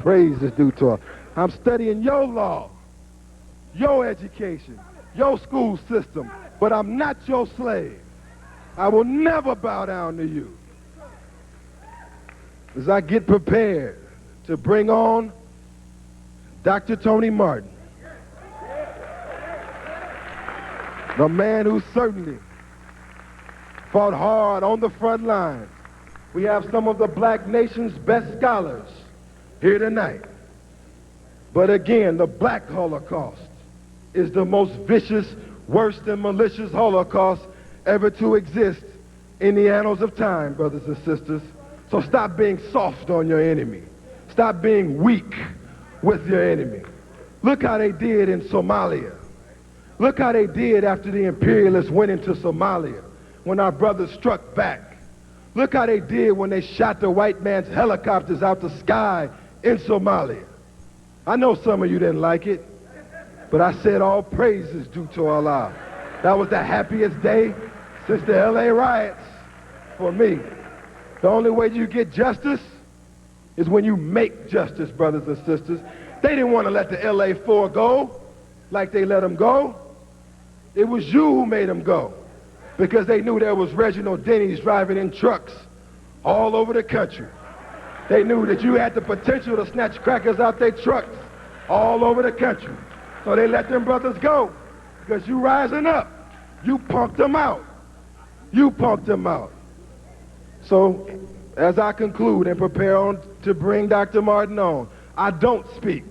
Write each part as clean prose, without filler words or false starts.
praise is due to her. I'm studying your law, your education, your school system, but I'm not your slave. I will never bow down to you. As I get prepared to bring on Dr. Tony Martin, the man who certainly fought hard on the front lines. We have some of the black nation's best scholars here tonight. But again, the black Holocaust is the most vicious, worst and malicious Holocaust ever to exist in the annals of time, brothers and sisters. So stop being soft on your enemy. Stop being weak with your enemy. Look how they did in Somalia. Look how they did after the imperialists went into Somalia when our brothers struck back. Look how they did when they shot the white man's helicopters out the sky in Somalia. I know some of you didn't like it, but I said all praise is due to Allah. That was the happiest day since the LA riots for me. The only way you get justice is when you make justice, brothers and sisters. They didn't want to let the LA4 go like they let them go. It was you who made them go because they knew there was Reginald Denny's driving in trucks all over the country. They knew that you had the potential to snatch crackers out their trucks all over the country. So they let them brothers go because you rising up. You punked them out. You punked them out. So as I conclude and prepare to bring Dr. Martin on, I don't speak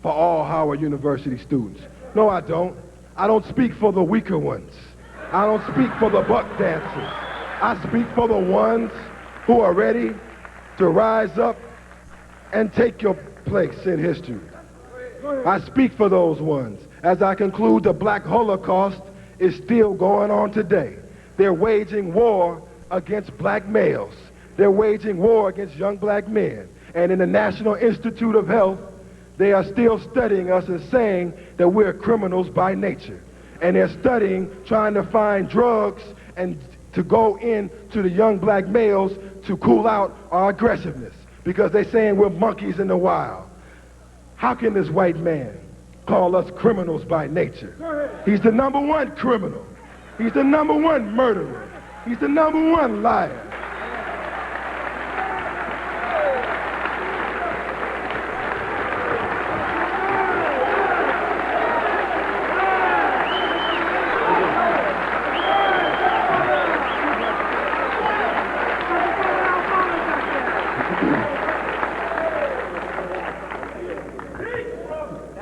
for all Howard University students. No, I don't. I don't speak for the weaker ones. I don't speak for the buck dancers. I speak for the ones who are ready to rise up and take your place in history. I speak for those ones. As I conclude, the black Holocaust is still going on today. They're waging war against black males. They're waging war against young black men. And in the National Institute of Health, they are still studying us and saying that we're criminals by nature. And they're studying, trying to find drugs and to go into the young black males to cool out our aggressiveness because they're saying we're monkeys in the wild. How can this white man call us criminals by nature? He's the number one criminal. He's the number one murderer. He's the number one liar.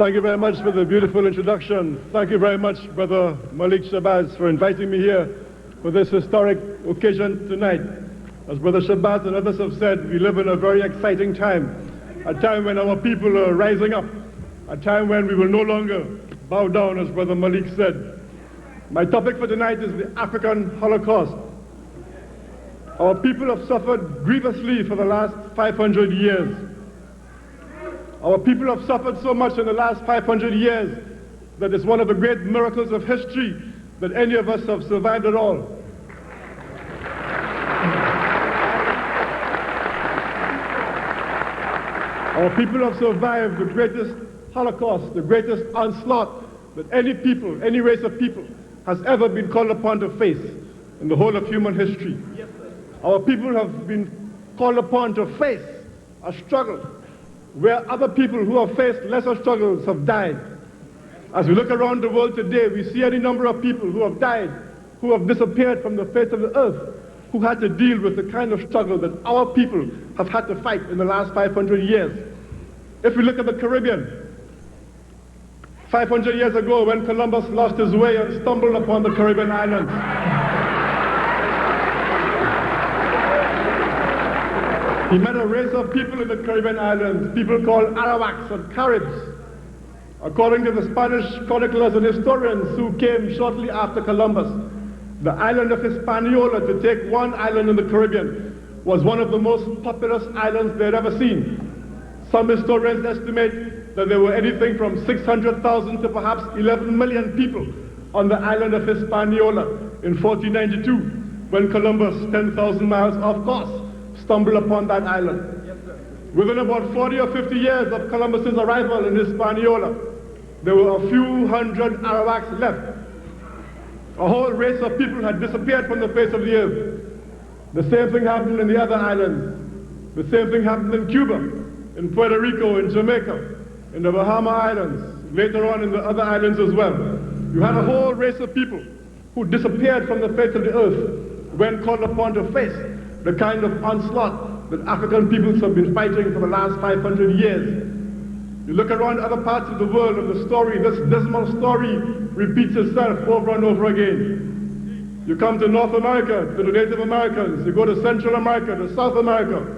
Thank you very much for the beautiful introduction. Thank you very much, Brother Malik Shabazz, for inviting me here for this historic occasion tonight. As Brother Shabazz and others have said, we live in a very exciting time, a time when our people are rising up, a time when we will no longer bow down, as Brother Malik said. My topic for tonight is the African Holocaust. Our people have suffered grievously for the last 500 years. Our people have suffered so much in the last 500 years that it's one of the great miracles of history that any of us have survived at all. Our people have survived the greatest Holocaust, the greatest onslaught that any people, any race of people has ever been called upon to face in the whole of human history. Our people have been called upon to face a struggle where other people who have faced lesser struggles have died. As we look around the world today, we see any number of people who have died, who have disappeared from the face of the earth, who had to deal with the kind of struggle that our people have had to fight in the last 500 years. If we look at the Caribbean, 500 years ago when Columbus lost his way and stumbled upon the Caribbean islands, he met a race of people in the Caribbean islands, people called Arawaks and Caribs. According to the Spanish chroniclers and historians who came shortly after Columbus, the island of Hispaniola, to take one island in the Caribbean, was one of the most populous islands they'd ever seen. Some historians estimate that there were anything from 600,000 to perhaps 11 million people on the island of Hispaniola in 1492, when Columbus, 10,000 miles off course, stumbled upon that island. Within about 40 or 50 years of Columbus's arrival in Hispaniola, there were a few hundred Arawaks left. A whole race of people had disappeared from the face of the earth. The same thing happened in the other islands. The same thing happened in Cuba, in Puerto Rico, in Jamaica, in the Bahama Islands, later on in the other islands as well. You had a whole race of people who disappeared from the face of the earth when called upon to face the kind of onslaught that African peoples have been fighting for the last 500 years. You look around other parts of the world and the story, this dismal story repeats itself over and over again. You come to North America, to the Native Americans, you go to Central America, to South America,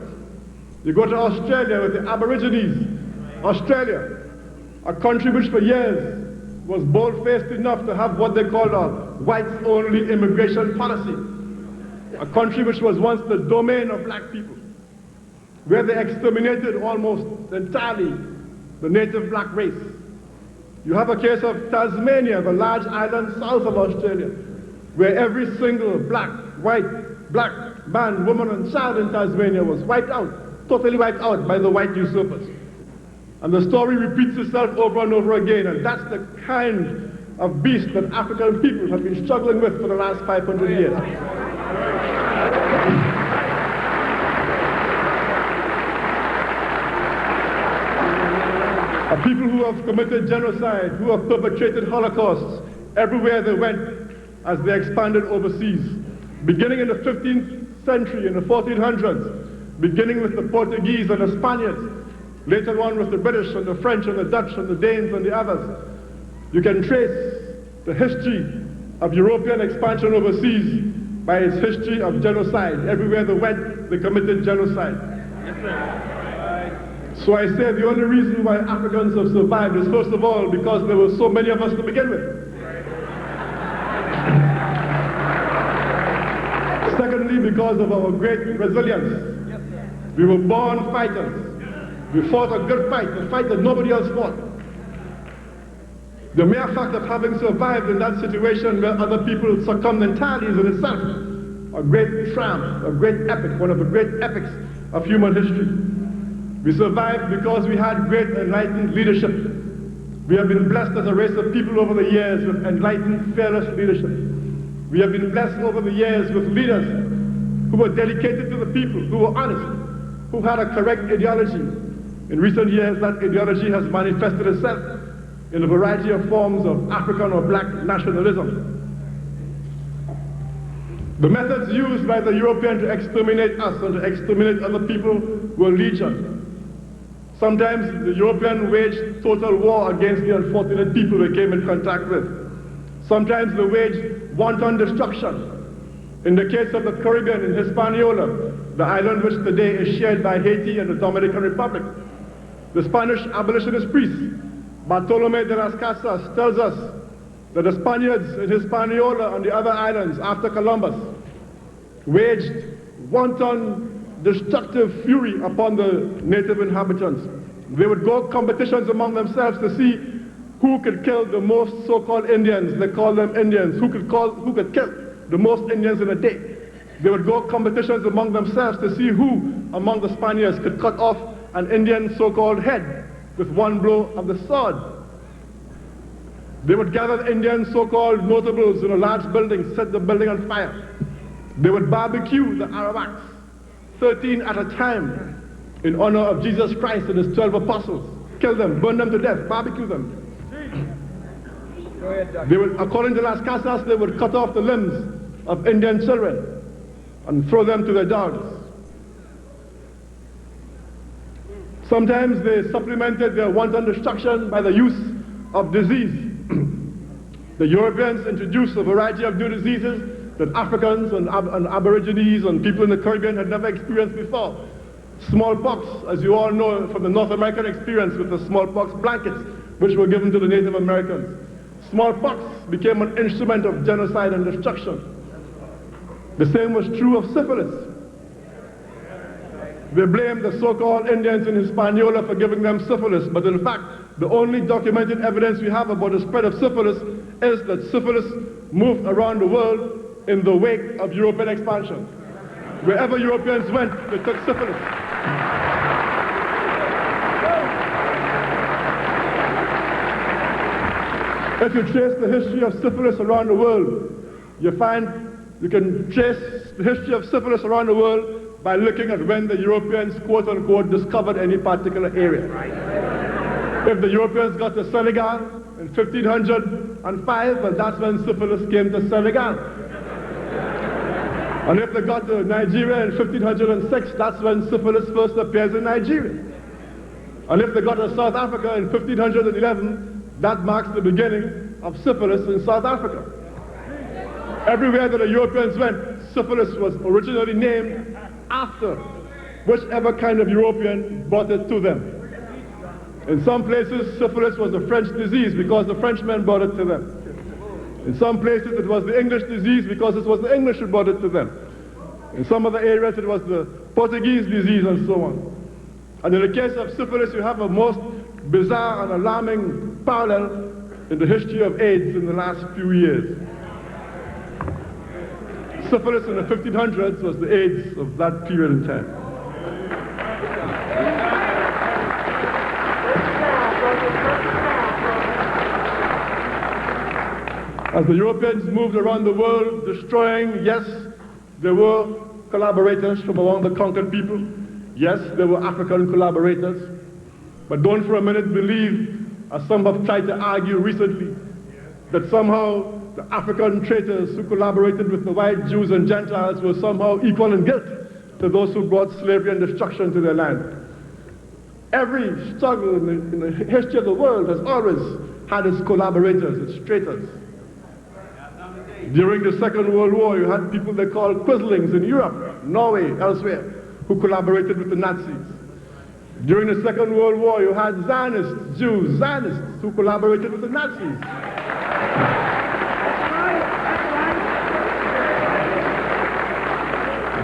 you go to Australia with the Aborigines. Australia, a country which for years was bold-faced enough to have what they called a whites-only immigration policy. A country which was once the domain of black people, where they exterminated almost entirely the native black race. You have a case of Tasmania, the large island south of Australia, where every single black, white, black man, woman, and child in Tasmania was wiped out, totally wiped out by the white usurpers. And the story repeats itself over and over again, and that's the kind of beast that African people have been struggling with for the last 500 years. A people who have committed genocide, who have perpetrated holocausts everywhere they went as they expanded overseas, beginning in the 15th century, in the 1400s, beginning with the Portuguese and the Spaniards, later on with the British and the French and the Dutch and the Danes and the others. You can trace the history of European expansion overseas by its history of genocide. Everywhere they went, they committed genocide. Yes, sir. So I say the only reason why Africans have survived is, first of all, because there were so many of us to begin with. Secondly, because of our great resilience. Yes, sir. We were born fighters. We fought a good fight, a fight that nobody else fought. The mere fact of having survived in that situation where other people succumbed entirely is in itself a great triumph, a great epic, one of the great epics of human history. We survived because we had great enlightened leadership. We have been blessed as a race of people over the years with enlightened, fearless leadership. We have been blessed over the years with leaders who were dedicated to the people, who were honest, who had a correct ideology. In recent years, that ideology has manifested itself in a variety of forms of African or black nationalism. The methods used by the Europeans to exterminate us and to exterminate other people were legion. Sometimes the Europeans waged total war against the unfortunate people they came in contact with. Sometimes they waged wanton destruction. In the case of the Caribbean, in Hispaniola, the island which today is shared by Haiti and the Dominican Republic, the Spanish abolitionist priest, Bartolomé de las Casas, tells us that the Spaniards in Hispaniola and the other islands after Columbus waged wanton destructive fury upon the native inhabitants. They would go competitions among themselves to see who could kill the most so-called Indians. They call them Indians. Who could kill the most Indians in a day. They would go competitions among themselves to see who among the Spaniards could cut off an Indian so-called head with one blow of the sword. They would gather Indian so-called notables in a large building, set the building on fire. They would barbecue the Arawaks, 13 at a time, in honor of Jesus Christ and his 12 apostles. Kill them, burn them to death, barbecue them. They would, according to Las Casas, they would cut off the limbs of Indian children and throw them to their dogs. Sometimes they supplemented their wanton destruction by the use of disease. The Europeans introduced a variety of new diseases that Africans and Aborigines and people in the Caribbean had never experienced before. Smallpox, as you all know from the North American experience with the smallpox blankets, which were given to the Native Americans. Smallpox became an instrument of genocide and destruction. The same was true of syphilis. They blamed the so-called Indians in Hispaniola for giving them syphilis, but in fact, the only documented evidence we have about the spread of syphilis is that syphilis moved around the world in the wake of European expansion. Wherever Europeans went, they took syphilis. If you trace the history of syphilis around the world, you find you can trace the history of syphilis around the world by looking at when the Europeans, quote unquote, discovered any particular area. If the Europeans got to Senegal in 1505, well, that's when syphilis came to Senegal. And if they got to Nigeria in 1506, that's when syphilis first appears in Nigeria. And if they got to South Africa in 1511, that marks the beginning of syphilis in South Africa. Everywhere that the Europeans went, syphilis was originally named after whichever kind of European brought it to them. In some places, syphilis was a French disease because the Frenchmen brought it to them. In some places, it was the English disease because it was the English who brought it to them. In some other areas, it was the Portuguese disease and so on. And in the case of syphilis, you have a most bizarre and alarming parallel in the history of AIDS in the last few years. Syphilis in the 1500s was the AIDS of that period in time. As the Europeans moved around the world destroying, yes, there were collaborators from among the conquered people. Yes, there were African collaborators. But don't for a minute believe, as some have tried to argue recently, that somehow the African traitors who collaborated with the white Jews and Gentiles were somehow equal in guilt to those who brought slavery and destruction to their land. Every struggle in the history of the world has always had its collaborators, its traitors. During the Second World War, you had people they called Quislings in Europe, Norway, elsewhere, who collaborated with the Nazis. During the Second World War, you had Zionists, Jews, Zionists, who collaborated with the Nazis.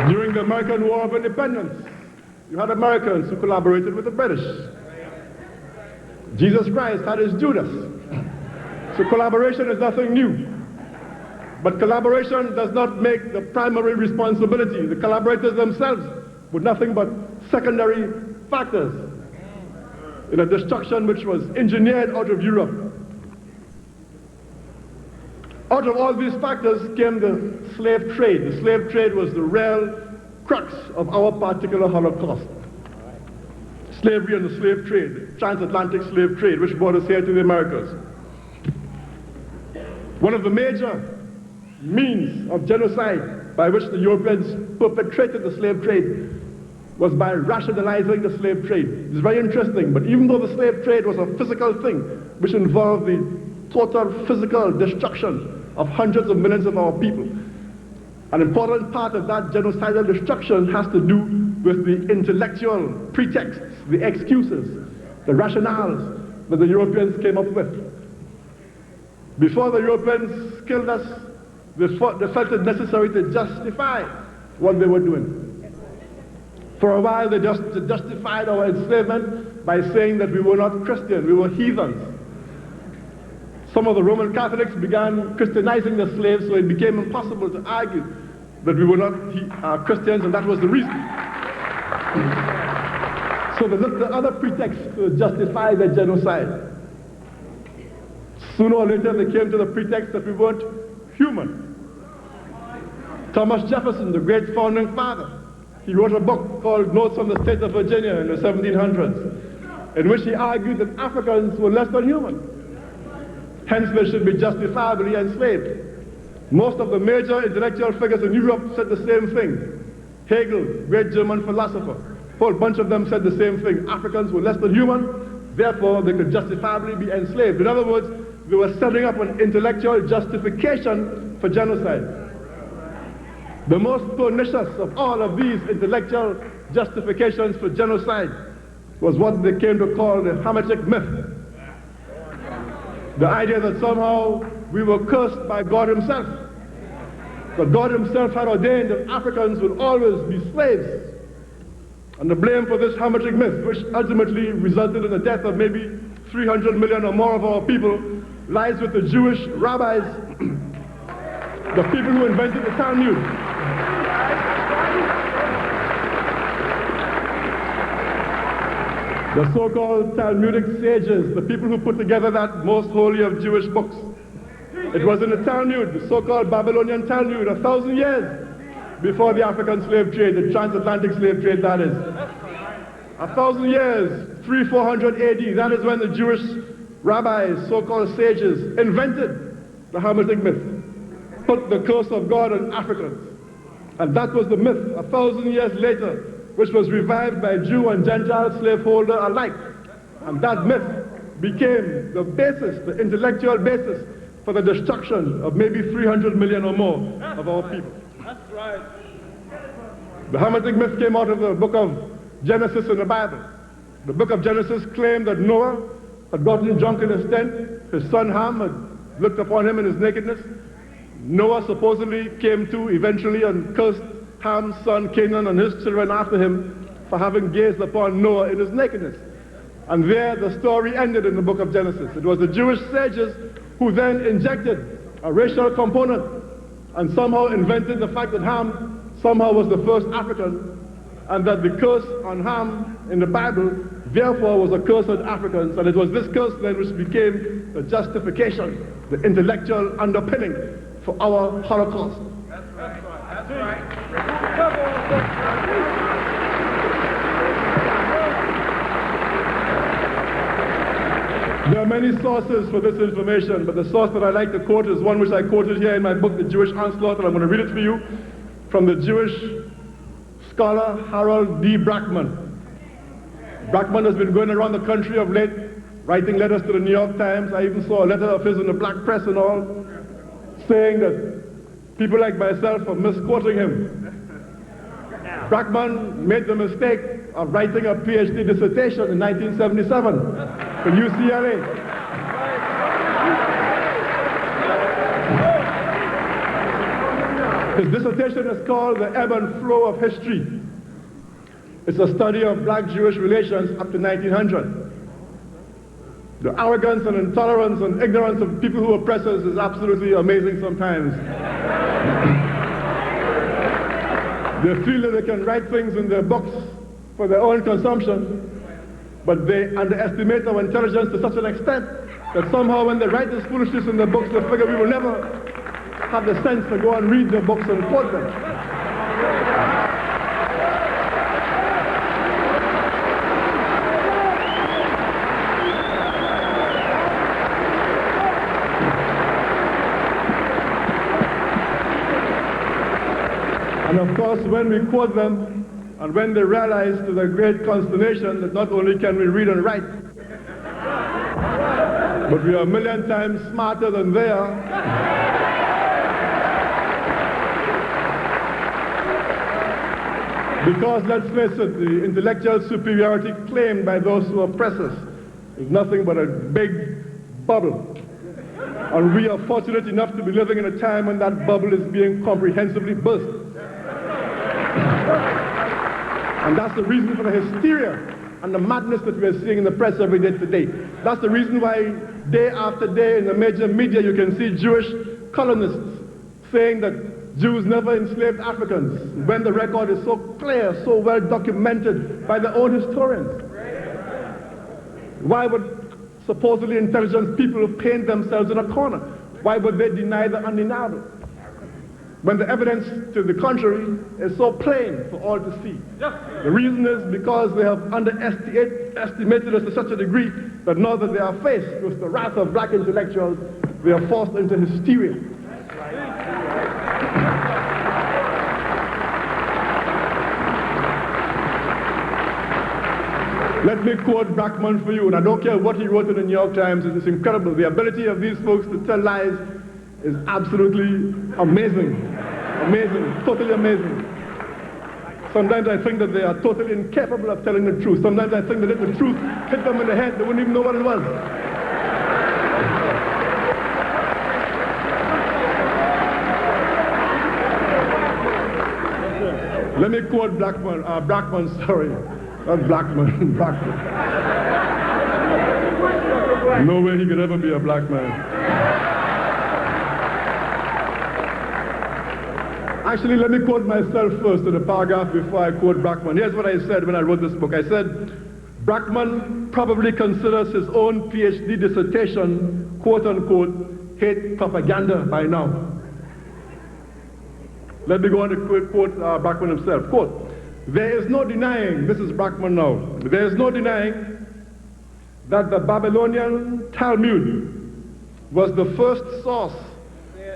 During the American War of Independence, you had Americans who collaborated with the British. Jesus Christ had his Judas. So collaboration is nothing new. But collaboration does not make the primary responsibility. The collaborators themselves were nothing but secondary factors in a destruction which was engineered out of Europe. Out of all these factors came the slave trade. The slave trade was the real crux of our particular Holocaust. Slavery and the slave trade, the transatlantic slave trade, which brought us here to the Americas. One of the major means of genocide by which the Europeans perpetrated the slave trade was by rationalizing the slave trade. It's very interesting, but even though the slave trade was a physical thing, which involved the total physical destruction of hundreds of millions of our people, an important part of that genocidal destruction has to do with the intellectual pretexts, the excuses, the rationales that the Europeans came up with. Before the Europeans killed us, they felt it necessary to justify what they were doing. For a while, they just justified our enslavement by saying that we were not Christian, we were heathens. Some of the Roman Catholics began Christianizing the slaves, so it became impossible to argue that we were not Christians, and that was the reason. So they looked at other pretexts to justify their genocide. Sooner or later, they came to the pretext that we weren't human. Thomas Jefferson, the great founding father, he wrote a book called Notes on the State of Virginia in the 1700s, in which he argued that Africans were less than human. Hence, they should be justifiably enslaved. Most of the major intellectual figures in Europe said the same thing. Hegel, great German philosopher, a whole bunch of them said the same thing. Africans were less than human, therefore they could justifiably be enslaved. In other words, they were setting up an intellectual justification for genocide. The most pernicious of all of these intellectual justifications for genocide was what they came to call the Hamitic myth. The idea that somehow we were cursed by God himself. That God himself had ordained that Africans would always be slaves. And the blame for this Hamitic myth, which ultimately resulted in the death of maybe 300 million or more of our people, lies with the Jewish rabbis, the people who invented the Talmud. The so-called Talmudic sages, the people who put together that most holy of Jewish books. It was in the Talmud, the so-called Babylonian Talmud, 1,000 years before the African slave trade, the transatlantic slave trade, that is. 1,000 years, 300-400 AD, that is when the Jewish rabbis, so-called sages, invented the Hamitic myth, put the curse of God on Africans. And that was the myth, 1,000 years later, which was revived by Jew and Gentile slaveholder alike. And that myth became the basis, the intellectual basis for the destruction of maybe 300 million or more of our people. That's right. The Hamitic myth came out of the book of Genesis in the Bible. The book of Genesis claimed that Noah had gotten drunk in his tent. His son Ham had looked upon him in his nakedness. Noah supposedly came to eventually and cursed Ham's son Canaan and his children after him for having gazed upon Noah in his nakedness. And there the story ended in the book of Genesis. It was the Jewish sages who then injected a racial component and somehow invented the fact that Ham somehow was the first African, and that the curse on Ham in the Bible therefore was a curse on Africans, and it was this curse then which became the justification, the intellectual underpinning for our Holocaust. That's right. That's right. There are many sources for this information, but the source that I like to quote is one which I quoted here in my book, The Jewish Onslaught, and I'm going to read it for you from the Jewish scholar Harold D. Brackman. Brackman has been going around the country of late, writing letters to the New York Times. I even saw a letter of his in the black press and all, saying that people like myself are misquoting him. Brackman made the mistake of writing a PhD dissertation in 1977 for UCLA. His dissertation is called The Ebb and Flow of History. It's a study of black-Jewish relations up to 1900. The arrogance and intolerance and ignorance of people who oppress us is absolutely amazing sometimes. They feel that they can write things in their books for their own consumption, but they underestimate our intelligence to such an extent that somehow when they write this foolishness in their books, they figure we will never have the sense to go and read their books and quote them. And of course, when we quote them, and when they realize to their great consternation that not only can we read and write, but we are a million times smarter than they are, because, let's face it, the intellectual superiority claimed by those who oppress us is nothing but a big bubble. And we are fortunate enough to be living in a time when that bubble is being comprehensively burst. And that's the reason for the hysteria and the madness that we are seeing in the press every day today. That's the reason why day after day in the major media you can see Jewish columnists saying that Jews never enslaved Africans, when the record is so clear, so well documented by their own historians. Why would supposedly intelligent people paint themselves in a corner? Why would they deny the undeniable, when the evidence to the contrary is so plain for all to see? The reason is because they have underestimated us to such a degree that now that they are faced with the wrath of black intellectuals, they are forced into hysteria. Let me quote Brackman for you, and I don't care what he wrote in the New York Times, it's incredible. The ability of these folks to tell lies is absolutely amazing. Amazing, totally amazing. Sometimes I think that they are totally incapable of telling the truth. Sometimes I think that if the truth hit them in the head, they wouldn't even know what it was. Let me quote Brackman, sorry. Not Blackman, Brackman. No way he could ever be a black man. Actually, let me quote myself first in the paragraph before I quote Brackman. Here's what I said when I wrote this book. I said, Brackman probably considers his own PhD dissertation, quote unquote, hate propaganda by now. Let me go on to quote Brackman himself. Quote, "There is no denying," this is Brackman now, "there is no denying that the Babylonian Talmud was the first source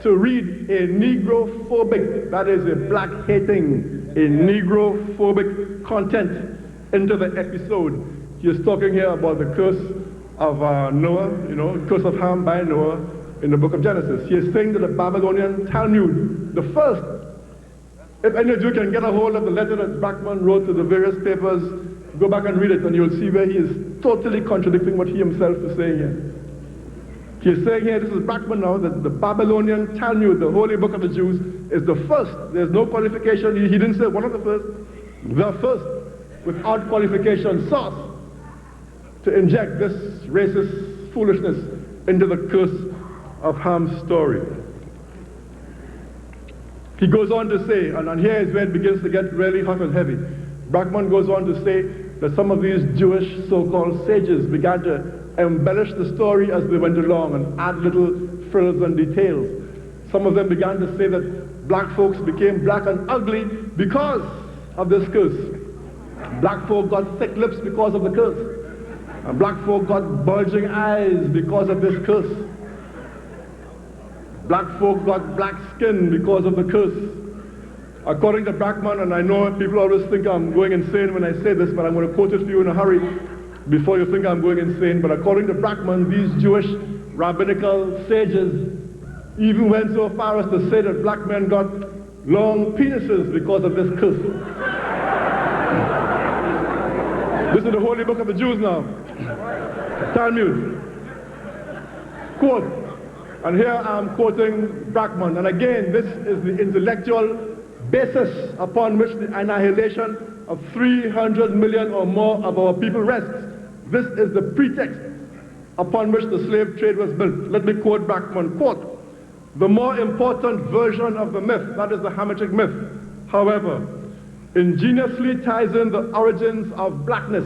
to read a Negrophobic, that is a black-hating, a Negrophobic content into the episode." He is talking here about the curse of Noah, curse of Ham by Noah in the book of Genesis. He is saying that the Babylonian Talmud, the first, if any of you can get a hold of the letter that Brackman wrote to the various papers, go back and read it and you'll see where he is totally contradicting what he himself is saying here. He is saying here, this is Brackman now, that the Babylonian Talmud, the holy book of the Jews, is the first. There's no qualification. He didn't say one of the first, without qualification, source to inject this racist foolishness into the curse of Ham's story. He goes on to say, and here is where it begins to get really hot and heavy. Brackman goes on to say that some of these Jewish so-called sages began to embellish the story as they went along and add little frills and details. Some of them began to say that black folks became black and ugly because of this curse. Black folk got thick lips because of the curse. And black folk got bulging eyes because of this curse. Black folk got black skin because of the curse. According to Brackman, and I know people always think I'm going insane when I say this, but I'm going to quote it for you in a hurry before you think I'm going insane. But according to Brackman, these Jewish rabbinical sages even went so far as to say that black men got long penises because of this curse. This is the holy book of the Jews now. Talmud. Quote, and here I'm quoting Brackman, and again, this is the intellectual basis upon which the annihilation of 300 million or more of our people rests. This is the pretext upon which the slave trade was built. Let me quote Brackman, quote, "The more important version of the myth, that is the Hamitic myth, however, ingeniously ties in the origins of blackness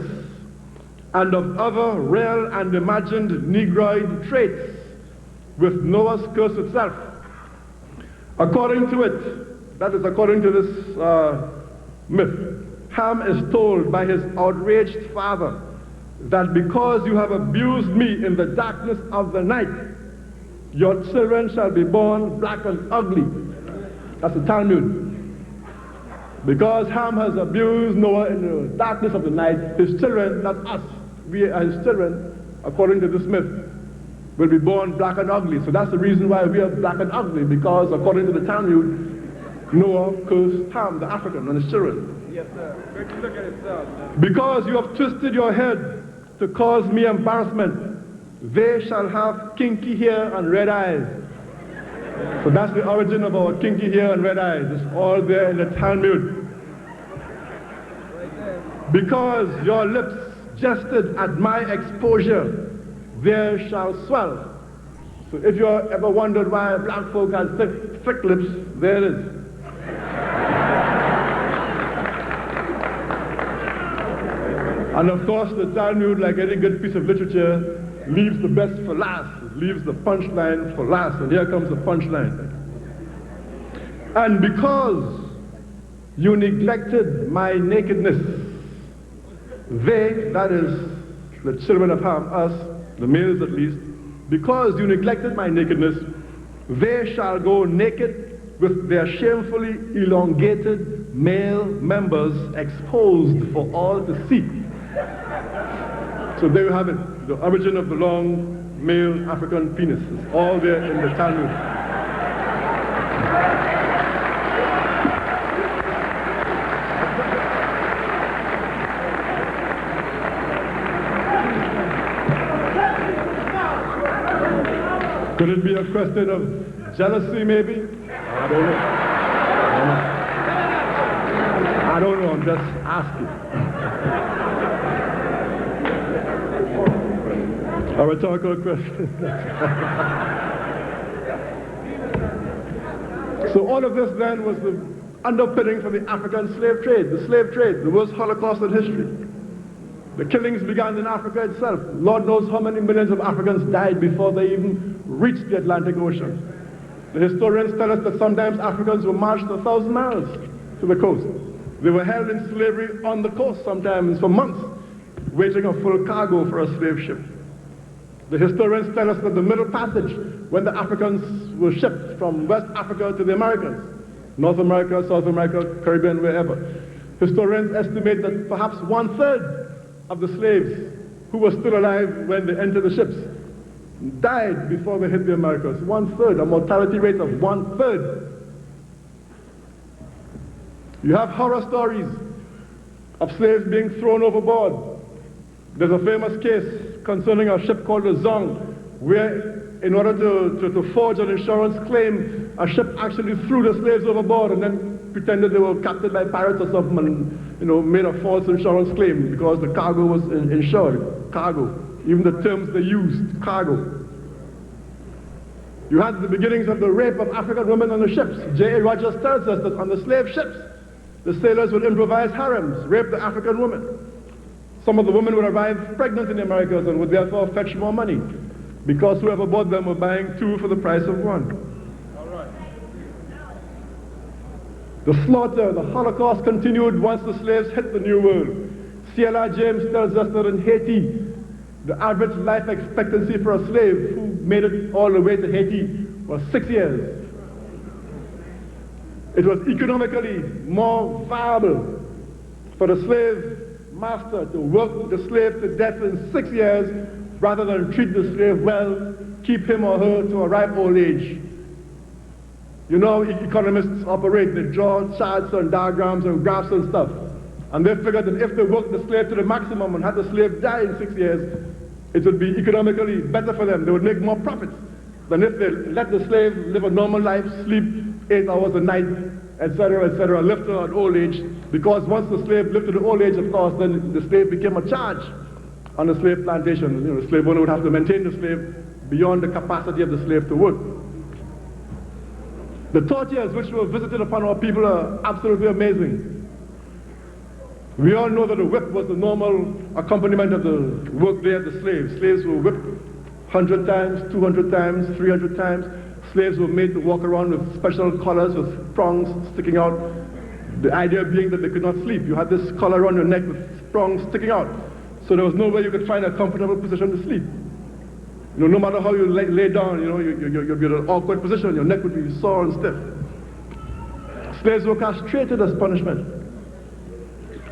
and of other real and imagined Negroid traits with Noah's curse itself. According to it, that is according to this myth, Ham is told by his outraged father that because you have abused me in the darkness of the night, your children shall be born black and ugly." That's the Talmud. Because Ham has abused Noah in the darkness of the night, his children, not us, we are his children, according to this myth, will be born black and ugly. So that's the reason why we are black and ugly, because according to the Talmud, Noah cursed Ham, the African, and his children. Yes, sir. Look at itself. "Because you have twisted your head to cause me embarrassment, they shall have kinky hair and red eyes." So that's the origin of our kinky hair and red eyes. It's all there in the Talmud. "Because your lips jested at my exposure, they shall swell." So if you ever wondered why black folk had thick lips, there it is. And of course, the Talmud, like any good piece of literature, leaves the best for last. It leaves the punchline for last. And here comes the punchline. "And because you neglected my nakedness, they," that is the children of Ham, us, the males at least, "because you neglected my nakedness, they shall go naked with their shamefully elongated male members exposed for all to see." So there you have it, the origin of the long male African penis. It's all there in the Talmud. Could it be a question of jealousy, maybe? I don't know. I don't know, I'm just asking. A rhetorical question. So all of this then was the underpinning for the African slave trade, the worst Holocaust in history. The killings began in Africa itself. Lord knows how many millions of Africans died before they even reached the Atlantic Ocean. The historians tell us that sometimes Africans were marched 1,000 miles to the coast. They were held in slavery on the coast sometimes for months, waiting a full cargo for a slave ship. The historians tell us that the Middle Passage, when the Africans were shipped from West Africa to the Americas, North America, South America, Caribbean, wherever, historians estimate that perhaps 1/3 of the slaves who were still alive when they entered the ships died before they hit the Americas. 1/3, a mortality rate of 1/3. You have horror stories of slaves being thrown overboard. There's a famous case concerning a ship called the Zong, where in order to forge an insurance claim, a ship actually threw the slaves overboard and then pretended they were captured by pirates or something and made a false insurance claim because the cargo was insured. Cargo. Even the terms they used, cargo. You had the beginnings of the rape of African women on the ships. J.A. Rogers tells us that on the slave ships, the sailors would improvise harems, rape the African women. Some of the women would arrive pregnant in the Americas and would therefore fetch more money because whoever bought them were buying two for the price of one. The slaughter, the Holocaust continued once the slaves hit the New World. C.L.R. James tells us that in Haiti, the average life expectancy for a slave who made it all the way to Haiti was 6 years. It was economically more viable for the slave master to work the slave to death in 6 years rather than treat the slave well, keep him or her to a ripe old age. You know, economists operate, they draw charts and diagrams and graphs and stuff. And they figured that if they worked the slave to the maximum and had the slave die in 6 years, it would be economically better for them. They would make more profits than if they let the slave live a normal life, sleep 8 hours a night, etc., live to an old age. Because once the slave lived to the old age, of course, then the slave became a charge on the slave plantation. You know, the slave owner would have to maintain the slave beyond the capacity of the slave to work. The tortures which were visited upon our people are absolutely amazing. We all know that the whip was the normal accompaniment of the workday of the slaves. Slaves were whipped 100 times, 200 times, 300 times. Slaves were made to walk around with special collars with prongs sticking out. The idea being that they could not sleep. You had this collar around your neck with prongs sticking out. So there was no way you could find a comfortable position to sleep. You know, no matter how you lay down, you know, you'd be in an awkward position. Your neck would be sore and stiff. Slaves were castrated as punishment.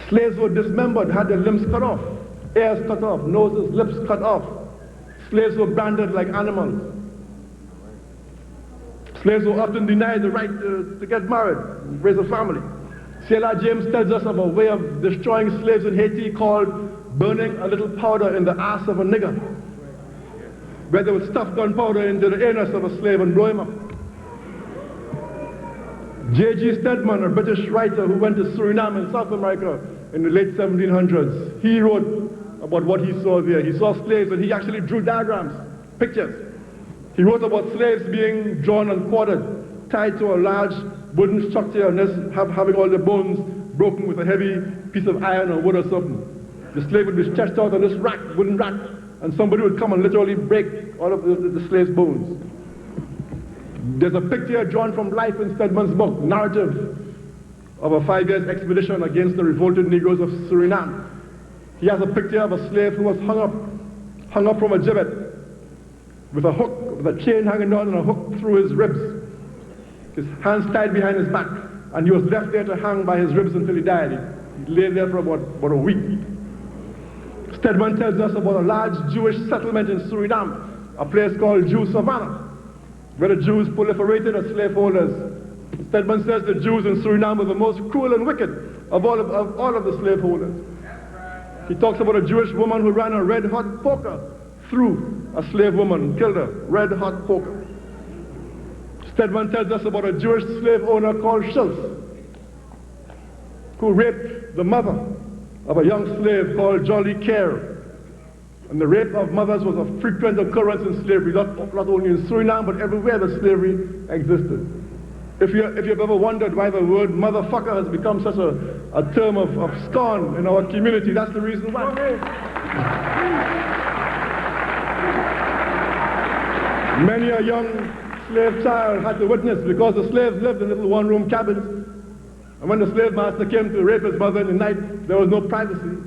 Slaves were dismembered, had their limbs cut off, ears cut off, noses, lips cut off. Slaves were branded like animals. Slaves were often denied the right to get married, raise a family. C.L.R. James tells us of a way of destroying slaves in Haiti called burning a little powder in the ass of a nigger, where they would stuff gunpowder into the anus of a slave and blow him up. J.G. Stedman, a British writer who went to Suriname in South America in the late 1700s, he wrote about what he saw there. He saw slaves and he actually drew diagrams, pictures. He wrote about slaves being drawn and quartered, tied to a large wooden structure and having all the bones broken with a heavy piece of iron or wood or something. The slave would be stretched out on this rack, wooden rack, and somebody would come and literally break all of the slave's bones. There's a picture drawn from life in Stedman's book, narrative of a 5-year expedition against the revolted Negroes of Suriname. He has a picture of a slave who was hung up from a gibbet with a hook, with a chain hanging down and a hook through his ribs. His hands tied behind his back, and he was left there to hang by his ribs until he died. He lay there for about a week. Stedman tells us about a large Jewish settlement in Suriname, a place called Jew Savannah, where the Jews proliferated as slaveholders. Stedman says the Jews in Suriname were the most cruel and wicked of all of the slaveholders. He talks about a Jewish woman who ran a red-hot poker through a slave woman and killed her. Red-hot poker. Stedman tells us about a Jewish slave owner called Schultz, who raped the mother of a young slave called Jolly Care. And the rape of mothers was a frequent occurrence in slavery, not only in Suriname, but everywhere that slavery existed. If you've ever wondered why the word motherfucker has become such a a term of scorn in our community. That's the reason why. Many a young slave child had to witness, because the slaves lived in little one-room cabins. And when the slave master came to rape his mother in the night, there was no privacy.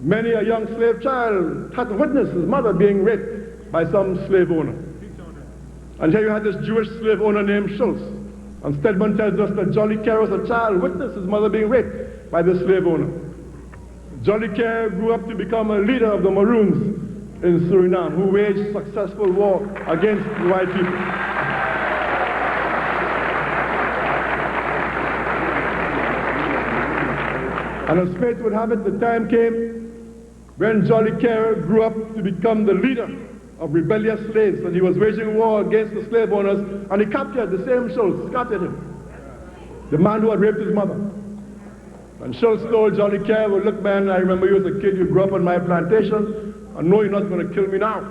Many a young slave child had to witness his mother being raped by some slave owner. And here you had this Jewish slave owner named Schultz. And Stedman tells us that Jolly Care as a child witnessed his mother being raped by this slave owner. Jolly Care grew up to become a leader of the Maroons in Suriname, who waged successful war against the white people. And as fate would have it, the time came when Jolly Care grew up to become the leader of rebellious slaves, and he was waging war against the slave owners, and he captured the same Schultz, captured him, the man who had raped his mother. And Schultz told Jolly Care, well, look, man, I remember you as a kid, you grew up on my plantation. I know you're not going to kill me now.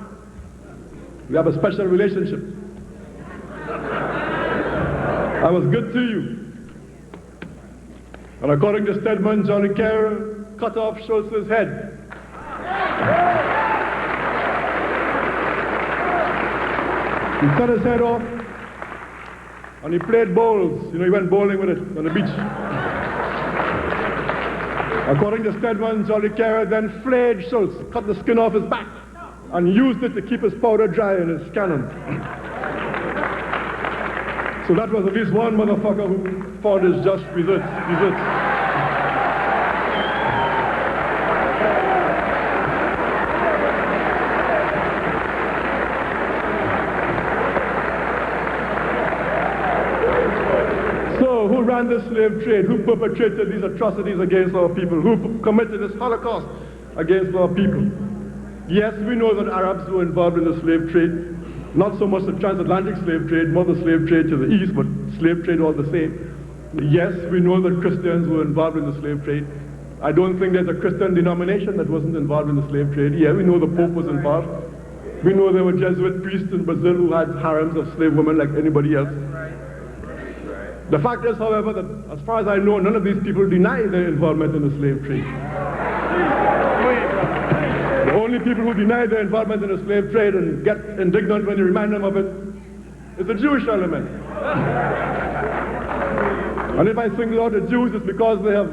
We have a special relationship. I was good to you. And according to Stedman, Jolly Care cut off Schultz's head. He cut his head off, and he played bowls. You know, he went bowling with it on the beach. According to Stedman, Jolly Care then flayed Schultz, cut the skin off his back, and used it to keep his powder dry in his cannon. So that was at least one motherfucker who fought his just deserts. So who ran the slave trade? Who perpetrated these atrocities against our people? Who committed this Holocaust against our people? Yes, we know that Arabs were involved in the slave trade. Not so much the transatlantic slave trade, more the slave trade to the east, but slave trade all the same. Yes, we know that Christians were involved in the slave trade. I don't think there's a Christian denomination that wasn't involved in the slave trade. Yeah, we know the Pope was involved. We know there were Jesuit priests in Brazil who had harems of slave women like anybody else. The fact is, however, that as far as I know, none of these people deny their involvement in the slave trade. The only people who deny their involvement in the slave trade and get indignant when you remind them of it is the Jewish element. And if I single out the Jews, it's because they have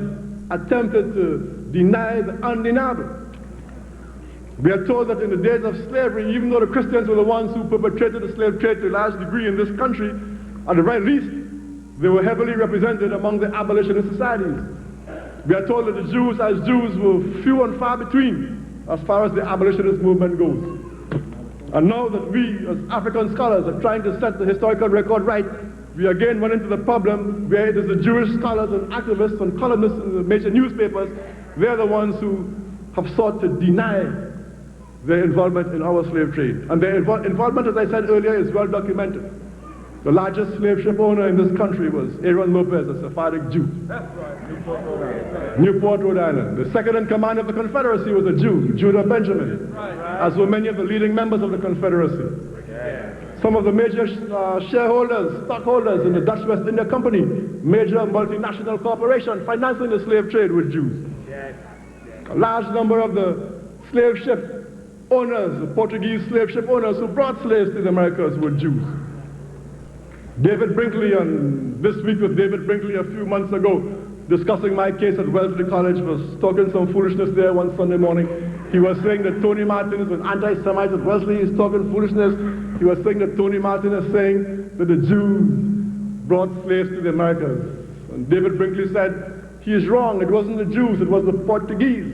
attempted to deny the undeniable. We are told that in the days of slavery, even though the Christians were the ones who perpetrated the slave trade to a large degree in this country, at the very least, they were heavily represented among the abolitionist societies. We are told that the Jews as Jews were few and far between as far as the abolitionist movement goes. And now that we as African scholars are trying to set the historical record right, we again run into the problem where it is the Jewish scholars and activists and columnists in the major newspapers, they're the ones who have sought to deny their involvement in our slave trade. And their involvement, as I said earlier, is well documented. The largest slave ship owner in this country was Aaron Lopez, a Sephardic Jew. That's right, Newport, Rhode Island. The second in command of the Confederacy was a Jew, Judah Benjamin, as were many of the leading members of the Confederacy. Some of the major shareholders, stockholders in the Dutch West India Company, major multinational corporation financing the slave trade with Jews. A large number of the slave ship owners, the Portuguese slave ship owners who brought slaves to the Americas were Jews. David Brinkley, and this week with David Brinkley a few months ago, discussing my case at Wellesley College, was talking some foolishness there one Sunday morning. He was saying that Tony Martin is an anti-Semite at Wellesley. He's talking foolishness. He was saying that Tony Martin is saying that the Jews brought slaves to the Americas. And David Brinkley said, he is wrong. It wasn't the Jews, it was the Portuguese.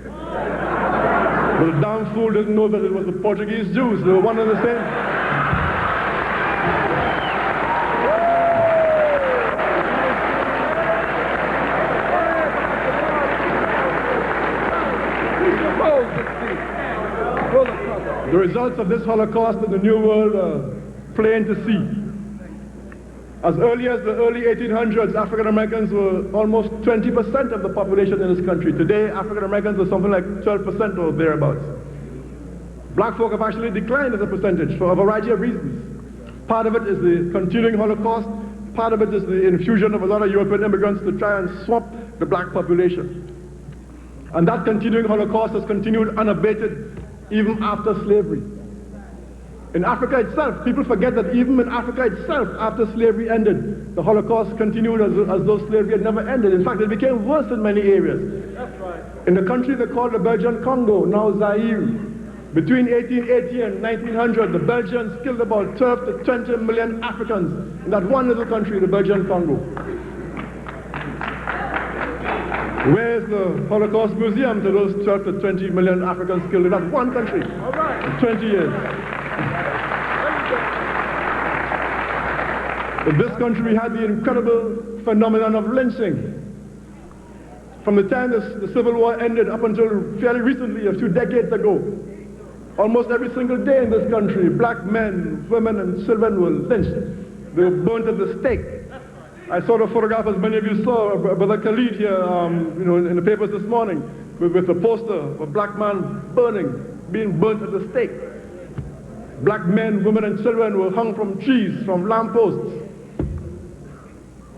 But the damn fool didn't know that it was the Portuguese Jews. They were one and the same. The results of this Holocaust in the New World are plain to see. As early as the early 1800s, African Americans were almost 20% of the population in this country. Today, African Americans are something like 12% or thereabouts. Black folk have actually declined as a percentage for a variety of reasons. Part of it is the continuing Holocaust. Part of it is the infusion of a lot of European immigrants to try and swamp the black population. And that continuing Holocaust has continued unabated even after slavery. In Africa itself, people forget that even in Africa itself, after slavery ended, the Holocaust continued as though slavery had never ended. In fact, it became worse in many areas. That's right. In the country they call the Belgian Congo, now Zaire, between 1880 and 1900, the Belgians killed about 12 to 20 million Africans in that one little country, the Belgian Congo. Where's the Holocaust Museum to those 12 to 20 million Africans killed in that one country in 20 years? In this country, we had the incredible phenomenon of lynching. From the time the Civil War ended up until fairly recently, a few decades ago, almost every single day in this country, black men, women, and children were lynched. They were burnt at the stake. I saw the photograph, as many of you saw, Brother Khalid here, in the papers this morning, with a poster of a black man being burnt at the stake. Black men, women, and children were hung from trees, from lampposts.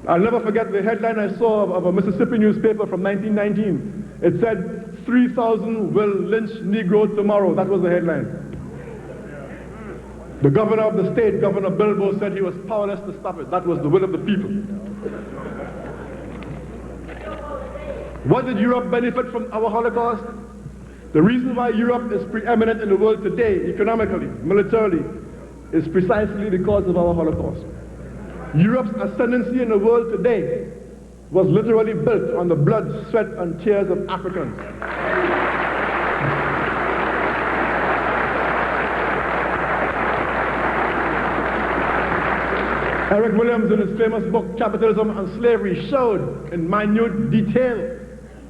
I'll never forget the headline I saw of a Mississippi newspaper from 1919. It said, 3,000 will lynch Negro tomorrow. That was the headline. The governor of the state, Governor Bilbo, said he was powerless to stop it. That was the will of the people. What did Europe benefit from our Holocaust? The reason why Europe is preeminent in the world today, economically, militarily, is precisely because of our Holocaust. Europe's ascendancy in the world today was literally built on the blood, sweat, and tears of Africans. Eric Williams, in his famous book, Capitalism and Slavery, showed in minute detail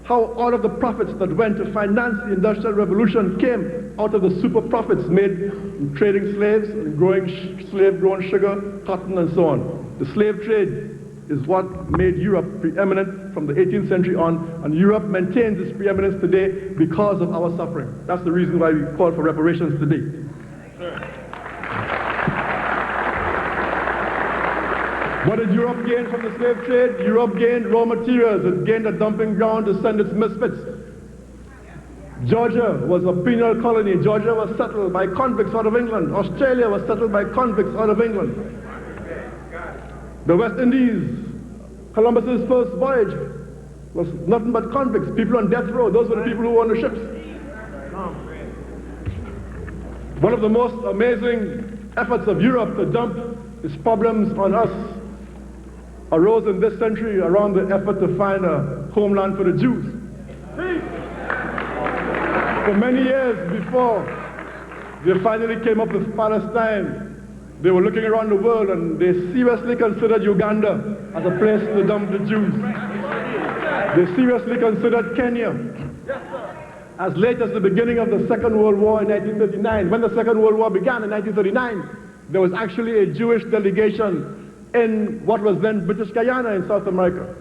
how all of the profits that went to finance the Industrial Revolution came out of the super profits made in trading slaves, and growing slave-grown sugar, cotton, and so on. The slave trade is what made Europe preeminent from the 18th century on, and Europe maintains its preeminence today because of our suffering. That's the reason why we call for reparations today. What did Europe gain from the slave trade? Europe gained raw materials. It gained a dumping ground to send its misfits. Georgia was a penal colony. Georgia was settled by convicts out of England. Australia was settled by convicts out of England. The West Indies, Columbus's first voyage, was nothing but convicts, people on death row. Those were the people who were on the ships. One of the most amazing efforts of Europe to dump its problems on us arose in this century around the effort to find a homeland for the Jews. For many years before they finally came up with Palestine, they were looking around the world and they seriously considered Uganda as a place to dump the Jews. They seriously considered Kenya. As late as the beginning of the Second World War in 1939, when the Second World War began in 1939, there was actually a Jewish delegation in what was then British Guyana in South America.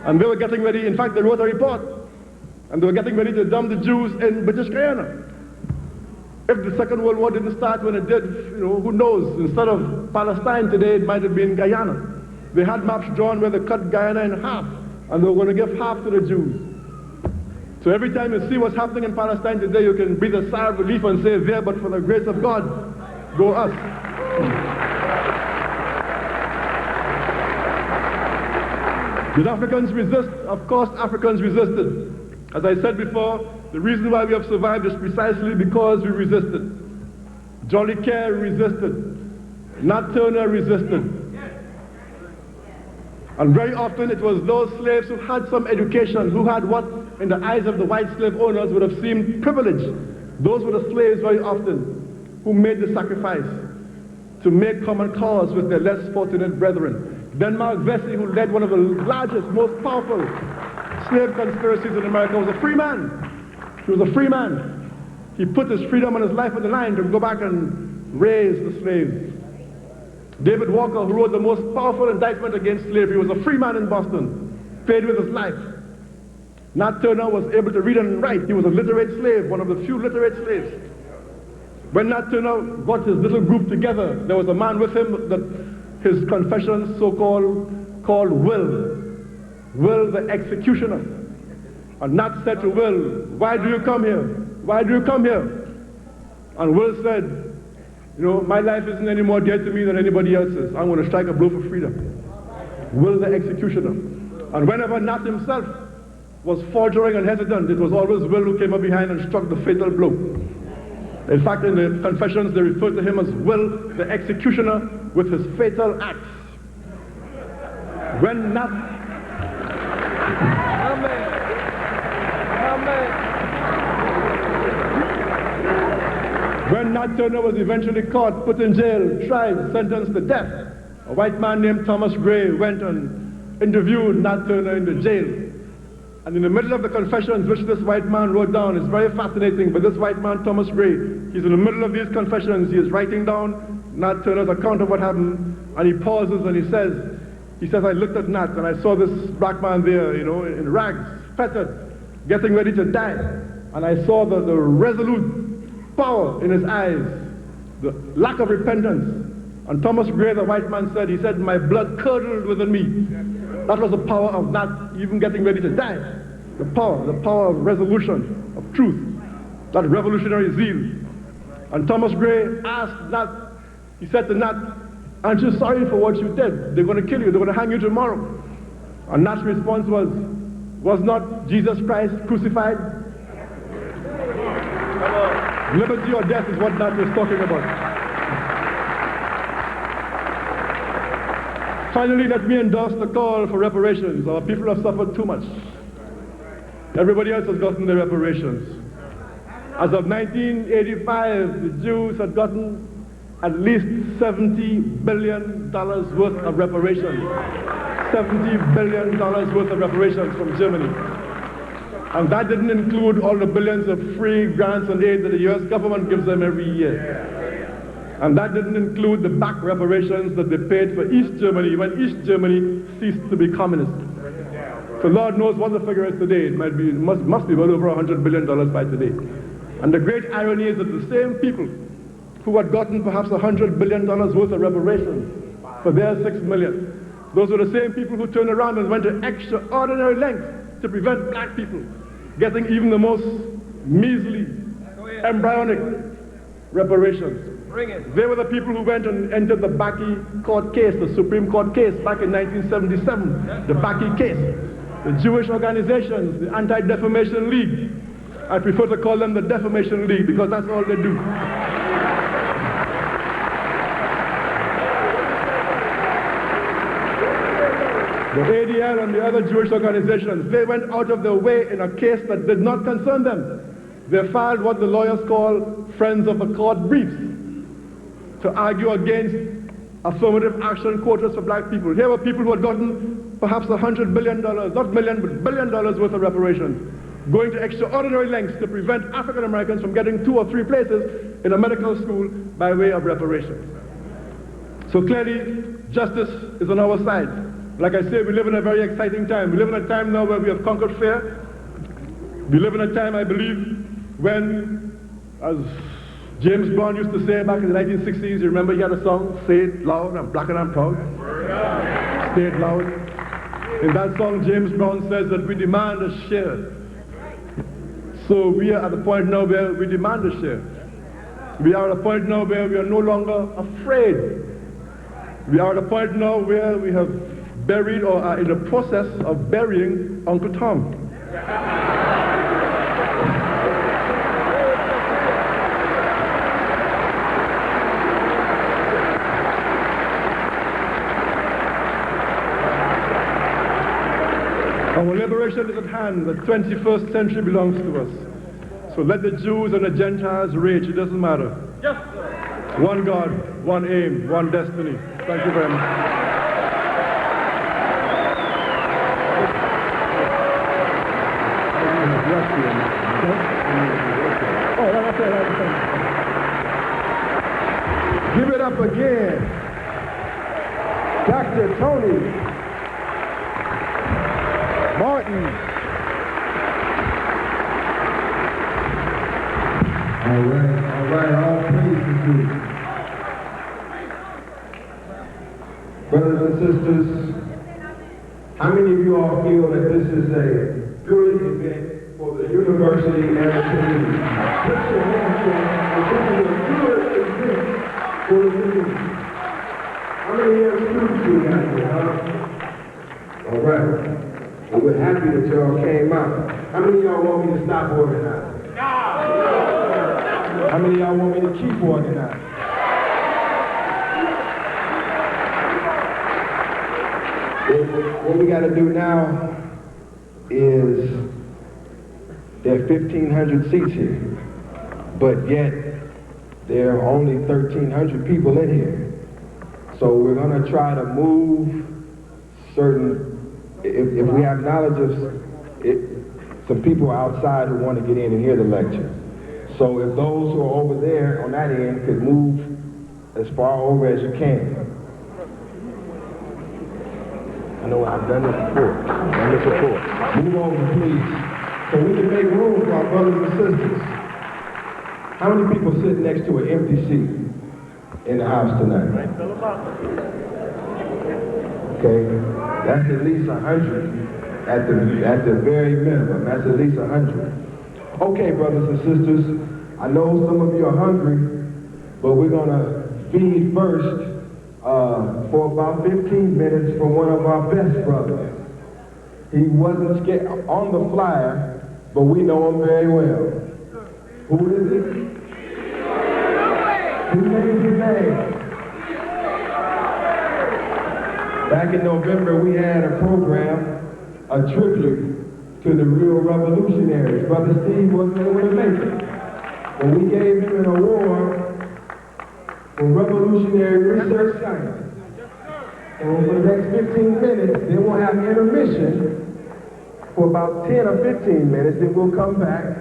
And they were getting ready, in fact they wrote a report, and they were getting ready to dump the Jews in British Guyana. If the Second World War didn't start when it did, who knows? Instead of Palestine today, it might have been Guyana. They had maps drawn where they cut Guyana in half, and they were going to give half to the Jews. So every time you see what's happening in Palestine today, you can breathe a sigh of relief and say, there, but for the grace of God, go us. Did Africans resist? Of course Africans resisted. As I said before, the reason why we have survived is precisely because we resisted. Jolly Care resisted. Nat Turner resisted. And very often it was those slaves who had some education, who had what in the eyes of the white slave owners would have seemed privilege. Those were the slaves very often who made the sacrifice to make common cause with their less fortunate brethren. Denmark Vesey, who led one of the largest, most powerful slave conspiracies in America, was a free man. He was a free man. He put his freedom and his life on the line to go back and raise the slaves. David Walker, who wrote the most powerful indictment against slavery, was a free man in Boston, paid with his life. Nat Turner was able to read and write. He was a literate slave, one of the few literate slaves. When Nat Turner got his little group together, there was a man with him that his confession, so-called, called Will. Will the executioner. And Nat said to Will, why do you come here? Why do you come here? And Will said, you know, my life isn't any more dear to me than anybody else's. I'm going to strike a blow for freedom. Will the executioner. And whenever Nat himself was faltering and hesitant, it was always Will who came up behind and struck the fatal blow. In fact, in the confessions, they refer to him as Will, the executioner, with his fatal axe. When Nat... Amen. Amen. When Nat Turner was eventually caught, put in jail, tried, sentenced to death, a white man named Thomas Gray went and interviewed Nat Turner in the jail. And in the middle of the confessions which this white man wrote down, it's very fascinating, but this white man, Thomas Gray, he's in the middle of these confessions, he is writing down Nat Turner's account of what happened, and he pauses and he says, I looked at Nat and I saw this black man there, you know, in rags, fettered, getting ready to die. And I saw the resolute power in his eyes, the lack of repentance. And Thomas Gray, the white man, he said, my blood curdled within me. That was the power of not even getting ready to die. The power of resolution, of truth, that revolutionary zeal. And Thomas Gray asked Nat, he said to Nat, aren't you sorry for what you did? They're going to kill you, they're going to hang you tomorrow. And Nat's response was not Jesus Christ crucified? Liberty or death is what Nat was talking about. Finally, let me endorse the call for reparations. Our people have suffered too much. Everybody else has gotten their reparations. As of 1985, the Jews had gotten at least $70 billion worth of reparations. $70 billion worth of reparations from Germany. And that didn't include all the billions of free grants and aid that the US government gives them every year. And that didn't include the back reparations that they paid for East Germany when East Germany ceased to be communist. So Lord knows what the figure is today. It must be well over $100 billion by today. And the great irony is that the same people who had gotten perhaps $100 billion worth of reparations for their 6 million, those were the same people who turned around and went to extraordinary lengths to prevent black people getting even the most measly, embryonic reparations. They were the people who went and entered the Bakke court case, the Supreme Court case back in 1977, the Bakke case. The Jewish organizations, the Anti-Defamation League. I prefer to call them the Defamation League because that's all they do. The ADL and the other Jewish organizations, they went out of their way in a case that did not concern them. They filed what the lawyers call Friends of the Court briefs to argue against affirmative action quotas for black people. Here were people who had gotten perhaps $100 billion, not million, but $1 billion worth of reparations, going to extraordinary lengths to prevent African Americans from getting 2 or 3 places in a medical school by way of reparations. So clearly, justice is on our side. Like I say, we live in a very exciting time. We live in a time now where we have conquered fear. We live in a time, I believe, when, as James Brown used to say back in the 1960s, you remember he had a song, Say It Loud, I'm black and I'm proud. Say it loud. In that song, James Brown says that we demand a share. So we are at the point now where we demand a share. We are at a point now where we are no longer afraid. We are at a point now where we have buried or are in the process of burying Uncle Tom. Our liberation is at hand. The 21st century belongs to us. So let the Jews and the Gentiles rage. It doesn't matter. Yes, sir. One God, one aim, one destiny. Thank you very much. Give it up again. Dr. Tony Martin. All right, all praises to you. Brothers and sisters, How many of you all feel that this is a good event for the university and the community? Put your hands together. This is a good event for the community. How many of you students we got here, huh? All right. Well, we're happy that y'all came out. How many of y'all want me to stop organizing? How many of y'all want me to keep organizing? What we got to do now is there are 1,500 seats here, but yet there are only 1,300 people in here. So we're going to try to move certain, if we have knowledge of some people outside who want to get in and hear the lecture. So if those who are over there on that end could move as far over as you can. I know I've done this before. Move over, please, so we can make room for our brothers and sisters. How many people sit next to an empty seat in the house tonight? Okay, that's at least 100 at the very minimum. That's at least 100. Okay, brothers and sisters, I know some of you are hungry, but we're gonna feed first for about 15 minutes from one of our best brothers. He wasn't scared on the flyer, but we know him very well. Who is it? Who named his name? Back in November, we had a program, a tribute to the real revolutionaries. Brother Steve wasn't able to make it. But we gave him an award for revolutionary research science. And for the next 15 minutes, then we'll have intermission for about 10 or 15 minutes. Then we'll come back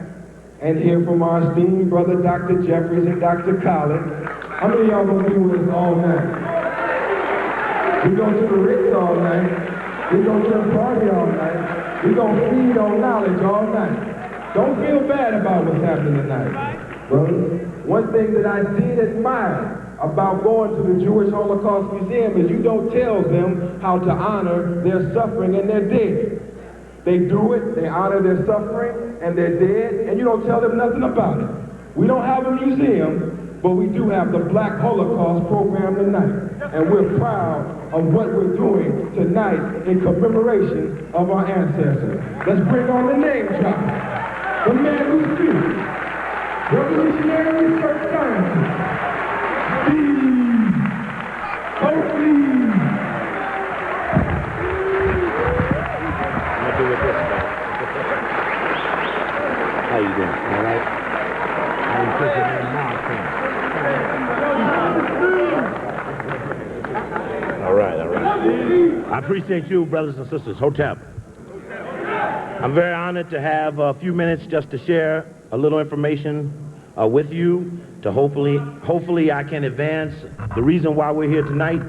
and hear from our esteemed brother, Dr. Jeffries and Dr. Collins. How many of y'all gonna be with us all night? We go to the Ritz all night. We go to the party all night. We gonna feed on knowledge all night. Don't feel bad about what's happening tonight, brothers. One thing that I did admire about going to the Jewish Holocaust Museum is you don't tell them how to honor their suffering and their dead. They do it, they honor their suffering and their dead, and you don't tell them nothing about it. We don't have a museum, but we do have the Black Holocaust program tonight. And we're proud of what we're doing tonight in commemoration of our ancestors. Let's bring on the name drop. The man who speaks. Revolutionary Research Scientist. Steve Oakley. Do with this guy. How you doing? All right? I'm kicking in now. All right, all right. I appreciate you, brothers and sisters. Hotep. I'm very honored to have a few minutes just to share a little information with you to hopefully I can advance the reason why we're here tonight.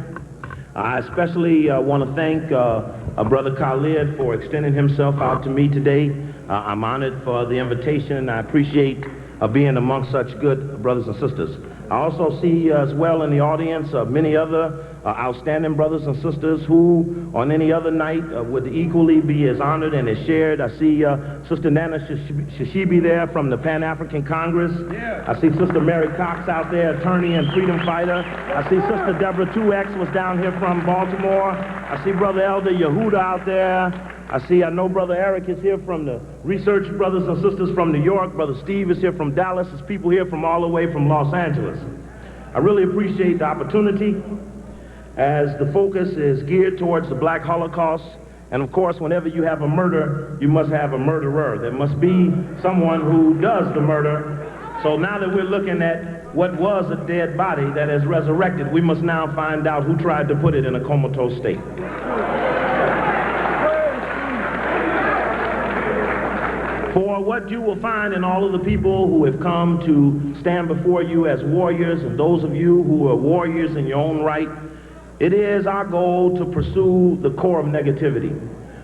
I especially want to thank Brother Khalid for extending himself out to me today. I'm honored for the invitation. I appreciate being amongst such good brothers and sisters. I also see as well in the audience many other outstanding brothers and sisters who on any other night would equally be as honored and as shared. I see Sister Nana Shishibi there from the Pan-African Congress. Yeah. I see Sister Mary Cox out there, attorney and freedom fighter. I see Sister Deborah 2X was down here from Baltimore. I see Brother Elder Yehuda out there. I know Brother Eric is here from the Research Brothers and Sisters from New York. Brother Steve is here from Dallas. There's people here from all the way from Los Angeles. I really appreciate the opportunity as the focus is geared towards the Black Holocaust. And of course, whenever you have a murder, you must have a murderer. There must be someone who does the murder. So now that we're looking at what was a dead body that is resurrected, we must now find out who tried to put it in a comatose state. For what you will find in all of the people who have come to stand before you as warriors, and those of you who are warriors in your own right, it is our goal to pursue the core of negativity.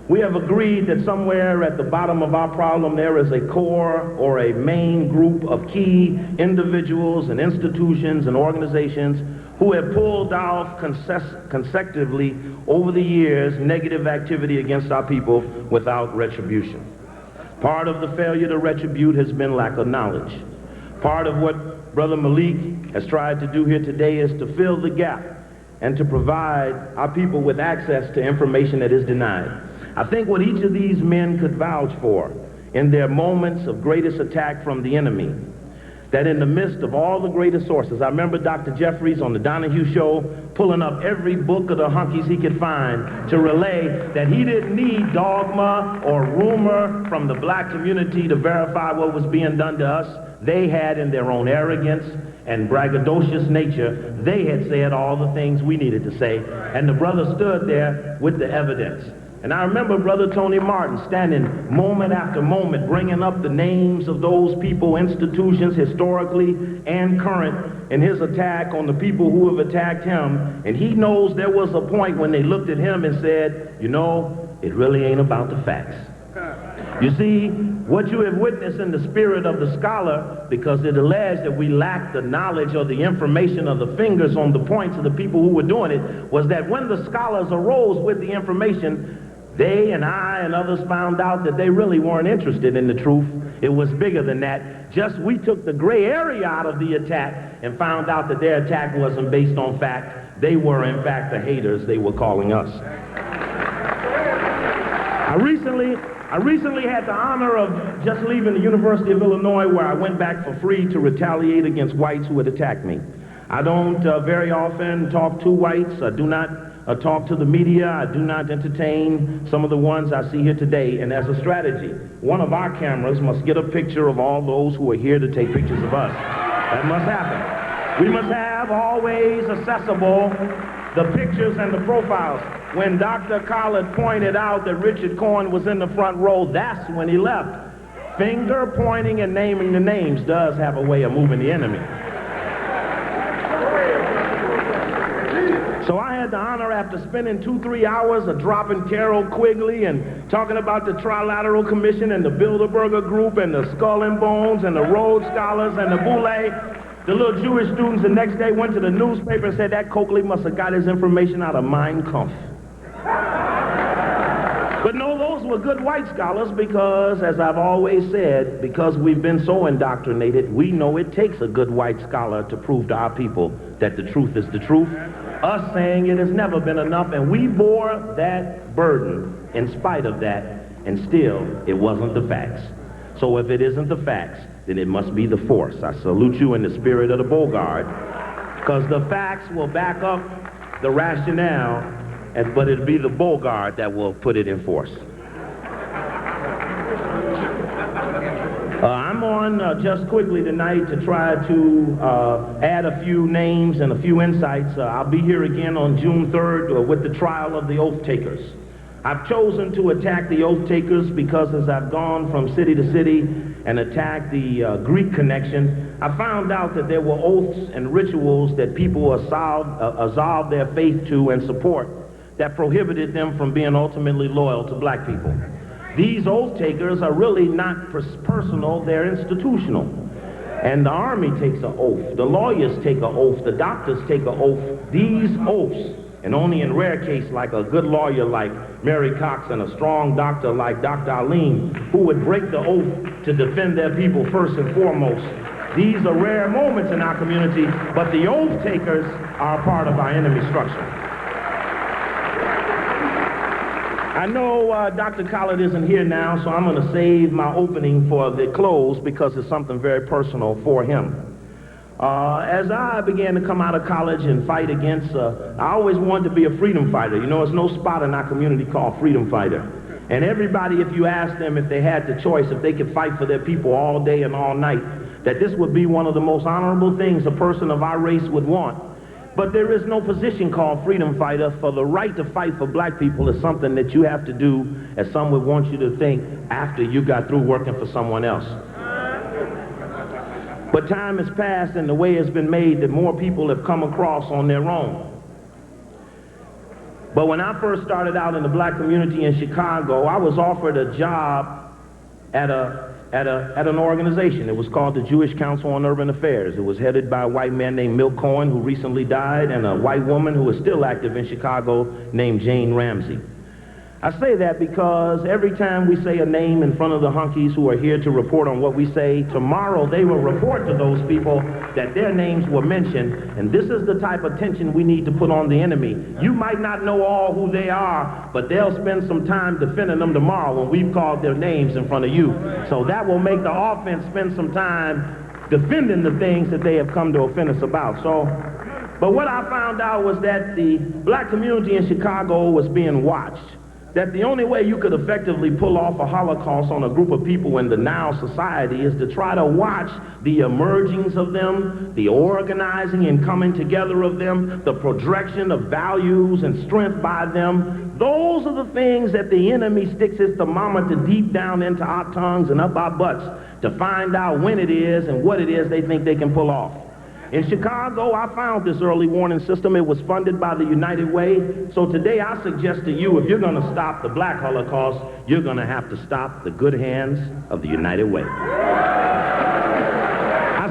We have agreed that somewhere at the bottom of our problem there is a core or a main group of key individuals and institutions and organizations who have pulled off consecutively over the years negative activity against our people without retribution. Part of the failure to retribute has been lack of knowledge. Part of what Brother Malik has tried to do here today is to fill the gap and to provide our people with access to information that is denied. I think what each of these men could vouch for in their moments of greatest attack from the enemy, that in the midst of all the greatest sources, I remember Dr. Jeffries on the Donahue Show pulling up every book of the hunkies he could find to relay that he didn't need dogma or rumor from the black community to verify what was being done to us. They had, in their own arrogance and braggadocious nature, they had said all the things we needed to say, and the brother stood there with the evidence. And I remember Brother Tony Martin standing moment after moment, bringing up the names of those people, institutions, historically and current, in his attack on the people who have attacked him. And he knows there was a point when they looked at him and said, you know, it really ain't about the facts. You see, what you have witnessed in the spirit of the scholar, because it alleged that we lacked the knowledge or the information of the fingers on the points of the people who were doing it, was that when the scholars arose with the information, they and I and others found out that they really weren't interested in the truth. It was bigger than that. Just we took the gray area out of the attack and found out that their attack wasn't based on fact. They were, in fact, the haters they were calling us. I recently had the honor of just leaving the University of Illinois, where I went back for free to retaliate against whites who had attacked me. I don't very often talk to whites. I do not talk to the media. I do not entertain some of the ones I see here today. And as a strategy, one of our cameras must get a picture of all those who are here to take pictures of us. That must happen. We must have always accessible the pictures and the profiles. When Dr. Collard pointed out that Richard Cohen was in the front row, that's when he left. Finger pointing and naming the names does have a way of moving the enemy. So I had the honor, after spending 2-3 hours of dropping Carol Quigley and talking about the Trilateral Commission and the Bilderberger Group and the Skull and Bones and the Rhodes Scholars and the Boule, the little Jewish students the next day went to the newspaper and said that Coakley must have got his information out of Mein Kampf. But no, those were good white scholars because, as I've always said, because we've been so indoctrinated, we know it takes a good white scholar to prove to our people that the truth is the truth. Us saying it has never been enough, and we bore that burden in spite of that, and still it wasn't the facts. So if it isn't the facts, then it must be the force. I salute you in the spirit of the Bogard, because the facts will back up the rationale, but it'll be the Bogard that will put it in force. I'm on just quickly tonight to try to add a few names and a few insights. I'll be here again on June 3rd with the trial of the oath takers. I've chosen to attack the oath takers because as I've gone from city to city and attacked the Greek connection, I found out that there were oaths and rituals that people absolved their faith to and support that prohibited them from being ultimately loyal to black people. These oath takers are really not personal, they're institutional. And the Army takes an oath, the lawyers take an oath, the doctors take an oath. These oaths, and only in rare case like a good lawyer like Mary Cox and a strong doctor like Dr. Alim, who would break the oath to defend their people first and foremost. These are rare moments in our community, but the oath takers are a part of our enemy structure. I know Dr. Collard isn't here now, so I'm going to save my opening for the close because it's something very personal for him. As I began to come out of college and fight against, I always wanted to be a freedom fighter. You know, there's no spot in our community called freedom fighter. And everybody, if you ask them if they had the choice, if they could fight for their people all day and all night, that this would be one of the most honorable things a person of our race would want. But there is no position called freedom fighter, for the right to fight for black people is something that you have to do, as some would want you to think, after you got through working for someone else. But time has passed and the way has been made that more people have come across on their own. But when I first started out in the black community in Chicago, I was offered a job at an organization. It was called the Jewish Council on Urban Affairs. It was headed by a white man named Milt Cohen, who recently died, and a white woman who is still active in Chicago named Jane Ramsey. I say that because every time we say a name in front of the hunkies who are here to report on what we say, tomorrow they will report to those people that their names were mentioned, and this is the type of tension we need to put on the enemy. You might not know all who they are, but they'll spend some time defending them tomorrow when we've called their names in front of you. So that will make the offense spend some time defending the things that they have come to offend us about. But what I found out was that the black community in Chicago was being watched. That the only way you could effectively pull off a Holocaust on a group of people in the now society is to try to watch the emergings of them, the organizing and coming together of them, the projection of values and strength by them. Those are the things that the enemy sticks his thermometer deep down into our tongues and up our butts to find out when it is and what it is they think they can pull off. In Chicago, I found this early warning system. It was funded by the United Way. So today I suggest to you, if you're going to stop the black Holocaust, you're going to have to stop the good hands of the United Way. I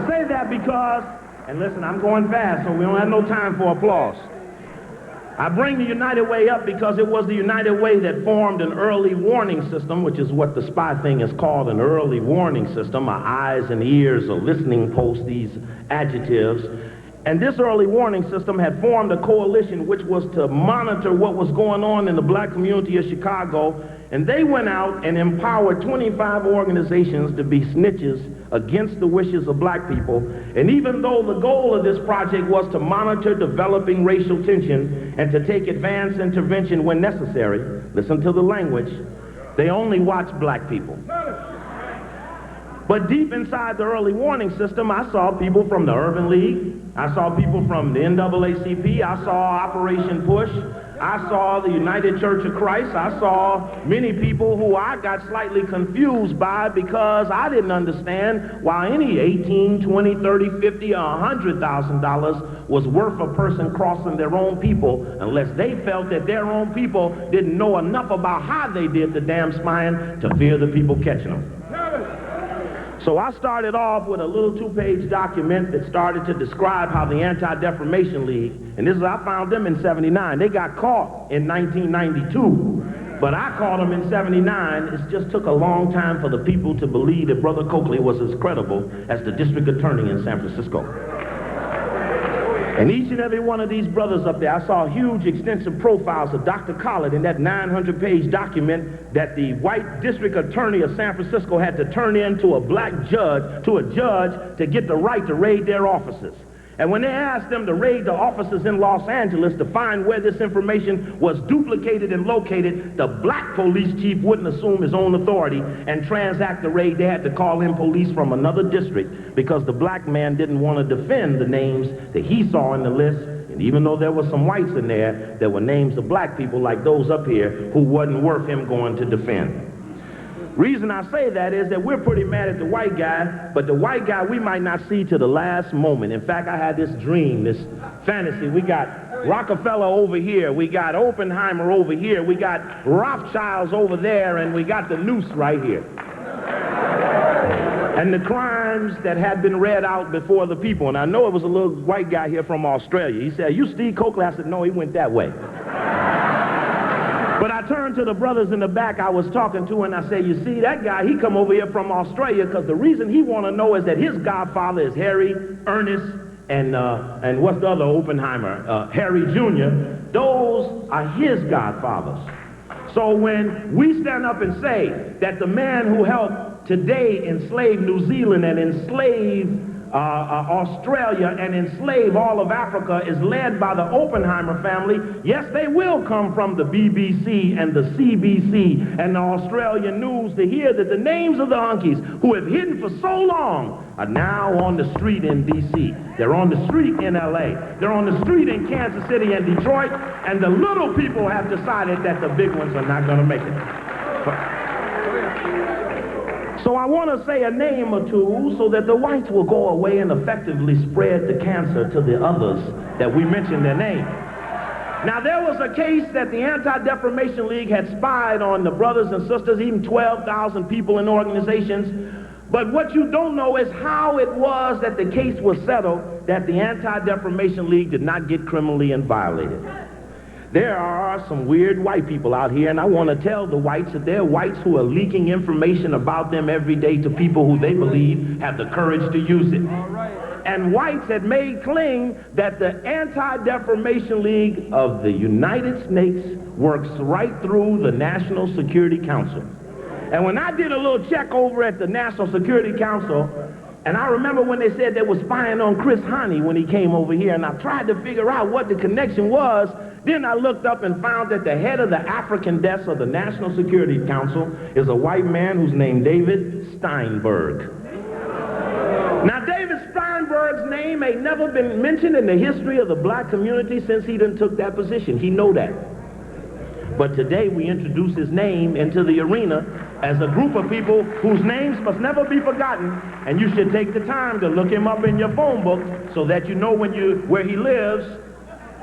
say that because, and listen, I'm going fast, so we don't have no time for applause. I bring the United Way up because it was the United Way that formed an early warning system, which is what the spy thing is called, an early warning system. Our eyes and ears are listening post, these adjectives. And this early warning system had formed a coalition which was to monitor what was going on in the black community of Chicago. And they went out and empowered 25 organizations to be snitches against the wishes of black people. And even though the goal of this project was to monitor developing racial tension and to take advanced intervention when necessary, listen to the language, they only watched black people. But deep inside the early warning system, I saw people from the Urban League. I saw people from the NAACP. I saw Operation Push. I saw the United Church of Christ. I saw many people who I got slightly confused by because I didn't understand why any $18, $20, $30, $50, or $100,000 was worth a person crossing their own people unless they felt that their own people didn't know enough about how they did the damn spying to fear the people catching them. So I started off with a little 2-page document that started to describe how the Anti-Defamation League, and this is, I found them in 79. They got caught in 1992, but I caught them in 79. It just took a long time for the people to believe that Brother Coakley was as credible as the district attorney in San Francisco. And each and every one of these brothers up there, I saw huge extensive profiles of Dr. Collett in that 900-page document that the white district attorney of San Francisco had to turn in to a black judge, to get the right to raid their offices. And when they asked them to raid the offices in Los Angeles to find where this information was duplicated and located, the black police chief wouldn't assume his own authority and transact the raid. They had to call in police from another district because the black man didn't want to defend the names that he saw in the list. And even though there were some whites in there were names of black people like those up here who wasn't worth him going to defend. Reason I say that is that we're pretty mad at the white guy, but the white guy we might not see to the last moment. In fact, I had this dream, this fantasy. We got Rockefeller over here, we got Oppenheimer over here, we got Rothschilds over there, and we got the noose right here. And the crimes that had been read out before the people. And I know it was a little white guy here from Australia. He said, "Are you Steve Coakley?" I said, "No, he went that way." But I turned to the brothers in the back I was talking to, and I said, "You see, that guy, he come over here from Australia because the reason he want to know is that his godfather is Harry, Ernest, and what's the other Oppenheimer? Harry Jr. Those are his godfathers. So when we stand up and say that the man who helped today enslave New Zealand and enslave Australia and enslave all of Africa is led by the Oppenheimer family, yes, they will come from the BBC and the CBC and the Australian news to hear that the names of the hunkies who have hidden for so long are now on the street in D.C. They're on the street in L.A. They're on the street in Kansas City and Detroit, and the little people have decided that the big ones are not going to make it. So I want to say a name or two so that the whites will go away and effectively spread the cancer to the others that we mention their name. Now, there was a case that the Anti-Defamation League had spied on the brothers and sisters, even 12,000 people in organizations. But what you don't know is how it was that the case was settled, that the Anti-Defamation League did not get criminally violated. There are some weird white people out here, and I want to tell the whites that there are whites who are leaking information about them every day to people who they believe have the courage to use it. And whites had made claim that the Anti-Defamation League of the United States works right through the National Security Council. And when I did a little check over at the National Security Council, and I remember when they said they were spying on Chris Hani when he came over here, and I tried to figure out what the connection was. Then I looked up and found that the head of the African desk of the National Security Council is a white man who's named David Steinberg. Now, David Steinberg's name ain't never been mentioned in the history of the black community since he done took that position. He know that. But today we introduce his name into the arena as a group of people whose names must never be forgotten, and you should take the time to look him up in your phone book so that you know where he lives,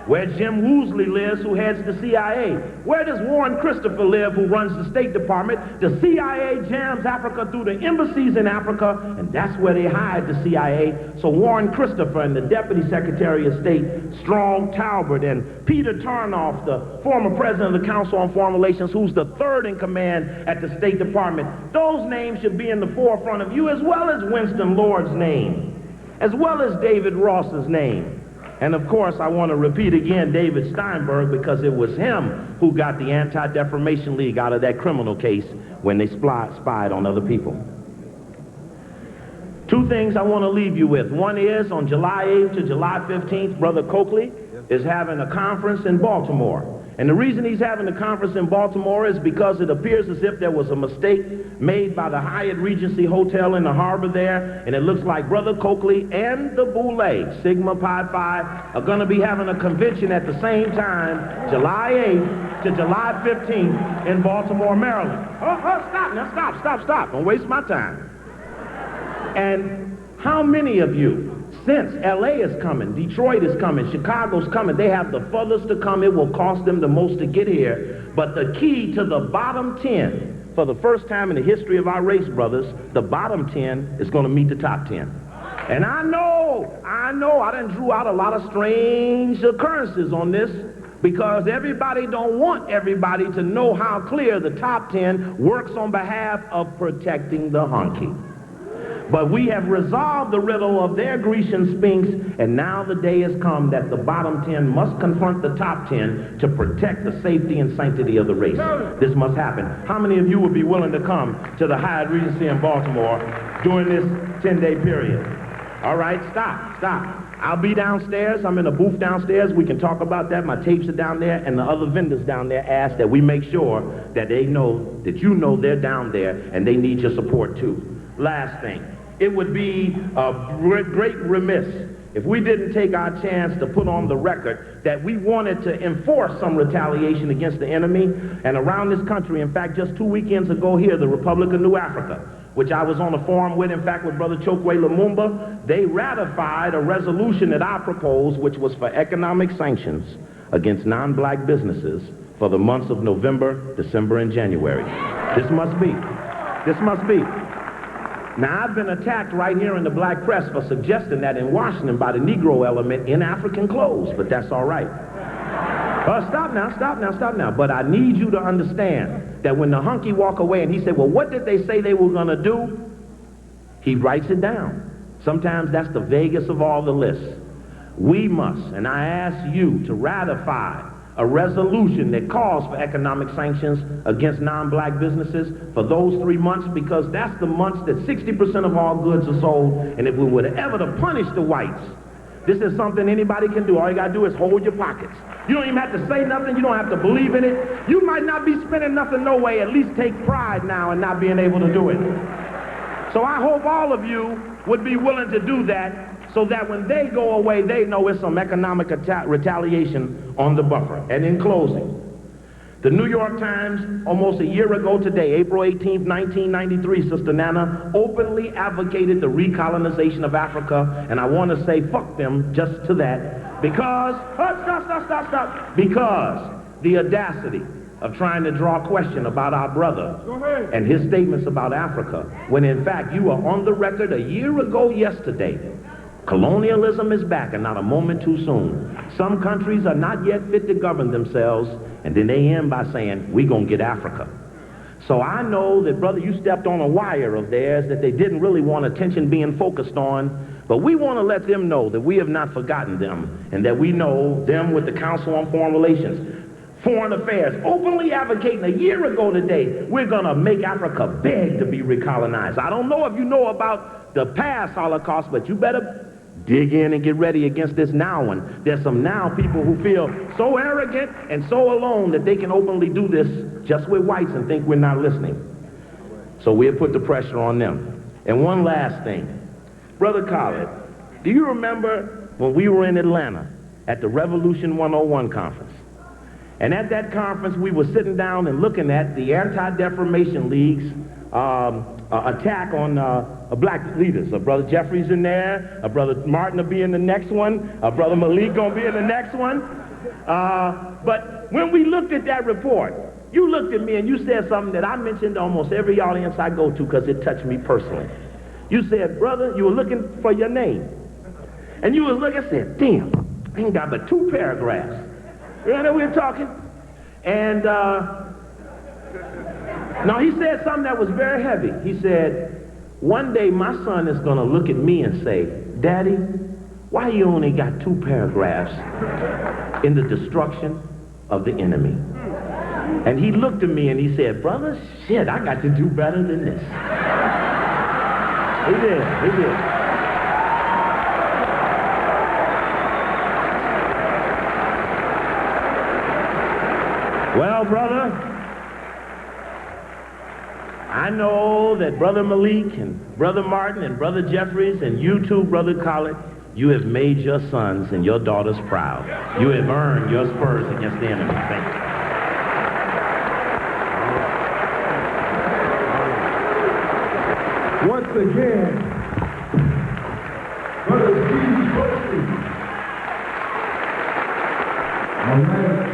where Jim Woosley lives, who heads the CIA. Where does Warren Christopher live, who runs the State Department? The CIA jams Africa through the embassies in Africa, and that's where they hide the CIA. So Warren Christopher and the Deputy Secretary of State, Strong Talbot, and Peter Tarnoff, the former president of the Council on Foreign Relations, who's the third in command at the State Department, those names should be in the forefront of you, as well as Winston Lord's name, as well as David Ross's name. And of course, I want to repeat again David Steinberg, because it was him who got the Anti-Defamation League out of that criminal case when they spied on other people. Two things I want to leave you with. One is on July 8th to July 15th, Brother Coakley is having a conference in Baltimore. And the reason he's having the conference in Baltimore is because it appears as if there was a mistake made by the Hyatt Regency Hotel in the harbor there, and it looks like Brother Coakley and the Boule, Sigma Pi Phi, are going to be having a convention at the same time, July 8th to July 15th in Baltimore, Maryland. Stop now, stop. Don't waste my time. And how many of you, since LA is coming, Detroit is coming, Chicago's coming, they have the furthest to come, it will cost them the most to get here, but the key to the bottom 10, for the first time in the history of our race, brothers, the bottom 10 is going to meet the top 10. And I know, I done drew out a lot of strange occurrences on this, because everybody don't want everybody to know how clear the top 10 works on behalf of protecting the honky. But we have resolved the riddle of their Grecian Sphinx, and now the day has come that the bottom 10 must confront the top 10 to protect the safety and sanctity of the race. This must happen. How many of you would be willing to come to the Hyatt Regency in Baltimore during this 10-day period? All right, stop. I'll be downstairs. I'm in a booth downstairs. We can talk about that. My tapes are down there, and the other vendors down there ask that we make sure that they know, that you know they're down there, and they need your support too. Last thing. It would be a great remiss if we didn't take our chance to put on the record that we wanted to enforce some retaliation against the enemy. And around this country, in fact, just 2 weekends ago here, the Republic of New Africa, which I was on a forum with, in fact, with Brother Chokwe Lumumba, they ratified a resolution that I proposed, which was for economic sanctions against non-black businesses for the months of November, December, and January. This must be. Now, I've been attacked right here in the black press for suggesting that in Washington by the Negro element in African clothes, but that's all right. Stop now. But I need you to understand that when the hunky walk away and he said, well, what did they say they were going to do? He writes it down. Sometimes that's the vaguest of all the lists. We must, and I ask you to ratify a resolution that calls for economic sanctions against non-black businesses for those 3 months, because that's the months that 60% of all goods are sold. And if we were ever to punish the whites, this is something anybody can do. All you got to do is hold your pockets. You don't even have to say nothing. You don't have to believe in it. You might not be spending nothing no way. At least take pride now in not being able to do it. So I hope all of you would be willing to do that, so that when they go away, they know it's some economic retaliation on the buffer. And in closing, The New York Times, almost a year ago today, April 18th, 1993, Sister Nana, openly advocated the recolonization of Africa, and I want to say fuck them just to that, because, stop, because the audacity of trying to draw question about our brother and his statements about Africa, when in fact you are on the record a year ago yesterday. Colonialism is back and not a moment too soon. Some countries are not yet fit to govern themselves, and then they end by saying, we gonna get Africa. So I know that, brother, you stepped on a wire of theirs that they didn't really want attention being focused on, but we want to let them know that we have not forgotten them, and that we know them with the Council on Foreign Relations, Foreign Affairs, openly advocating a year ago today, we're gonna make Africa beg to be recolonized. I don't know if you know about the past Holocaust, but you better dig in and get ready against this now one. There's some now people who feel so arrogant and so alone that they can openly do this just with whites and think we're not listening. So we'll put the pressure on them. And one last thing. Brother Khaled, do you remember when we were in Atlanta at the Revolution 101 conference? And at that conference, we were sitting down and looking at the Anti-Defamation League's attack on black leaders. Brother Jeffries in there, Brother Martin will be in the next one, Brother Malik gonna be in the next one. But when we looked at that report, you looked at me and you said something that I mentioned to almost every audience I go to because it touched me personally. You said, brother, you were looking for your name. And you was looking and said, damn, I ain't got but 2 paragraphs. You know, we were talking. And now he said something that was very heavy. He said, one day my son is going to look at me and say, Daddy, why you only got 2 paragraphs in the destruction of the enemy? And he looked at me and he said, brother, shit, I got to do better than this. He did. Well, brother, I know that Brother Malik and Brother Martin and Brother Jeffries and you too, Brother Khaled, you have made your sons and your daughters proud. You have earned your spurs against the enemy. Thank you. Once again, Brother Steve Buckley. All right.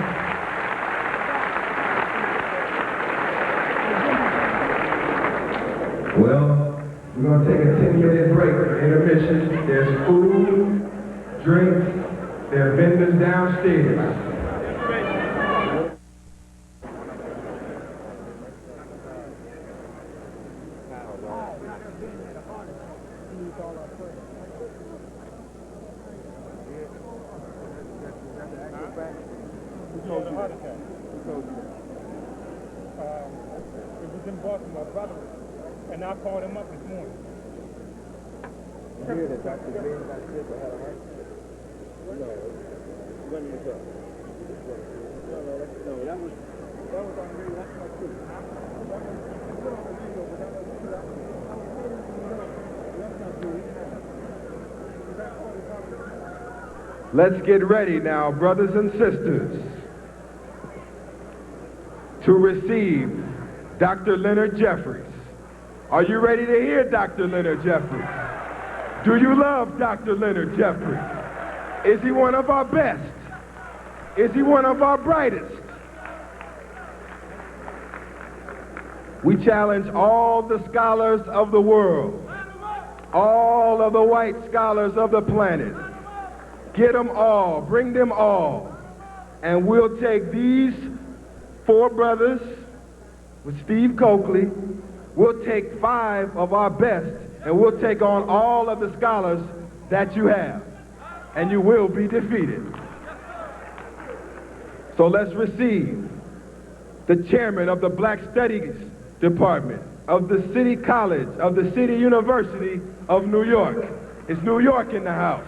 Well, we're going to take a 10-minute break for intermission. There's food, drinks, there are vendors downstairs. It was in Baltimore, brother. And I called him up this morning. You hear that Dr. Green got sick or had a heart? No. When was that? No, that was on me. That's not true. Let's get ready now, brothers and sisters, to receive Dr. Leonard Jeffries. Are you ready to hear Dr. Leonard Jeffries? Do you love Dr. Leonard Jeffries? Is he one of our best? Is he one of our brightest? We challenge all the scholars of the world, all of the white scholars of the planet. Get them all, bring them all, and we'll take these 4 brothers with Steve Coakley. We'll take 5 of our best, and we'll take on all of the scholars that you have, and you will be defeated. So let's receive the chairman of the Black Studies Department of the City College of the City University of New York. It's New York in the house.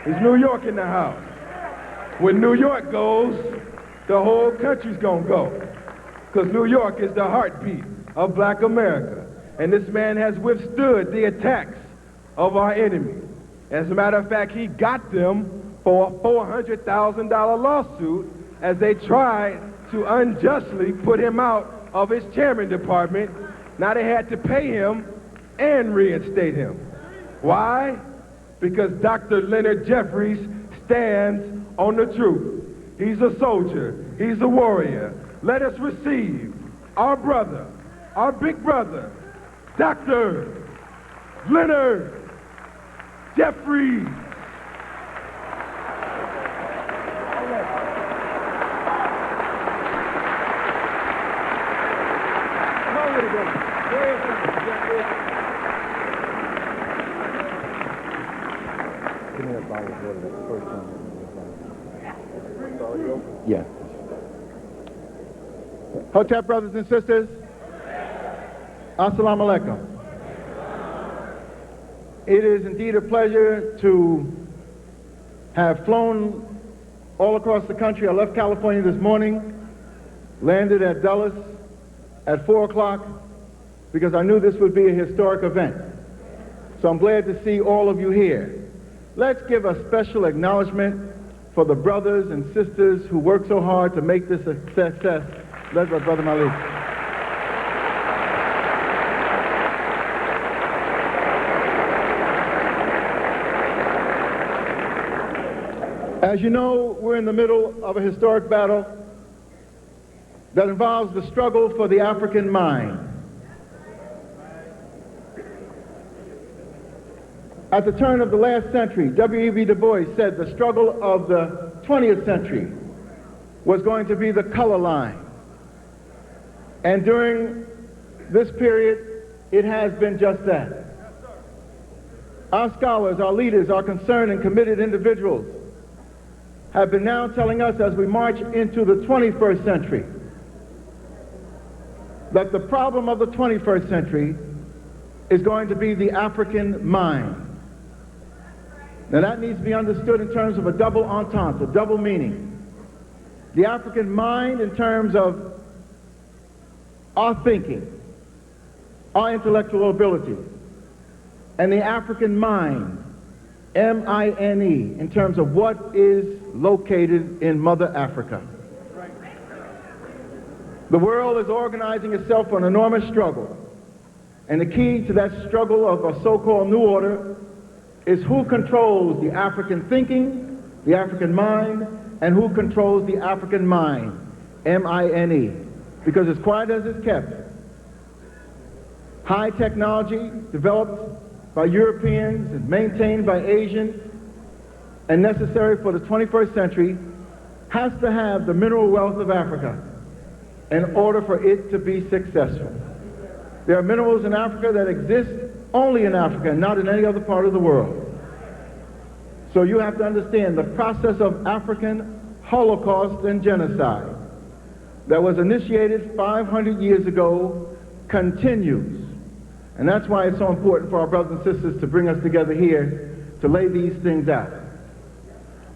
It's New York in the house. When New York goes, the whole country's gonna go, because New York is the heartbeat of black America. And this man has withstood the attacks of our enemy. As a matter of fact, he got them for a $400,000 lawsuit as they tried to unjustly put him out of his chairman department. Now they had to pay him and reinstate him. Why? Because Dr. Leonard Jeffries stands on the truth. He's a soldier. He's a warrior. Let us receive our brother, our big brother, Dr. Leonard Jeffries. Yeah. Hotep, brothers and sisters. Assalamu alaikum. It is indeed a pleasure to have flown all across the country. I left California this morning, landed at Dulles at 4 o'clock because I knew this would be a historic event. So I'm glad to see all of you here. Let's give a special acknowledgement for the brothers and sisters who worked so hard to make this a success, led by Brother Malik. As you know, we're in the middle of a historic battle that involves the struggle for the African mind. At the turn of the last century, W.E.B. Du Bois said the struggle of the 20th century was going to be the color line. And during this period, it has been just that. Our scholars, our leaders, our concerned and committed individuals have been now telling us as we march into the 21st century that the problem of the 21st century is going to be the African mind. Now that needs to be understood in terms of a double entente, a double meaning. The African mind in terms of our thinking, our intellectual ability, and the African mind, M-I-N-E, in terms of what is located in Mother Africa. The world is organizing itself for an enormous struggle, and the key to that struggle of a so-called new order is who controls the African thinking, the African mind, and who controls the African mind, M-I-N-E. Because as quiet as it's kept, high technology developed by Europeans and maintained by Asians and necessary for the 21st century has to have the mineral wealth of Africa in order for it to be successful. There are minerals in Africa that exist only in Africa and not in any other part of the world. So you have to understand the process of African Holocaust and genocide that was initiated 500 years ago continues. And that's why it's so important for our brothers and sisters to bring us together here to lay these things out.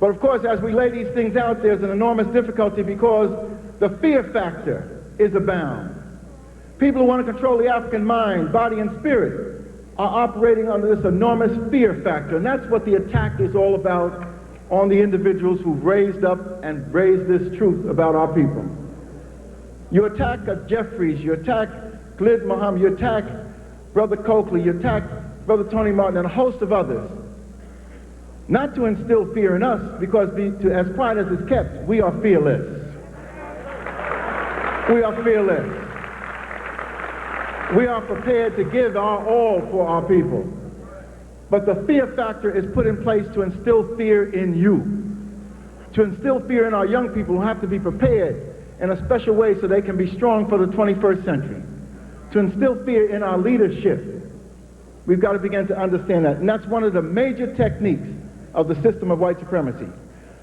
But of course, as we lay these things out, there's an enormous difficulty because the fear factor is abound. People who want to control the African mind, body, and spirit are operating under this enormous fear factor. And that's what the attack is all about on the individuals who've raised up and raised this truth about our people. You attack Jeffries, you attack Khalid Muhammad, you attack Brother Coakley, you attack Brother Tony Martin, and a host of others. Not to instill fear in us, because as quiet as it's kept, we are fearless. We are fearless. We are prepared to give our all for our people. But the fear factor is put in place to instill fear in you. To instill fear in our young people who have to be prepared in a special way so they can be strong for the 21st century. To instill fear in our leadership. We've got to begin to understand that. And that's one of the major techniques of the system of white supremacy.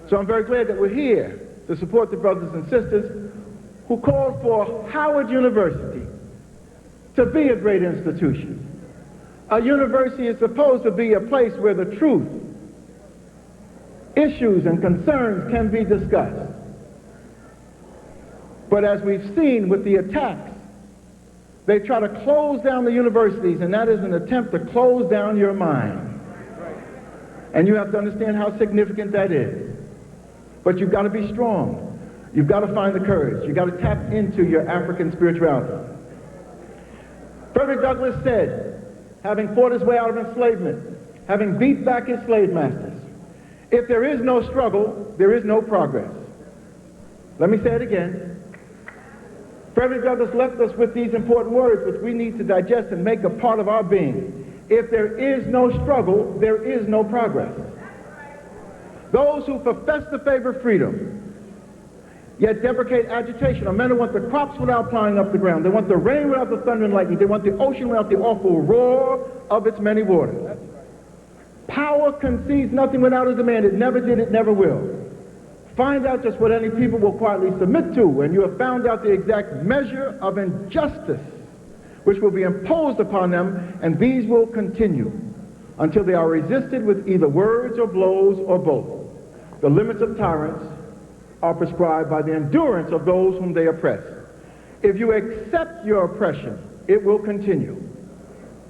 So I'm very glad that we're here to support the brothers and sisters who called for Howard University to be a great institution. A university is supposed to be a place where the truth, issues, and concerns can be discussed. But as we've seen with the attacks, they try to close down the universities, and that is an attempt to close down your mind. And you have to understand how significant that is. But you've got to be strong. You've got to find the courage. You've got to tap into your African spirituality. Frederick Douglass said, having fought his way out of enslavement, having beat back his slave masters, if there is no struggle, there is no progress. Let me say it again. Frederick Douglass left us with these important words which we need to digest and make a part of our being. If there is no struggle, there is no progress. Those who profess to favor freedom, yet deprecate agitation, are men who want the crops without plowing up the ground. They want the rain without the thunder and lightning. They want the ocean without the awful roar of its many waters. Power concedes nothing without a demand. It never did, it never will. Find out just what any people will quietly submit to, and you have found out the exact measure of injustice which will be imposed upon them, and these will continue until they are resisted with either words or blows or both. The limits of tyrants are prescribed by the endurance of those whom they oppress. If you accept your oppression, it will continue.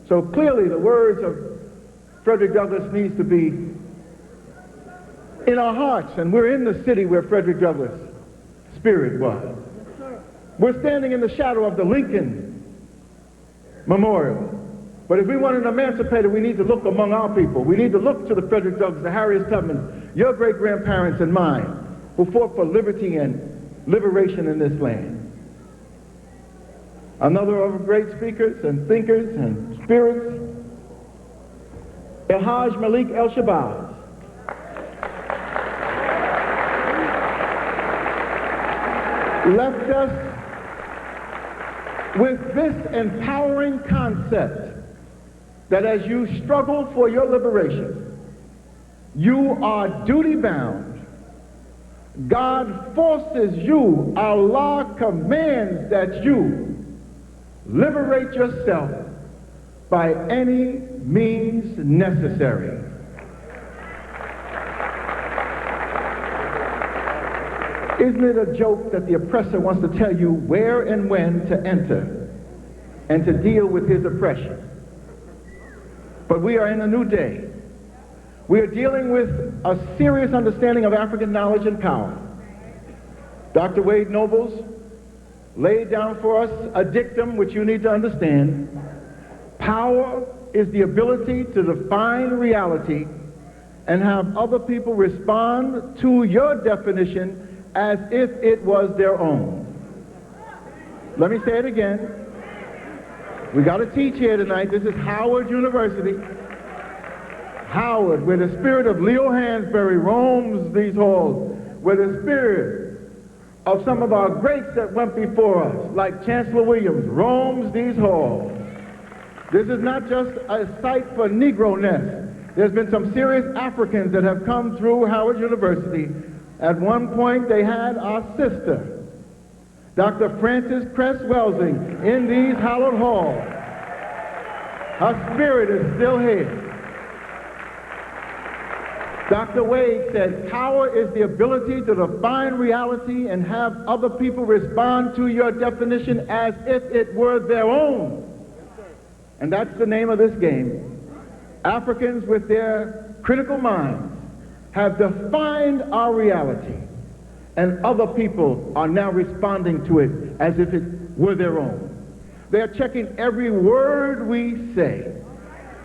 So clearly the words of Frederick Douglass needs to be in our hearts, and we're in the city where Frederick Douglass' spirit was. We're standing in the shadow of the Lincoln Memorial. But if we want an emancipator, we need to look among our people. We need to look to the Frederick Douglass, the Harriet Tubmans, your great-grandparents and mine, who fought for liberty and liberation in this land. Another of our great speakers and thinkers and spirits, El-Hajj Malik El-Shabazz, left us with this empowering concept that as you struggle for your liberation, you are duty-bound. God forces you, Allah commands that you liberate yourself by any means necessary. Isn't it a joke that the oppressor wants to tell you where and when to enter and to deal with his oppression? But we are in a new day. We are dealing with a serious understanding of African knowledge and power. Dr. Wade Nobles laid down for us a dictum which you need to understand. Power is the ability to define reality and have other people respond to your definition as if it was their own. Let me say it again. We got to teach here tonight. This is Howard University. Howard, where the spirit of Leo Hansberry roams these halls, where the spirit of some of our greats that went before us, like Chancellor Williams, roams these halls. This is not just a site for Negro nests. There's been some serious Africans that have come through Howard University. At one point, they had our sister, Dr. Frances Cress Welsing, in these hallowed halls. Her spirit is still here. Dr. Wade said, power is the ability to define reality and have other people respond to your definition as if it were their own. And that's the name of this game. Africans with their critical minds have defined our reality, and other people are now responding to it as if it were their own. They're checking every word we say.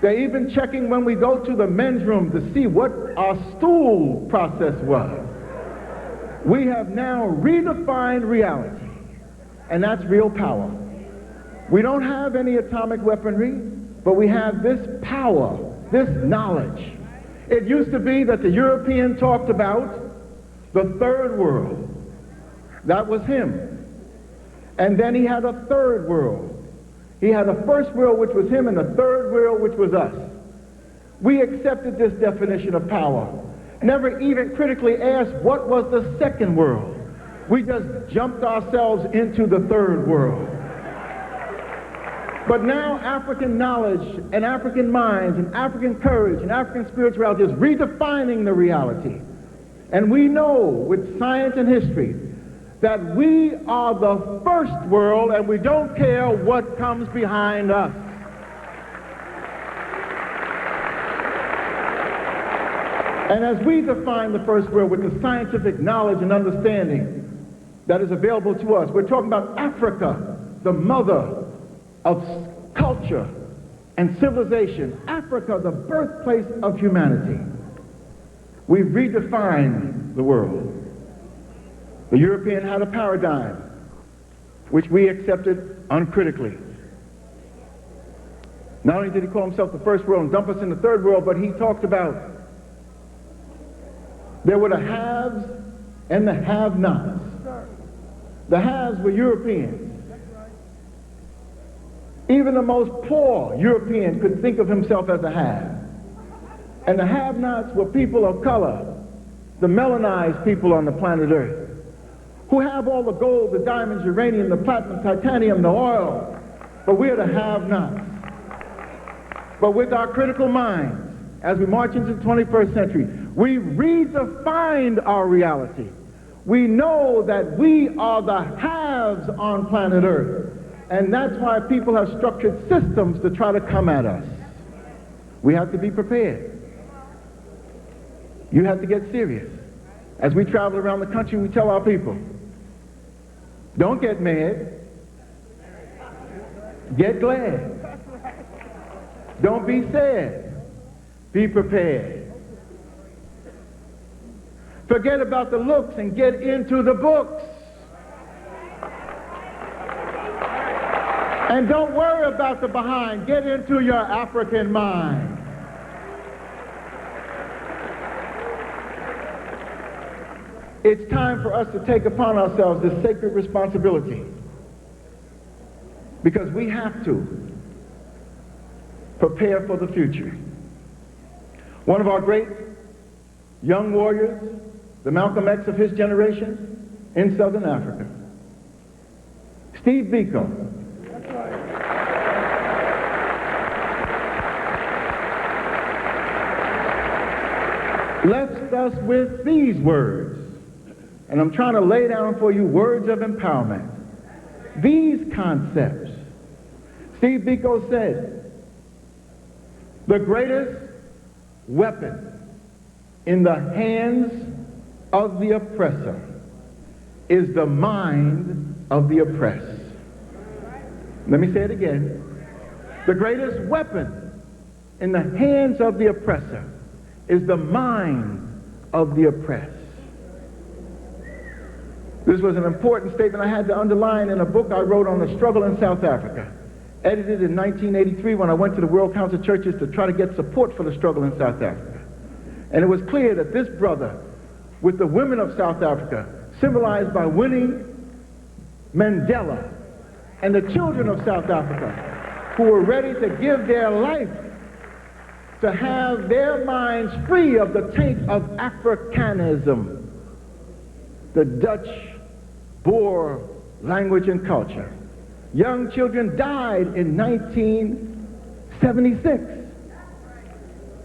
They're even checking when we go to the men's room to see what our stool process was. We have now redefined reality, and that's real power. We don't have any atomic weaponry, but we have this power, this knowledge. It used to be that the European talked about the third world. That was him. And then he had a third world. He had a first world, which was him, and a third world, which was us. We accepted this definition of power, never even critically asked what was the second world. We just jumped ourselves into the third world. But now African knowledge and African minds and African courage and African spirituality is redefining the reality. And we know with science and history that we are the first world, and we don't care what comes behind us. And as we define the first world with the scientific knowledge and understanding, that is available to us. We're talking about Africa, the mother of culture and civilization. Africa, the birthplace of humanity. We've redefined the world. The European had a paradigm which we accepted uncritically. Not only did he call himself the first world and dump us in the third world, but he talked about there were the haves and the have-nots. The haves were Europeans. Even the most poor European could think of himself as a have. And the have-nots were people of color, the melanized people on the planet Earth, who have all the gold, the diamonds, uranium, the platinum, titanium, the oil, but we're the have-nots. But with our critical minds, as we march into the 21st century, we redefined our reality. We know that we are the haves on planet Earth, and that's why people have structured systems to try to come at us. We have to be prepared. You have to get serious. As we travel around the country, we tell our people, don't get mad, get glad. Don't be sad, be prepared. Forget about the looks and get into the books. And don't worry about the behind, get into your African mind. It's time for us to take upon ourselves this sacred responsibility, because we have to prepare for the future. One of our great young warriors, the Malcolm X of his generation in Southern Africa, Steve Biko. Left us with these words, and I'm trying to lay down for you words of empowerment. These concepts. Steve Biko said, the greatest weapon in the hands of the oppressor is the mind of the oppressed. Let me say it again. The greatest weapon in the hands of the oppressor is the mind of the oppressed. This was an important statement I had to underline in a book I wrote on the struggle in South Africa, edited in 1983 when I went to the World Council of Churches to try to get support for the struggle in South Africa. And it was clear that this brother, with the women of South Africa, symbolized by Winnie Mandela, and the children of South Africa, who were ready to give their life to have their minds free of the taint of Africanism, the Dutch Boer language and culture. Young children died in 1976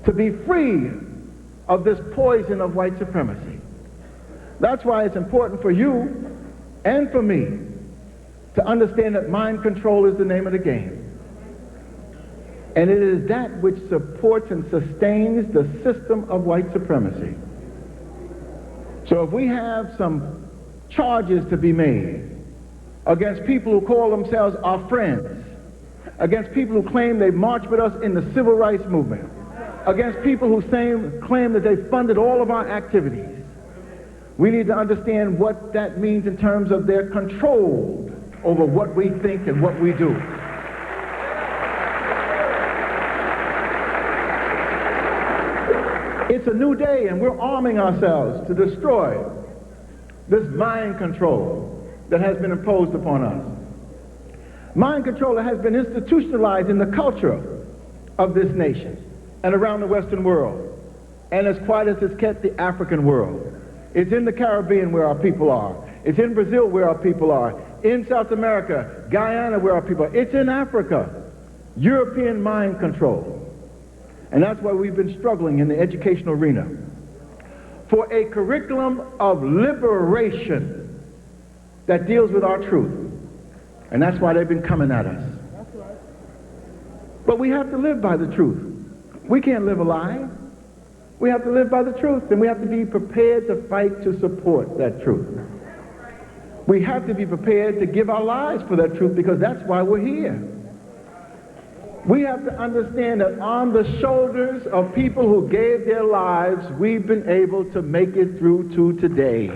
to be free of this poison of white supremacy. That's why it's important for you and for me to understand that mind control is the name of the game. And it is that which supports and sustains the system of white supremacy. So if we have some charges to be made against people who call themselves our friends, against people who claim they marched with us in the civil rights movement, against people who claim that they funded all of our activities, we need to understand what that means in terms of their control over what we think and what we do. It's a new day, and we're arming ourselves to destroy this mind control that has been imposed upon us. Mind control that has been institutionalized in the culture of this nation and around the Western world, and as quiet as it's kept, the African world. It's in the Caribbean where our people are. It's in Brazil where our people are. In South America, Guyana where our people are. It's in Africa. European mind control. And that's why we've been struggling in the educational arena for a curriculum of liberation that deals with our truth. And that's why they've been coming at us. But we have to live by the truth. We can't live a lie. We have to live by the truth, and we have to be prepared to fight to support that truth. We have to be prepared to give our lives for that truth, because that's why we're here. We have to understand that on the shoulders of people who gave their lives, we've been able to make it through to today.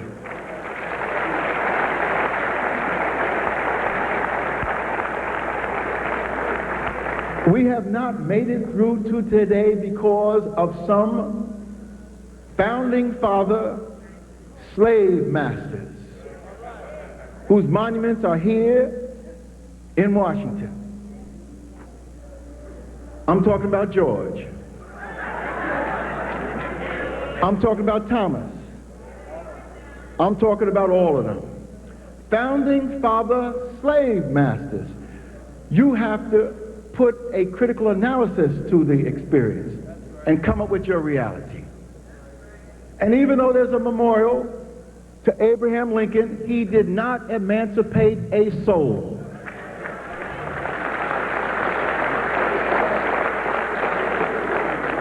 We have not made it through to today because of some founding father slave masters whose monuments are here in Washington. I'm talking about George. I'm talking about Thomas. I'm talking about all of them. Founding father slave masters. You have to put a critical analysis to the experience and come up with your reality. And even though there's a memorial to Abraham Lincoln, he did not emancipate a soul.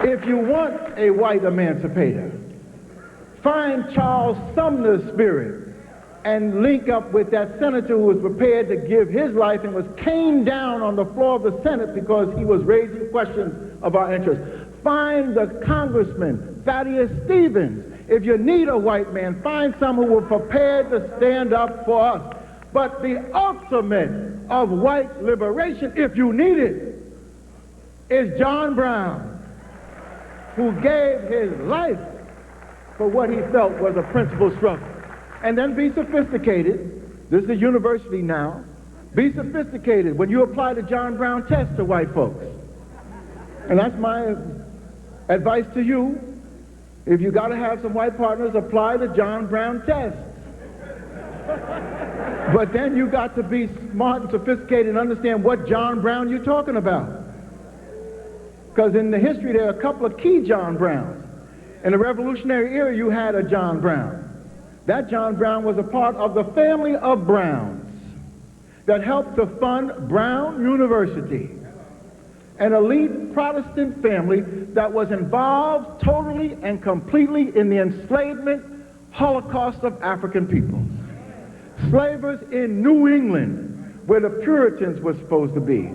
If you want a white emancipator, find Charles Sumner's spirit and link up with that senator who was prepared to give his life and was caned down on the floor of the Senate because he was raising questions of our interests. Find the Congressman Thaddeus Stevens. If you need a white man, find someone who was prepared to stand up for us. But the ultimate of white liberation, if you need it, is John Brown, who gave his life for what he felt was a principled struggle. And then be sophisticated. This is a university now. Be sophisticated when you apply the John Brown test to white folks. And that's my advice to you. If you got to have some white partners, apply the John Brown test. But then you got to be smart and sophisticated and understand what John Brown you're talking about. Because in the history, there are a couple of key John Browns. In the Revolutionary era, you had a John Brown. That John Brown was a part of the family of Browns that helped to fund Brown University, an elite Protestant family that was involved totally and completely in the enslavement holocaust of African peoples. Slavers in New England, where the Puritans were supposed to be.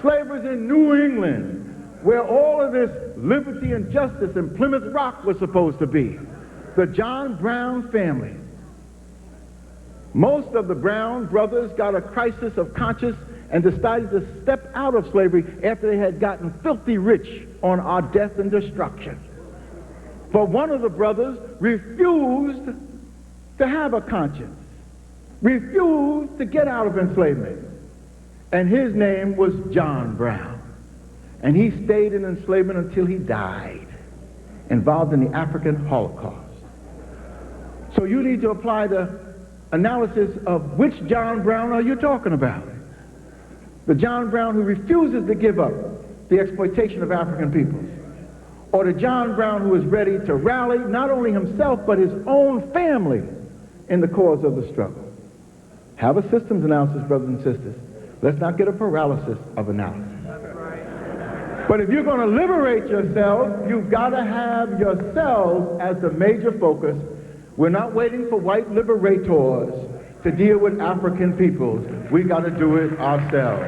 Slavers in New England, where all of this liberty and justice in Plymouth Rock was supposed to be. The John Brown family. Most of the Brown brothers got a crisis of conscience and decided to step out of slavery after they had gotten filthy rich on our death and destruction. But one of the brothers refused to have a conscience, refused to get out of enslavement, and his name was John Brown. And he stayed in enslavement until he died, involved in the African Holocaust. So you need to apply the analysis of which John Brown are you talking about? The John Brown who refuses to give up the exploitation of African peoples, or the John Brown who is ready to rally not only himself but his own family in the cause of the struggle. Have a systems analysis, brothers and sisters. Let's not get a paralysis of analysis. But if you're going to liberate yourselves, you've got to have yourselves as the major focus. We're not waiting for white liberators to deal with African peoples. We've got to do it ourselves.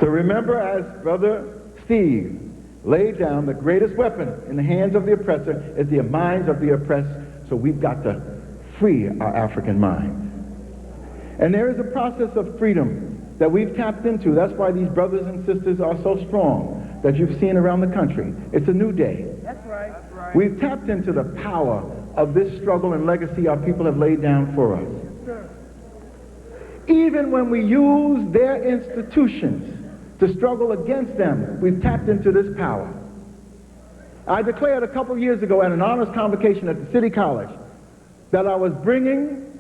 So remember, as Brother Steve laid down, the greatest weapon in the hands of the oppressor is the minds of the oppressed. So we've got to free our African minds. And there is a process of freedom that we've tapped into. That's why these brothers and sisters are so strong that you've seen around the country. It's a new day. That's right. That's right. We've tapped into the power of this struggle and legacy our people have laid down for us. Yes, sir. Even when we use their institutions to struggle against them, we've tapped into this power. I declared a couple of years ago at an honors convocation at the City College that I was bringing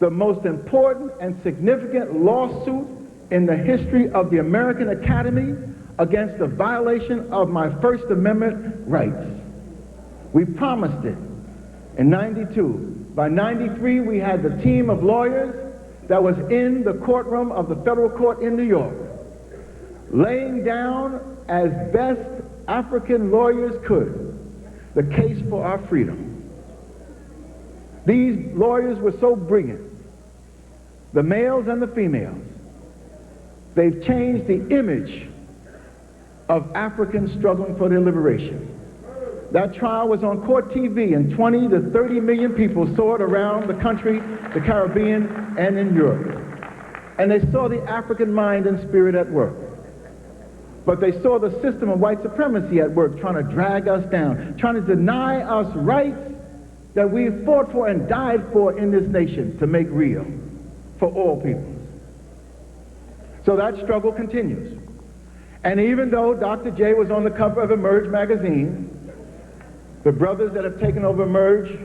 the most important and significant lawsuit in the history of the American Academy against the violation of my First Amendment rights. We promised it in '92. By '93, we had the team of lawyers that was in the courtroom of the federal court in New York, laying down as best African lawyers could the case for our freedom. These lawyers were so brilliant, the males and the females. They've changed the image of Africans struggling for their liberation. That trial was on court TV, and 20 to 30 million people saw it around the country, the Caribbean, and in Europe. And they saw the African mind and spirit at work. But they saw the system of white supremacy at work, trying to drag us down, trying to deny us rights that we fought for and died for in this nation to make real for all peoples. So that struggle continues. And even though Dr. J was on the cover of Emerge magazine, the brothers that have taken over Emerge,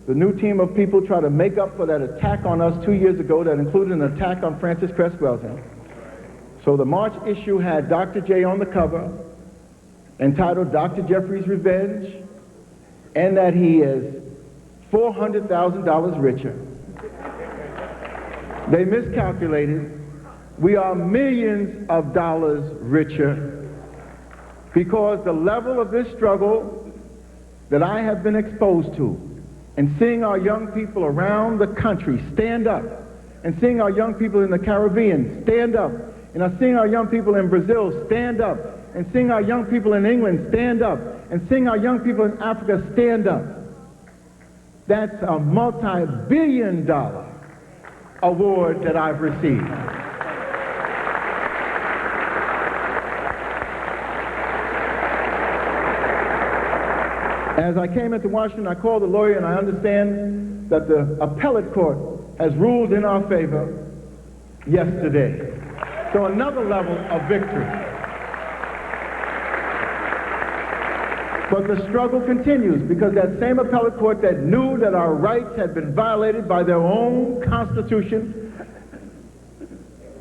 the new team of people, try to make up for that attack on us 2 years ago that included an attack on Frances Cress Welsing. So the March issue had Dr. J on the cover, entitled Dr. Jeffrey's Revenge, and that he is $400,000 richer. They miscalculated. We are millions of dollars richer because the level of this struggle that I have been exposed to, and seeing our young people around the country stand up, and seeing our young people in the Caribbean stand up, and seeing our young people in Brazil stand up, and seeing our young people in England stand up, and seeing our young people in Africa stand up. That's a multi-billion-dollar award that I've received. As I came into Washington, I called the lawyer, and I understand that the appellate court has ruled in our favor yesterday. So another level of victory. But the struggle continues because that same appellate court that knew that our rights had been violated by their own Constitution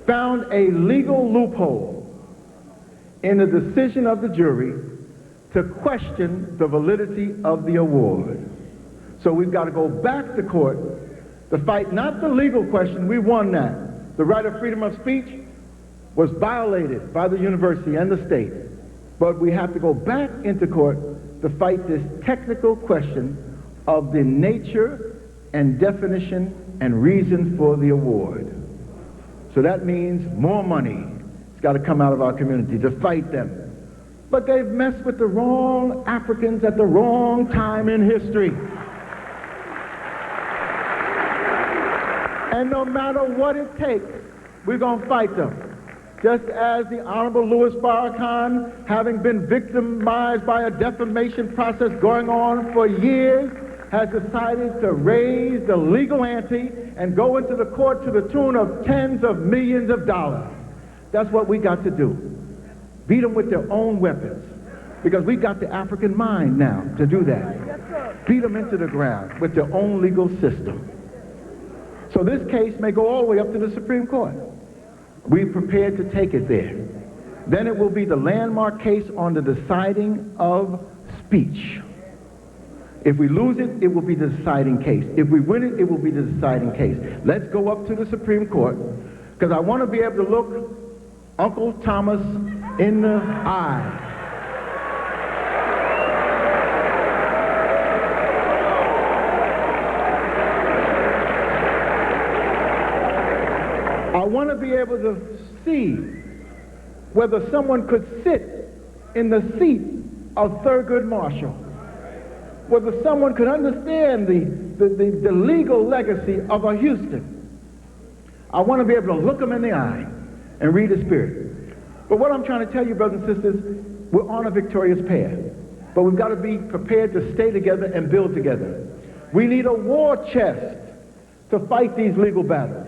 found a legal loophole in the decision of the jury to question the validity of the award. So we've got to go back to court to fight not the legal question. We won that. The right of freedom of speech was violated by the university and the state. But we have to go back into court to fight this technical question of the nature and definition and reason for the award. So that means more money. It's got to come out of our community to fight them. But they've messed with the wrong Africans at the wrong time in history. And no matter what it takes, we're going to fight them. Just as the Honorable Louis Farrakhan, having been victimized by a defamation process going on for years, has decided to raise the legal ante and go into the court to the tune of tens of millions of dollars. That's what we got to do. Beat them with their own weapons, because we got the African mind now to do that. Beat them into the ground with their own legal system. So this case may go all the way up to the Supreme Court. We're prepared to take it there. Then it will be the landmark case on the deciding of speech. If we lose it, it will be the deciding case. If we win it, it will be the deciding case. Let's go up to the Supreme Court, because I want to be able to look Uncle Thomas in the eye. I want to be able to see whether someone could sit in the seat of Thurgood Marshall, whether someone could understand the legal legacy of a Houston. I want to be able to look them in the eye and read the spirit. But what I'm trying to tell you, brothers and sisters, we're on a victorious path. But we've got to be prepared to stay together and build together. We need a war chest to fight these legal battles.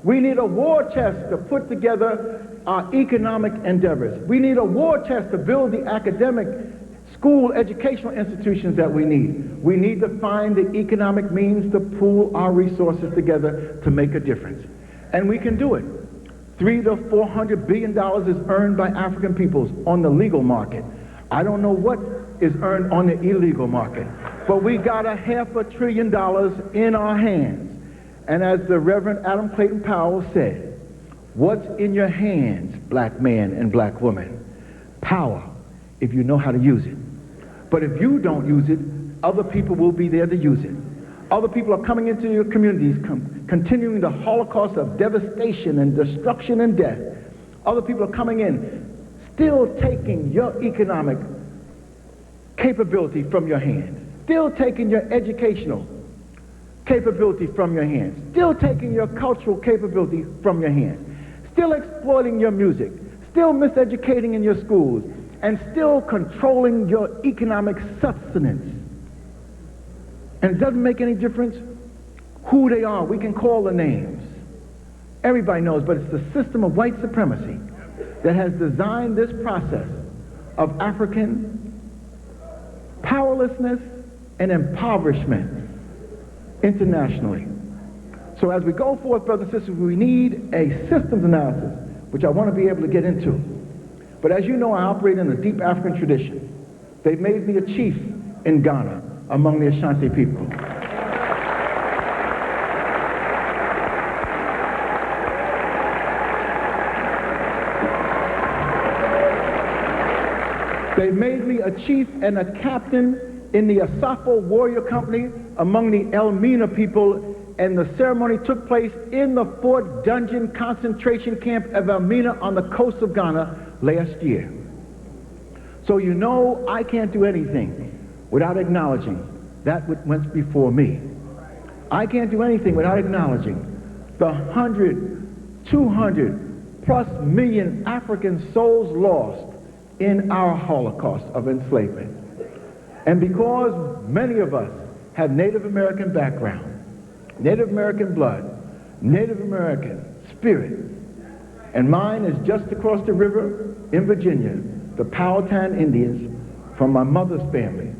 We need a war chest to put together our economic endeavors. We need a war chest to build the academic school educational institutions that we need. We need to find the economic means to pool our resources together to make a difference. And we can do it. $300 to $400 billion is earned by African peoples on the legal market. I don't know what is earned on the illegal market, but we got $500 billion in our hands. And as the Reverend Adam Clayton Powell said, what's in your hands, black man and black woman? Power, if you know how to use it. But if you don't use it, other people will be there to use it. Other people are coming into your communities, continuing the Holocaust of devastation and destruction and death. Other people are coming in, still taking your economic capability from your hands, still taking your educational capability from your hands, still taking your cultural capability from your hands, still exploiting your music, still miseducating in your schools, and still controlling your economic sustenance. And it doesn't make any difference who they are. We can call the names. Everybody knows, but it's the system of white supremacy that has designed this process of African powerlessness and impoverishment internationally. So as we go forth, brothers and sisters, we need a systems analysis, which I want to be able to get into. But as you know, I operate in a deep African tradition. They've made me a chief in Ghana among the Ashanti people. They've made me a chief and a captain in the Asafo Warrior Company among the Elmina people, and the ceremony took place in the Fort Dungeon concentration camp of Elmina on the coast of Ghana last year. So you know I can't do anything without acknowledging that which went before me. I can't do anything without acknowledging the 100, 200 plus million African souls lost in our Holocaust of enslavement. And because many of us have Native American background, Native American blood, Native American spirit, and mine is just across the river in Virginia, the Powhatan Indians from my mother's family.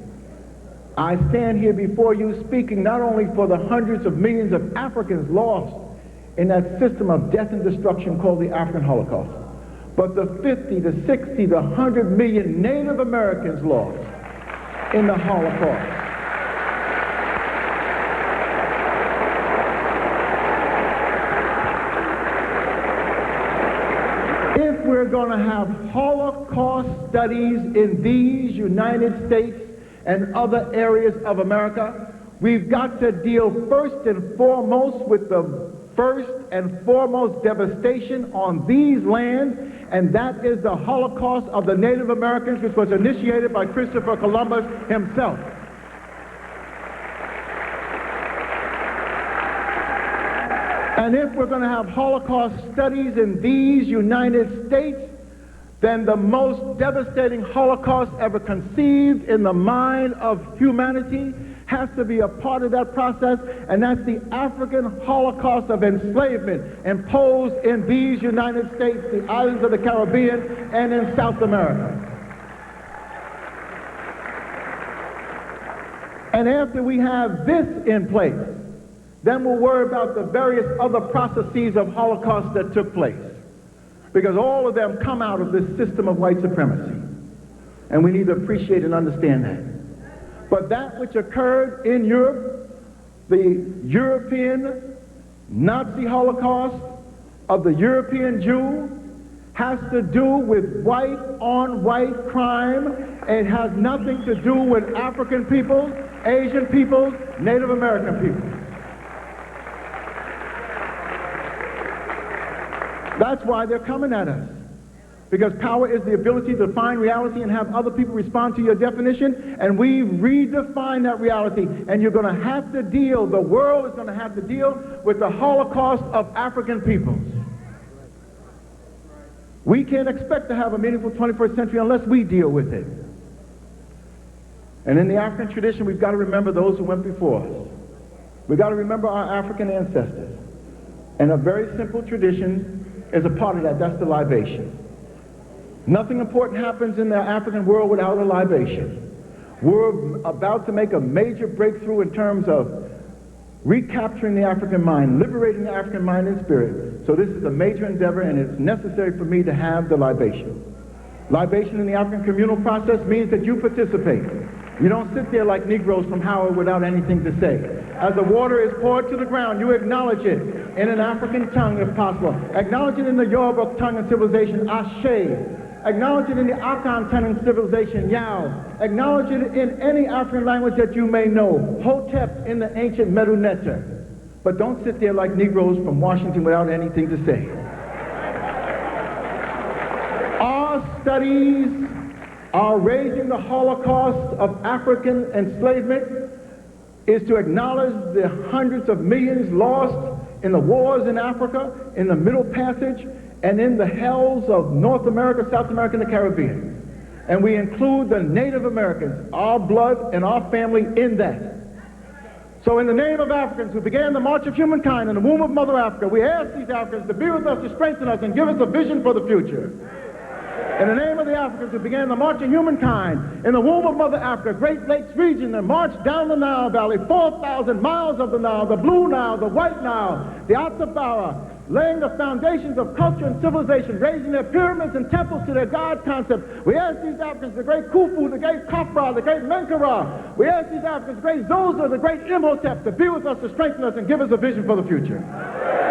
I stand here before you speaking not only for the hundreds of millions of Africans lost in that system of death and destruction called the African Holocaust, but the 50, the 60, the 100 million Native Americans lost in the Holocaust. If we're going to have Holocaust studies in these United States and other areas of America, we've got to deal first and foremost with the first and foremost devastation on these lands, and that is the Holocaust of the Native Americans, which was initiated by Christopher Columbus himself. And if we're going to have Holocaust studies in these United States, then the most devastating Holocaust ever conceived in the mind of humanity has to be a part of that process, and that's the African Holocaust of enslavement imposed in these United States, the islands of the Caribbean, and in South America. And after we have this in place, then we'll worry about the various other processes of Holocaust that took place, because all of them come out of this system of white supremacy, and we need to appreciate and understand that. But that which occurred in Europe, the European Nazi Holocaust of the European Jew, has to do with white-on-white crime. It has nothing to do with African peoples, Asian peoples, Native American peoples. That's why they're coming at us. Because power is the ability to define reality and have other people respond to your definition, and we redefine that reality. And you're going to have to deal, the world is going to have to deal with the Holocaust of African peoples. We can't expect to have a meaningful 21st century unless we deal with it. And in the African tradition, we've got to remember those who went before us. We've got to remember our African ancestors. And a very simple tradition is a part of that. That's the libation. Nothing important happens in the African world without a libation. We're about to make a major breakthrough in terms of recapturing the African mind, liberating the African mind and spirit. So this is a major endeavor, and it's necessary for me to have the libation. Libation in the African communal process means that you participate. You don't sit there like Negroes from Howard without anything to say. As the water is poured to the ground, you acknowledge it in an African tongue if possible. Acknowledge it in the Yoruba tongue and civilization, Ashe. Acknowledge it in the Akan Tenon civilization, Yao. Acknowledge it in any African language that you may know. Hotep in the ancient Medu Neter. But don't sit there like Negroes from Washington without anything to say. Our studies are raising the Holocaust of African enslavement is to acknowledge the hundreds of millions lost in the wars in Africa, in the Middle Passage, and in the hells of North America, South America, and the Caribbean. And we include the Native Americans, our blood and our family in that. So in the name of Africans who began the march of humankind in the womb of Mother Africa, we ask these Africans to be with us, to strengthen us, and give us a vision for the future. In the name of the Africans who began the march of humankind in the womb of Mother Africa, Great Lakes region, and marched down the Nile Valley, 4,000 miles of the Nile, the Blue Nile, the White Nile, the Atabara, laying the foundations of culture and civilization, raising their pyramids and temples to their God concept. We ask these Africans, the great Khufu, the great Khafra, the great Menkaura, we ask these Africans, the great Zoser, the great Imhotep, to be with us, to strengthen us, and give us a vision for the future.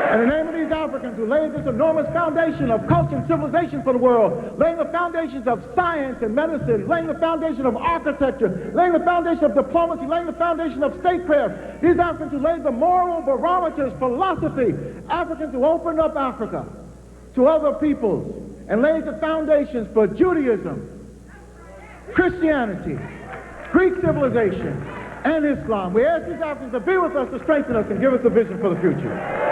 In the name of these Africans who laid this enormous foundation of culture and civilization for the world, laying the foundations of science and medicine, laying the foundation of architecture, laying the foundation of diplomacy, laying the foundation of statecraft, these Africans who laid the moral barometers, philosophy, Africans who opened up Africa to other peoples and laid the foundations for Judaism, Christianity, Greek civilization, and Islam. We ask these Africans to be with us, to strengthen us, and give us a vision for the future.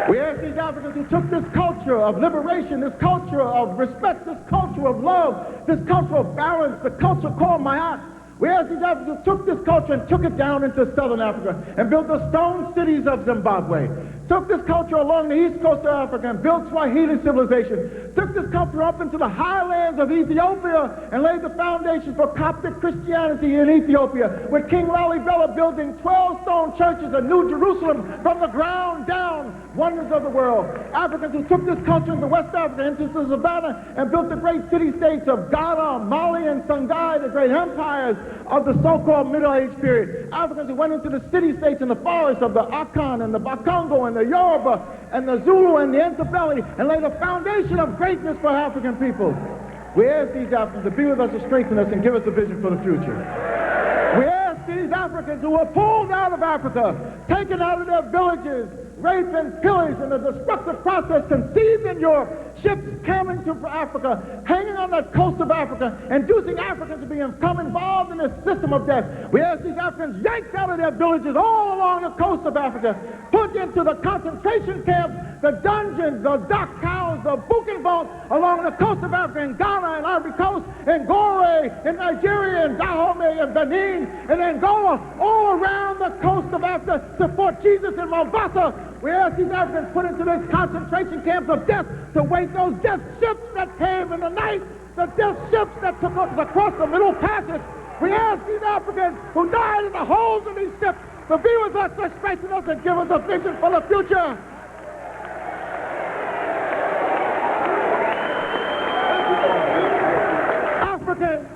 We ask these Africans who took this culture of liberation, this culture of respect, this culture of love, this culture of balance, the culture called Mayat. We ask these Africans who took this culture and took it down into southern Africa and built the stone cities of Zimbabwe. Took this culture along the east coast of Africa and built Swahili civilization. Took this culture up into the highlands of Ethiopia and laid the foundation for Coptic Christianity in Ethiopia, with King Lalibela building 12 stone churches in New Jerusalem from the ground down, wonders of the world. Africans who took this culture into West Africa, into the Savannah, and built the great city-states of Ghana, Mali, and Songhai, the great empires of the so-called Middle Age period. Africans who went into the city-states and the forests of the Akan and the Bakongo and the Yoruba and the Zulu and the Entebbe and laid a foundation of greatness for African people. We ask these Africans to be with us, to strengthen us, and give us a vision for the future. We ask these Africans who were pulled out of Africa, taken out of their villages, raped and pillaged in a destructive process conceived in Europe, ships coming to Africa, hanging on the coast of Africa, inducing Africans to become involved in this system of death. We ask these Africans yanked out of their villages all along the coast of Africa, put into the concentration camps, the dungeons, the Dachau, the Buchenwald along the coast of Africa, in Ghana and Ivory Coast, in Goree, in Nigeria, in Dahomey, in Benin, in Angola, all around the coast of Africa, to Fort Jesus in Mombasa. We ask these Africans put into these concentration camps of death to wait those death ships that came in the night, the death ships that took us across the Middle Passage. We ask these Africans who died in the holes of these ships to be with us, to strengthen us, and give us a vision for the future. Africans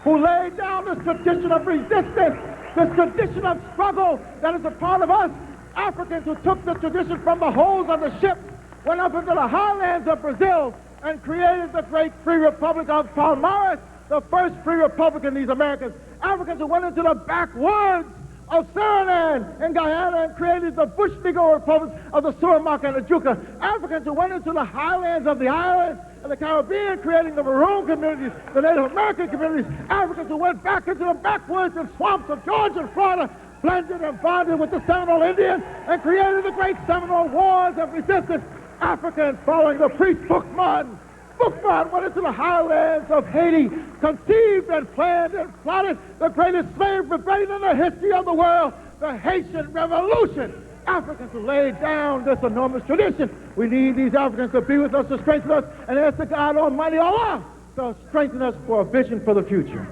who laid down this tradition of resistance, this tradition of struggle that is a part of us. Africans who took the tradition from the holes of the ship, went up into the highlands of Brazil, and created the great free republic of Palmares, the first free republic in these Americas. Africans who went into the backwoods of Suriname and Guyana and created the Bush Negro republics of the Suramaka and the Juka. Africans who went into the highlands of the islands and the Caribbean, creating the Maroon communities, the Native American communities. Africans who went back into the backwoods and swamps of Georgia and Florida, blended and bonded with the Seminole Indians, and created the great Seminole Wars of resistance. Africans following the priest Boukman. Boukman went into the highlands of Haiti, conceived and planned and plotted the greatest slave rebellion in the history of the world, the Haitian Revolution. Africans who laid down this enormous tradition. We need these Africans to be with us, to strengthen us, and ask the God Almighty Allah to strengthen us for a vision for the future.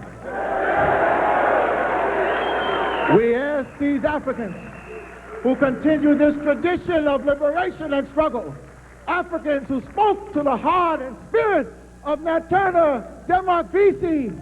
We ask these Africans who continue this tradition of liberation and struggle, Africans who spoke to the heart and spirit of Nat Turner, Denmark Vesey,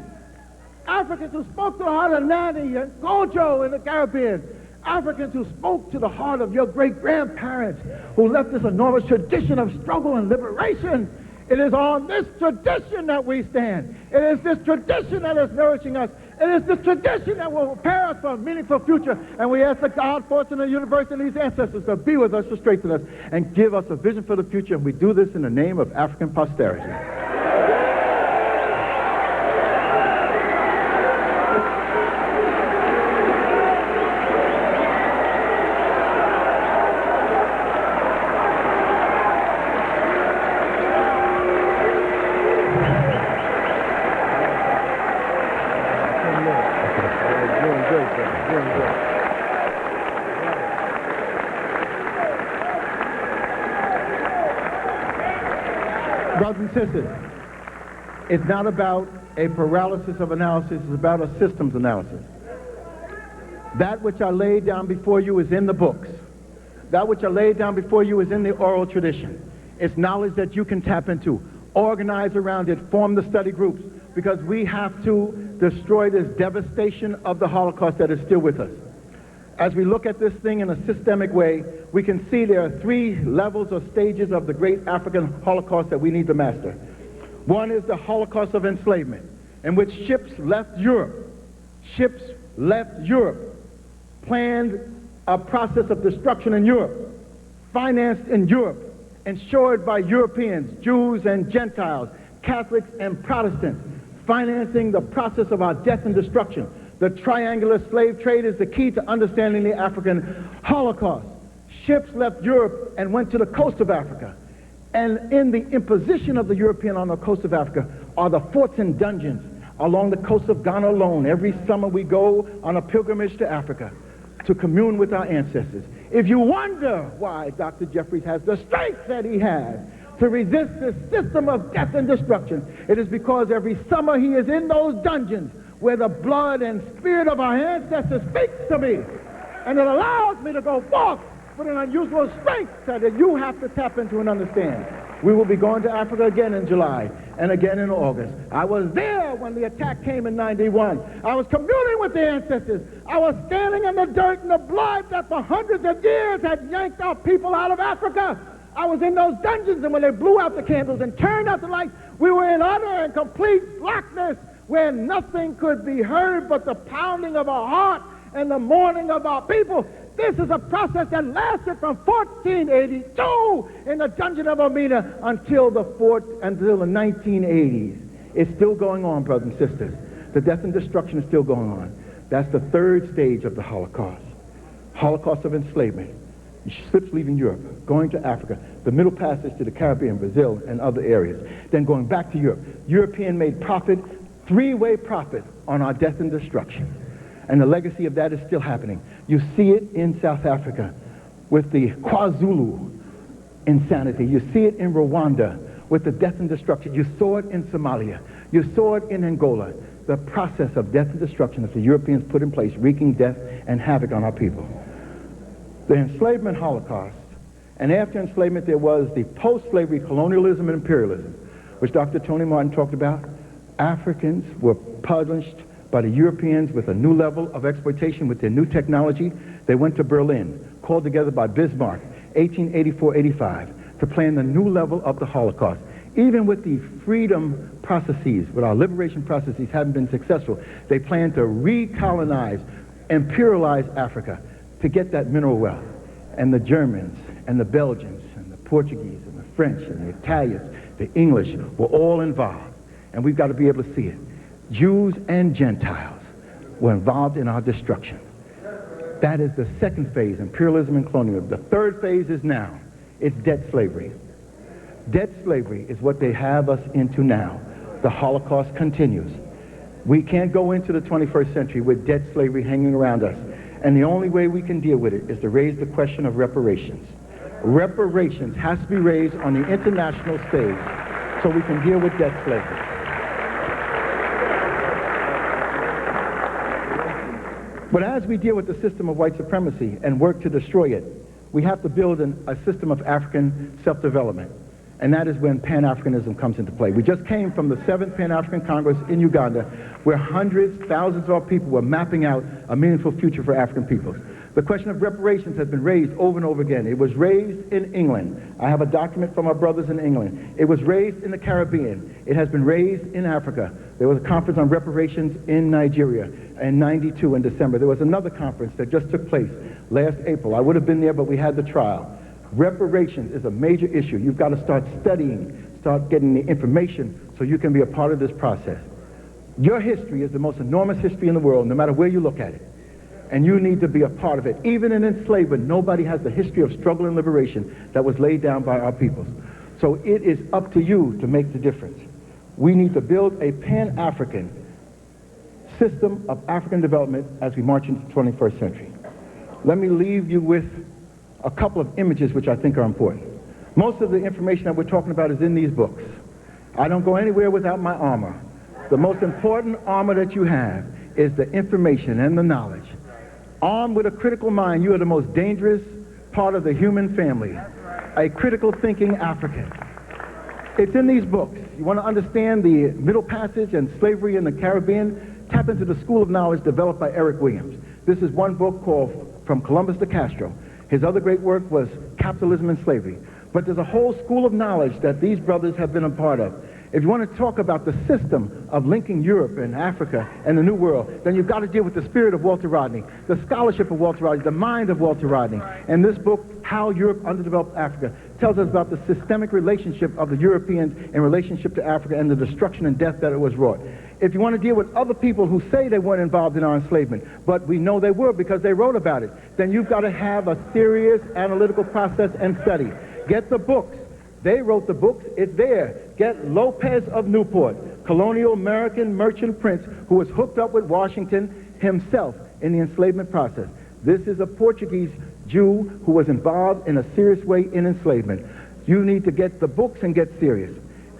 Africans who spoke to the heart of Nani and Kojo in the Caribbean, Africans who spoke to the heart of your great-grandparents who left this enormous tradition of struggle and liberation It is on this tradition that we stand. It is this tradition that is nourishing us. It is this tradition that will prepare us for a meaningful future. And we ask the God, force, and the universe and these ancestors to be with us, to strengthen us, and give us a vision for the future. And we do this in the name of African posterity. Brothers and sisters, it's not about a paralysis of analysis, it's about a systems analysis. That which I laid down before you is in the books. That which I laid down before you is in the oral tradition. It's knowledge that you can tap into. Organize around it, form the study groups, because we have to destroy this devastation of the Holocaust that is still with us. As we look at this thing in a systemic way, we can see there are three levels or stages of the great African Holocaust that we need to master. One is the Holocaust of enslavement, in which ships left Europe. Ships left Europe, planned a process of destruction in Europe, financed in Europe, ensured by Europeans, Jews and Gentiles, Catholics and Protestants, financing the process of our death and destruction. The triangular slave trade is the key to understanding the African Holocaust. Ships left Europe and went to the coast of Africa. And in the imposition of the European on the coast of Africa are the forts and dungeons along the coast of Ghana alone. Every summer we go on a pilgrimage to Africa to commune with our ancestors. If you wonder why Dr. Jeffries has the strength that he has to resist this system of death and destruction, it is because every summer he is in those dungeons where the blood and spirit of our ancestors speaks to me, and it allows me to go forth with an unusual strength that you have to tap into and understand. We will be going to Africa again in July and again in August. I was there when the attack came in '91. I was communing with the ancestors. I was standing in the dirt and the blood that for hundreds of years had yanked our people out of Africa. I was in those dungeons, and when they blew out the candles and turned out the lights, we were in utter and complete blackness, where nothing could be heard but the pounding of our heart and the mourning of our people. This is a process that lasted from 1482 in the dungeon of Omina until the 1980s. It's still going on, brothers and sisters. The death and destruction is still going on. That's the third stage of the Holocaust. Holocaust of enslavement. Ships leaving Europe, going to Africa, the Middle Passage to the Caribbean, Brazil, and other areas. Then going back to Europe. European-made profit, three-way profit on our death and destruction. And the legacy of that is still happening. You see it in South Africa with the KwaZulu insanity. You see it in Rwanda with the death and destruction. You saw it in Somalia. You saw it in Angola. The process of death and destruction that the Europeans put in place, wreaking death and havoc on our people. The enslavement Holocaust, and after enslavement there was the post-slavery colonialism and imperialism, which Dr. Tony Martin talked about. Africans were punished by the Europeans with a new level of exploitation with their new technology. They went to Berlin, called together by Bismarck, 1884-85, to plan the new level of the Holocaust. Even with the freedom processes, with our liberation processes haven't been successful, they planned to recolonize, imperialize Africa to get that mineral wealth. And the Germans and the Belgians and the Portuguese and the French and the Italians, the English were all involved. And we've got to be able to see it. Jews and Gentiles were involved in our destruction. That is the second phase, imperialism and colonialism. The third phase is now. It's debt slavery. Debt slavery is what they have us into now. The Holocaust continues. We can't go into the 21st century with debt slavery hanging around us. And the only way we can deal with it is to raise the question of reparations. Reparations has to be raised on the international stage so we can deal with debt slavery. But as we deal with the system of white supremacy and work to destroy it, we have to build a system of African self-development. And that is when Pan-Africanism comes into play. We just came from the 7th Pan-African Congress in Uganda, where hundreds, thousands of our people were mapping out a meaningful future for African peoples. The question of reparations has been raised over and over again. It was raised in England. I have a document from our brothers in England. It was raised in the Caribbean. It has been raised in Africa. There was a conference on reparations in Nigeria in '92 in December. There was another conference that just took place last April. I would have been there, but we had the trial. Reparations is a major issue. You've got to start studying, start getting the information so you can be a part of this process. Your history is the most enormous history in the world, no matter where you look at it. And you need to be a part of it. Even in enslavement, nobody has the history of struggle and liberation that was laid down by our peoples. So it is up to you to make the difference. We need to build a Pan-African system of African development as we march into the 21st century. Let me leave you with a couple of images which I think are important. Most of the information that we're talking about is in these books. I don't go anywhere without my armor. The most important armor that you have is the information and the knowledge. Armed with a critical mind, you are the most dangerous part of the human family, a critical thinking African. It's in these books. You want to understand the Middle Passage and slavery in the Caribbean? Tap into the School of Knowledge developed by Eric Williams. This is one book called From Columbus to Castro. His other great work was Capitalism and Slavery. But there's a whole school of knowledge that these brothers have been a part of. If you want to talk about the system of linking Europe and Africa and the New World, then you've got to deal with the spirit of Walter Rodney, the scholarship of Walter Rodney, the mind of Walter Rodney. And this book, How Europe Underdeveloped Africa, tells us about the systemic relationship of the Europeans in relationship to Africa and the destruction and death that it was wrought. If you want to deal with other people who say they weren't involved in our enslavement, but we know they were because they wrote about it, then you've got to have a serious analytical process and study. Get the books. They wrote the books. It's there. Get Lopez of Newport, colonial American merchant prince who was hooked up with Washington himself in the enslavement process. This is a Portuguese Jew who was involved in a serious way in enslavement. You need to get the books and get serious.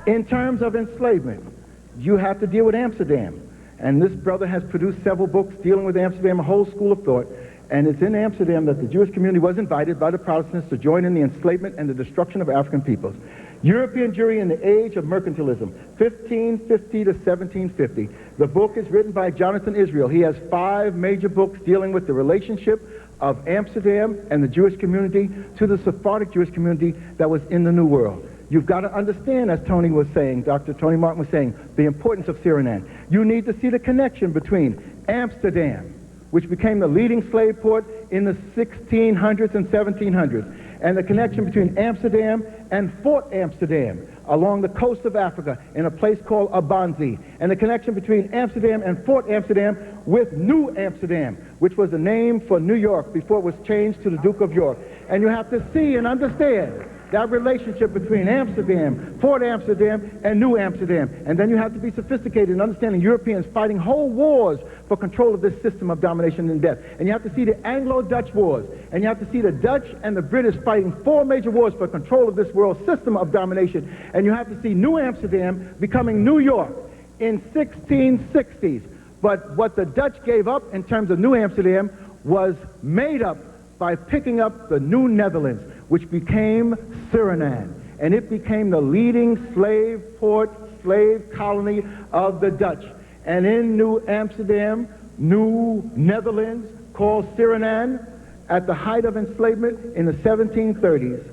In terms of enslavement, you have to deal with Amsterdam. And this brother has produced several books dealing with Amsterdam, a whole school of thought. And it's in Amsterdam that the Jewish community was invited by the Protestants to join in the enslavement and the destruction of African peoples. European Jewry in the Age of Mercantilism, 1550 to 1750. The book is written by Jonathan Israel. He has 5 major books dealing with the relationship of Amsterdam and the Jewish community to the Sephardic Jewish community that was in the New World. You've got to understand, as Tony was saying, Dr. Tony Martin was saying, the importance of Suriname. You need to see the connection between Amsterdam, which became the leading slave port in the 1600s and 1700s, and the connection between Amsterdam and Fort Amsterdam along the coast of Africa in a place called Abanzi, and the connection between Amsterdam and Fort Amsterdam with New Amsterdam, which was the name for New York before it was changed to the Duke of York. And you have to see and understand that relationship between Amsterdam, Fort Amsterdam, and New Amsterdam. And then you have to be sophisticated in understanding Europeans fighting whole wars for control of this system of domination and death. And you have to see the Anglo-Dutch wars. And you have to see the Dutch and the British fighting 4 major wars for control of this world system of domination. And you have to see New Amsterdam becoming New York in 1660s. But what the Dutch gave up in terms of New Amsterdam was made up by picking up the New Netherlands, which became Suriname. And it became the leading slave port, slave colony of the Dutch. And in New Amsterdam, New Netherlands, called Suriname, at the height of enslavement in the 1730s,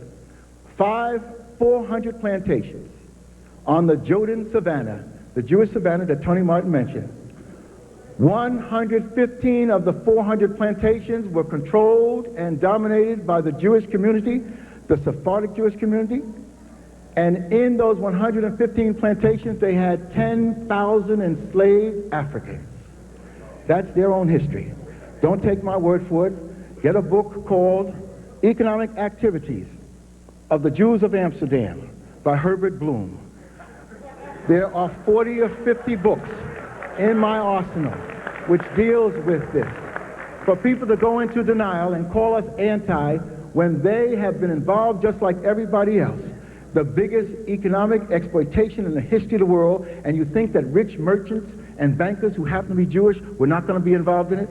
400 plantations on the Jodin Savannah, the Jewish Savannah that Tony Martin mentioned. 115 of the 400 plantations were controlled and dominated by the Jewish community, the Sephardic Jewish community. And in those 115 plantations, they had 10,000 enslaved Africans. That's their own history. Don't take my word for it. Get a book called Economic Activities of the Jews of Amsterdam by Herbert Bloom. There are 40 or 50 books in my arsenal which deals with this. For people to go into denial and call us anti when they have been involved just like everybody else. The biggest economic exploitation in the history of the world, and you think that rich merchants and bankers who happen to be Jewish were not going to be involved in it?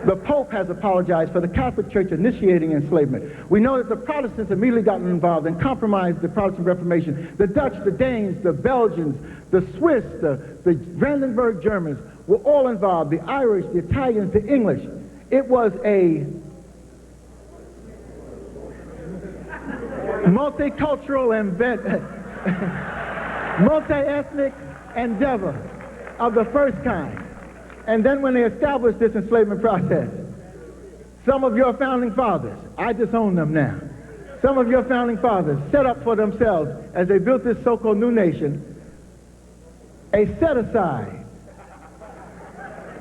The Pope has apologized for the Catholic Church initiating enslavement. We know that the Protestants immediately got involved and compromised the Protestant Reformation. The Dutch, the Danes, the Belgians, the Swiss, the Brandenburg Germans were all involved. The Irish, the Italians, the English. It was a multicultural and multi-ethnic endeavor of the first kind. And then when they established this enslavement process, some of your founding fathers, I disown them now, some of your founding fathers set up for themselves, as they built this so-called new nation, a set-aside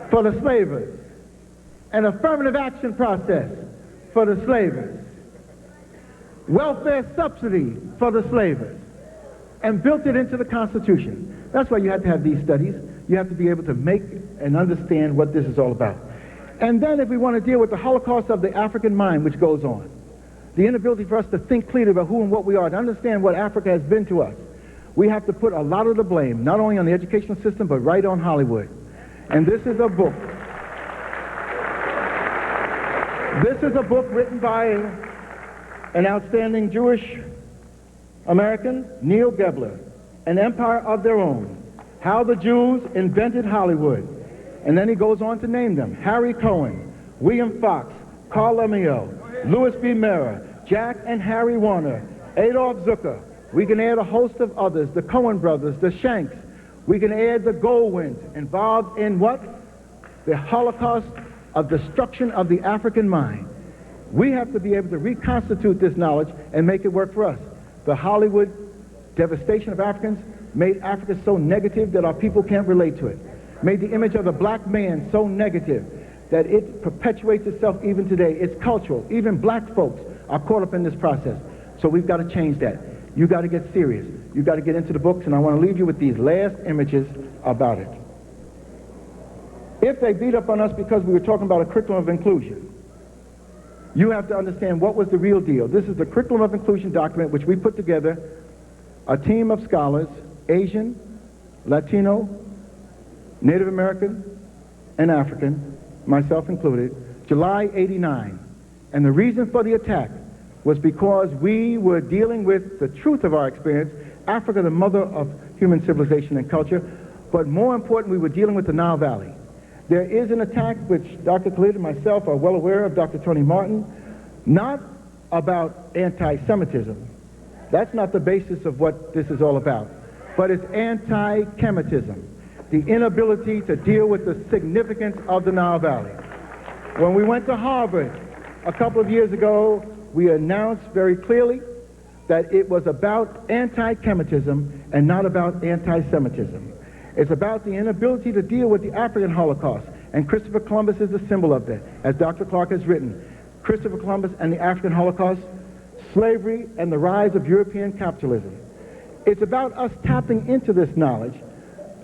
for the slavers, an affirmative action process for the slavers, welfare subsidy for the slavers, and built it into the Constitution. That's why you have to have these studies. You have to be able to make and understand what this is all about. And then if we want to deal with the Holocaust of the African mind, which goes on, the inability for us to think clearly about who and what we are, to understand what Africa has been to us, we have to put a lot of the blame, not only on the educational system, but right on Hollywood. And this is a book. This is a book written by an outstanding Jewish American, Neil Gebler, An Empire of Their Own, How the Jews Invented Hollywood. And then he goes on to name them: Harry Cohen, William Fox, Carl Laemmle, Louis B. Mayer, Jack and Harry Warner, Adolf Zucker. We can add a host of others, the Cohen brothers, the Shanks. We can add the Goldwins, involved in what? The Holocaust of destruction of the African mind. We have to be able to reconstitute this knowledge and make it work for us. The Hollywood devastation of Africans made Africa so negative that our people can't relate to it. Made the image of the black man so negative that it perpetuates itself even today. It's cultural. Even black folks are caught up in this process. So we've got to change that. You've got to get serious. You've got to get into the books, and I want to leave you with these last images about it. If they beat up on us because we were talking about a curriculum of inclusion, you have to understand what was the real deal. This is the Curriculum of Inclusion document, which we put together, a team of scholars, Asian, Latino, Native American, and African, myself included, July '89. And the reason for the attack was because we were dealing with the truth of our experience, Africa, the mother of human civilization and culture, but more important, we were dealing with the Nile Valley. There is an attack, which Dr. Khalid and myself are well aware of, Dr. Tony Martin, not about anti-Semitism. That's not the basis of what this is all about. But it's anti-Kemetism, the inability to deal with the significance of the Nile Valley. When we went to Harvard a couple of years ago, we announced very clearly that it was about anti-Kemetism and not about anti-Semitism. It's about the inability to deal with the African Holocaust, and Christopher Columbus is a symbol of that, as Dr. Clark has written. Christopher Columbus and the African Holocaust, slavery and the rise of European capitalism. It's about us tapping into this knowledge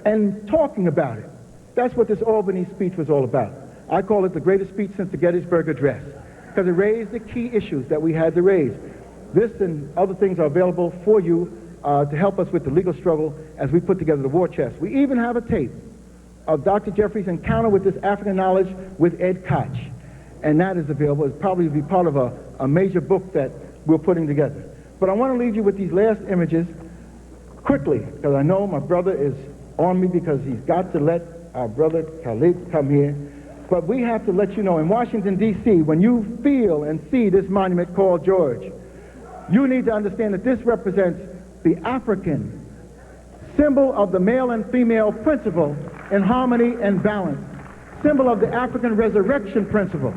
and talking about it. That's what this Albany speech was all about. I call it the greatest speech since the Gettysburg Address, because it raised the key issues that we had to raise. This and other things are available for you to help us with the legal struggle as we put together the war chest. We even have a tape of Dr. Jeffrey's encounter with this African knowledge with Ed Koch, and that is available. It'll probably be part of a major book that we're putting together. But I want to leave you with these last images quickly, because I know my brother is on me because he's got to let our brother Khalid come here. But we have to let you know, in Washington, D.C., when you feel and see this monument called George, you need to understand that this represents the African symbol of the male and female principle in harmony and balance, symbol of the African resurrection principle.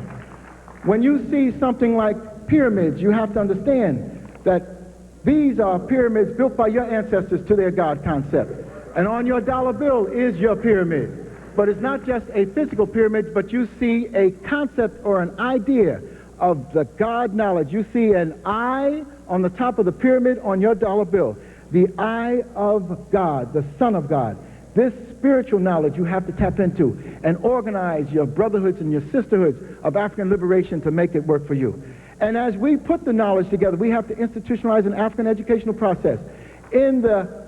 When you see something like pyramids, you have to understand that these are pyramids built by your ancestors to their God concept. And on your dollar bill is your pyramid. But it's not just a physical pyramid, but you see a concept or an idea of the God knowledge. You see an eye on the top of the pyramid on your dollar bill. The eye of God, the Son of God. This spiritual knowledge you have to tap into and organize your brotherhoods and your sisterhoods of African liberation to make it work for you. And as we put the knowledge together, we have to institutionalize an African educational process in the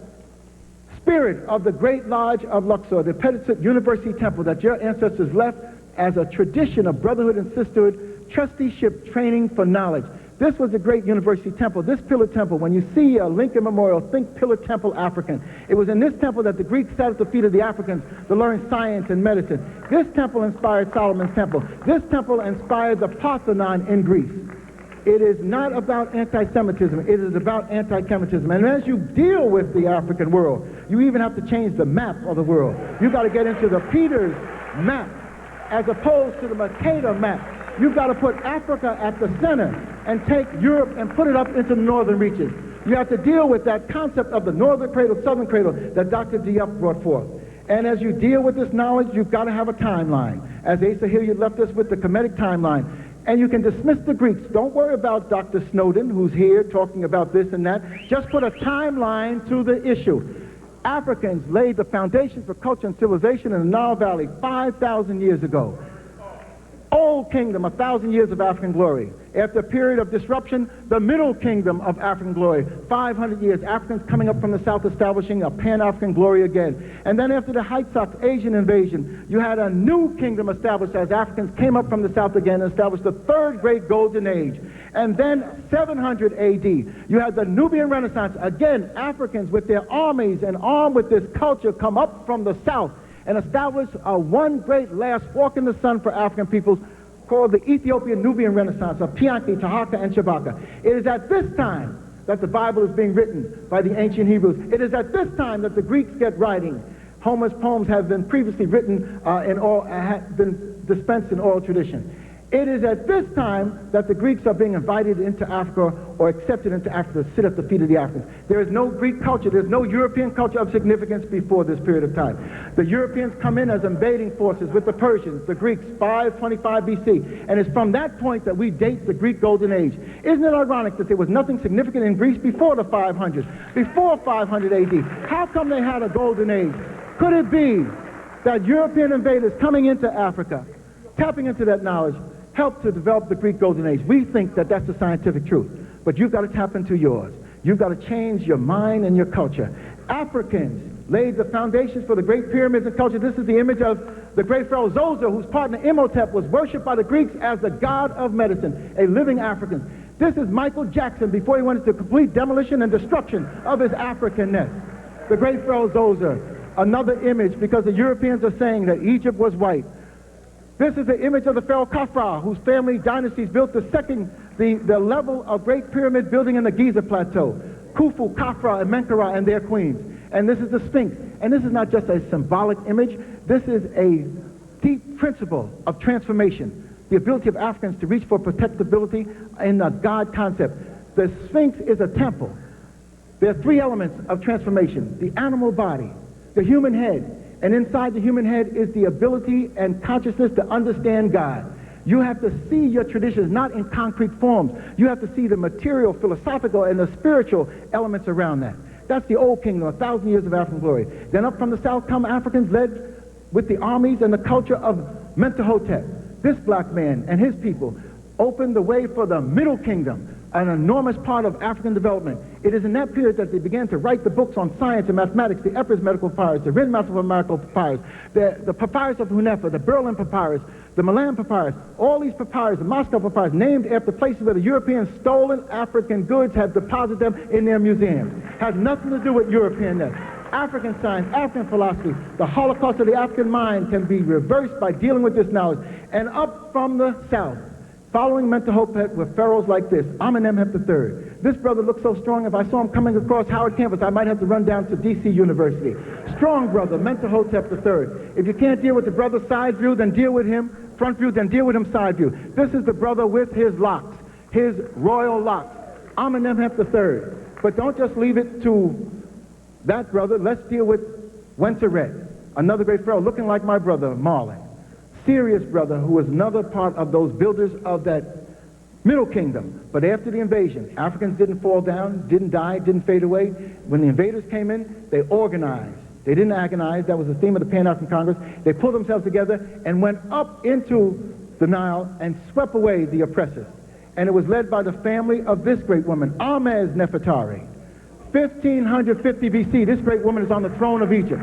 spirit of the Great Lodge of Luxor, the Petit University Temple that your ancestors left as a tradition of brotherhood and sisterhood, trusteeship training for knowledge. This was a great university temple. This pillar temple, when you see a Lincoln Memorial, think Pillar Temple African. It was in this temple that the Greeks sat at the feet of the Africans to learn science and medicine. This temple inspired Solomon's temple. This temple inspired the Parthenon in Greece. It is not about anti-Semitism. It is about anti-Kemetism. And as you deal with the African world, you even have to change the map of the world. You've got to get into the Peters map as opposed to the Mercator map. You've got to put Africa at the center and take Europe and put it up into the northern reaches. You have to deal with that concept of the northern cradle, southern cradle that Dr. Diop brought forth. And as you deal with this knowledge, you've got to have a timeline. As Asa Hilliard left us with the Kemetic timeline. And you can dismiss the Greeks. Don't worry about Dr. Snowden, who's here talking about this and that. Just put a timeline to the issue. Africans laid the foundation for culture and civilization in the Nile Valley 5,000 years ago. Old Kingdom, 1,000 years of African glory. After a period of disruption, the Middle Kingdom of African glory. 500 years, Africans coming up from the south establishing a Pan-African glory again. And then after the Hittite Asian invasion, you had a new kingdom established as Africans came up from the south again and established the third great golden age. And then 700 AD, you had the Nubian Renaissance. Again, Africans with their armies and armed with this culture come up from the south and establish one great last fork in the sun for African peoples called the Ethiopian Nubian Renaissance of Pianki, Tahaka, and Shabaka. It is at this time that the Bible is being written by the ancient Hebrews. It is at this time that the Greeks get writing. Homer's poems have been previously written have been dispensed in oral tradition. It is at this time that the Greeks are being invited into Africa or accepted into Africa to sit at the feet of the Africans. There is no Greek culture, there's no European culture of significance before this period of time. The Europeans come in as invading forces with the Persians, the Greeks, 525 BC, and it's from that point that we date the Greek Golden Age. Isn't it ironic that there was nothing significant in Greece before the 500s, before 500 AD? How come they had a Golden Age? Could it be that European invaders coming into Africa, tapping into that knowledge, helped to develop the Greek Golden Age? We think that that's the scientific truth, but you've got to tap into yours. You've got to change your mind and your culture. Africans laid the foundations for the great pyramids and culture. This is the image of the great pharaoh Zoser, whose partner Imhotep was worshipped by the Greeks as the god of medicine, a living African. This is Michael Jackson before he went into complete demolition and destruction of his Africanness. The great pharaoh Zoser, another image because the Europeans are saying that Egypt was white. This is the image of the pharaoh Khafra, whose family dynasties built the level of great pyramid building in the Giza Plateau. Khufu, Khafra, and Menkaure and their queens. And this is the Sphinx. And this is not just a symbolic image. This is a deep principle of transformation. The ability of Africans to reach for protectability in the God concept. The Sphinx is a temple. There are three elements of transformation: the animal body, the human head, and inside the human head is the ability and consciousness to understand God. You have to see your traditions not in concrete forms. You have to see the material, philosophical, and the spiritual elements around that. That's the old kingdom, 1,000 years of African glory. Then up from the south come Africans led with the armies and the culture of Mentuhotep. This black man and his people opened the way for the Middle Kingdom, an enormous part of African development. It is in that period that they began to write the books on science and mathematics, the Epirus Medical Papyrus, the Rin Mathematical Papyrus, the Papyrus of Hunefa, the Berlin Papyrus, the Milan Papyrus, all these papyrus, the Moscow Papyrus, named after places where the Europeans stolen African goods, have deposited them in their museums. Has nothing to do with Europeanness. African science, African philosophy, the Holocaust of the African mind can be reversed by dealing with this knowledge. And up from the south, following Mentuhotep were pharaohs like this, Amenemhotep III. This brother looked so strong, if I saw him coming across Howard campus, I might have to run down to D.C. University. Strong brother, Mentuhotep III. If you can't deal with the brother side view, then deal with him front view, then deal with him side view. This is the brother with his locks, his royal locks, Amenemhotep III. But don't just leave it to that brother. Let's deal with Wenseret, another great pharaoh, looking like my brother, Marlon. Serious brother who was another part of those builders of that Middle Kingdom. But after the invasion, Africans didn't fall down, didn't die, didn't fade away. When the invaders came in, they organized. They didn't agonize. That was the theme of the Pan-African Congress. They pulled themselves together and went up into the Nile and swept away the oppressors. And it was led by the family of this great woman, Ahmes Nefertari. 1550 BC, this great woman is on the throne of Egypt.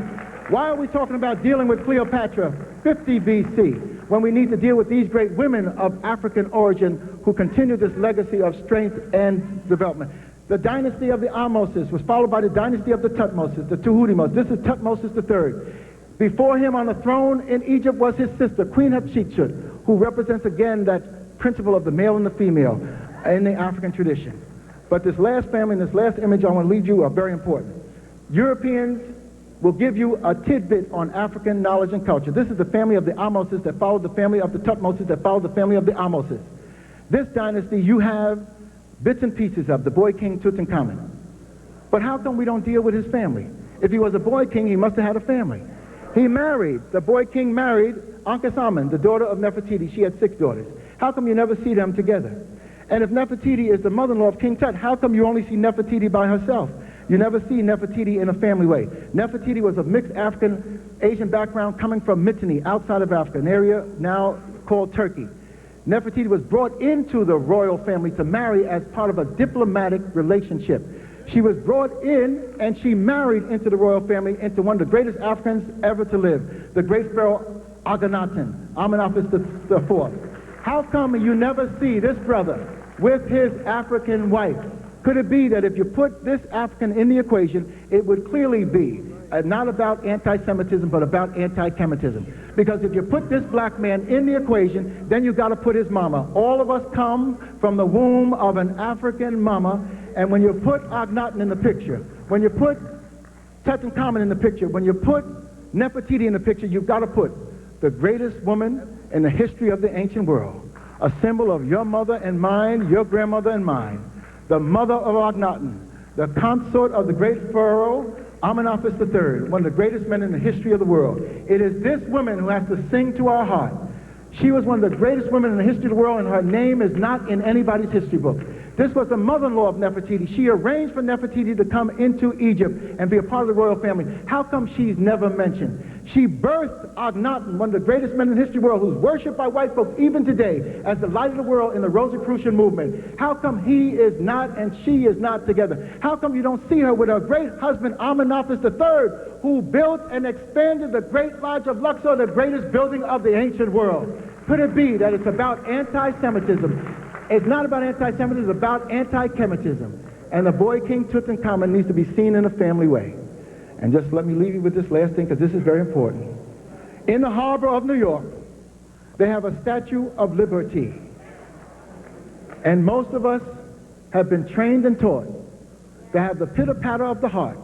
Why are we talking about dealing with Cleopatra 50 BC? when we need to deal with these great women of African origin who continue this legacy of strength and development. The dynasty of the Ahmoses was followed by the dynasty of the Thutmoses, the Tahutimos. This is Thutmosis III. Before him on the throne in Egypt was his sister, Queen Hatshepsut, who represents again that principle of the male and the female in the African tradition. But this last family and this last image I want to leave you are very important. Europeans will give you a tidbit on African knowledge and culture. This is the family of the Ahmoses that followed the family of the Thutmoses that followed the family of the Ahmoses. This dynasty you have bits and pieces of, the boy king Tutankhamun. But how come we don't deal with his family? If he was a boy king, he must have had a family. He married, the boy king married Ankhesemen, the daughter of Nefertiti. She had 6 daughters. How come you never see them together? And if Nefertiti is the mother-in-law of King Tut, how come you only see Nefertiti by herself? You never see Nefertiti in a family way. Nefertiti was of mixed African Asian background coming from Mitanni, outside of Africa, an area now called Turkey. Nefertiti was brought into the royal family to marry as part of a diplomatic relationship. She was brought in and she married into the royal family, into one of the greatest Africans ever to live, the great pharaoh Akhenaten, Amenhotep IV. How come you never see this brother with his African wife? Could it be that if you put this African in the equation, it would clearly be not about anti-Semitism, but about anti-Kemetism? Because if you put this black man in the equation, then you've got to put his mama. All of us come from the womb of an African mama, and when you put Akhenaten in the picture, when you put Tutankhamun in the picture, when you put Nefertiti in the picture, you've got to put the greatest woman in the history of the ancient world, a symbol of your mother and mine, your grandmother and mine, the mother of Akhenaten, the consort of the great pharaoh Amenhotep III, one of the greatest men in the history of the world. It is this woman who has to sing to our heart. She was one of the greatest women in the history of the world, and her name is not in anybody's history book. This was the mother-in-law of Nefertiti. She arranged for Nefertiti to come into Egypt and be a part of the royal family. How come she's never mentioned? She birthed Akhenaten, one of the greatest men in the history of the world, who's worshipped by white folks even today as the light of the world in the Rosicrucian movement. How come he is not and she is not together? How come you don't see her with her great husband Amenhotep III, who built and expanded the Great Lodge of Luxor, the greatest building of the ancient world? Could it be that it's about anti-Semitism? It's not about anti-Semitism, it's about anti-Kemetism. And the boy king Tutankhamun needs to be seen in a family way. And just let me leave you with this last thing, because this is very important. In the harbor of New York, they have a Statue of Liberty. And most of us have been trained and taught to have the pitter-patter of the heart